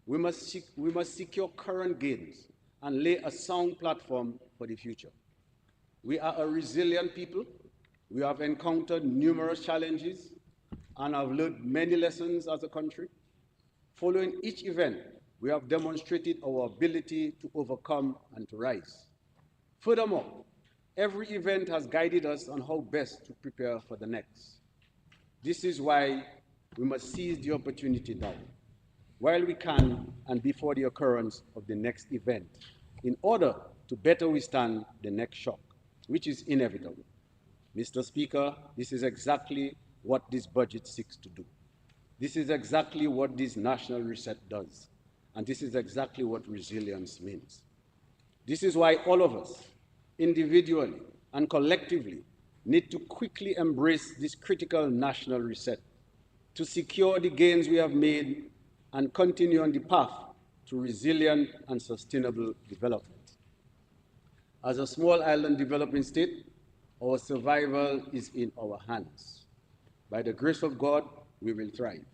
We must secure current gains and lay a sound platform for the future. We are a resilient people. We have encountered numerous challenges and have learned many lessons as a country. Following each event, we have demonstrated our ability to overcome and to rise. Furthermore, every event has guided us on how best to prepare for the next. This is why we must seize the opportunity now, while we can and before the occurrence of the next event, in order to better withstand the next shock, which is inevitable. Mr. Speaker, this is exactly what this budget seeks to do. This is exactly what this national reset does. And this is exactly what resilience means. This is why all of us, individually and collectively, need to quickly embrace this critical national reset to secure the gains we have made and continue on the path to resilient and sustainable development. As a small island developing state, our survival is in our hands. By the grace of God, we will thrive.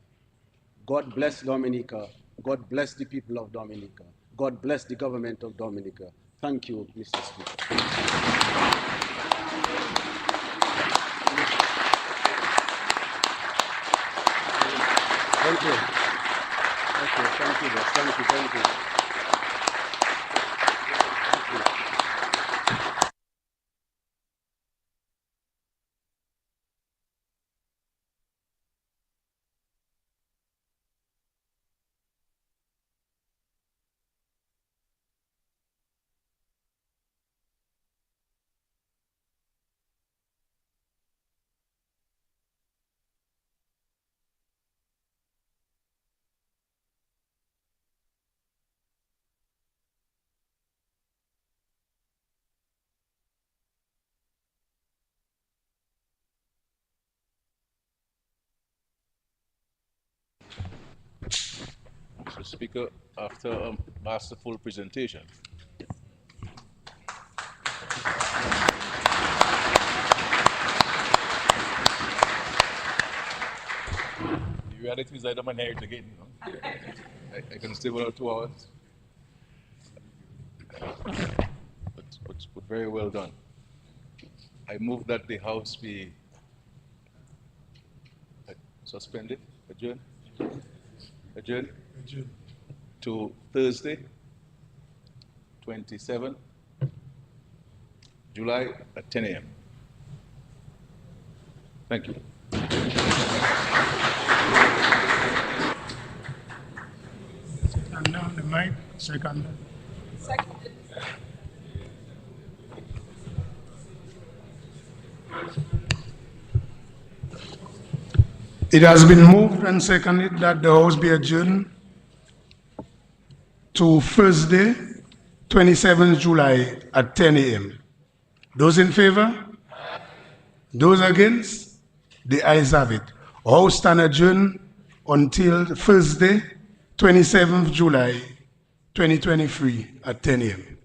God bless Dominica. God bless the people of Dominica. God bless the government of Dominica. Thank you, Mr. Speaker. Thank you. Thank you, boss. Thank you. Thank you. Mr. Speaker, after a masterful presentation, the reality is I don't inherit again. You know? I can stay for 2 hours. But very well done. I move that the House be suspended, adjourned to Thursday, 27 July at 10 a.m. Thank you. And now the mic, second. It has been moved and seconded that the House be adjourned to Thursday, 27th July at 10 a.m. Those in favor? Those against? The ayes have it. House stand adjourned until Thursday, 27th July, 2023 at 10 a.m.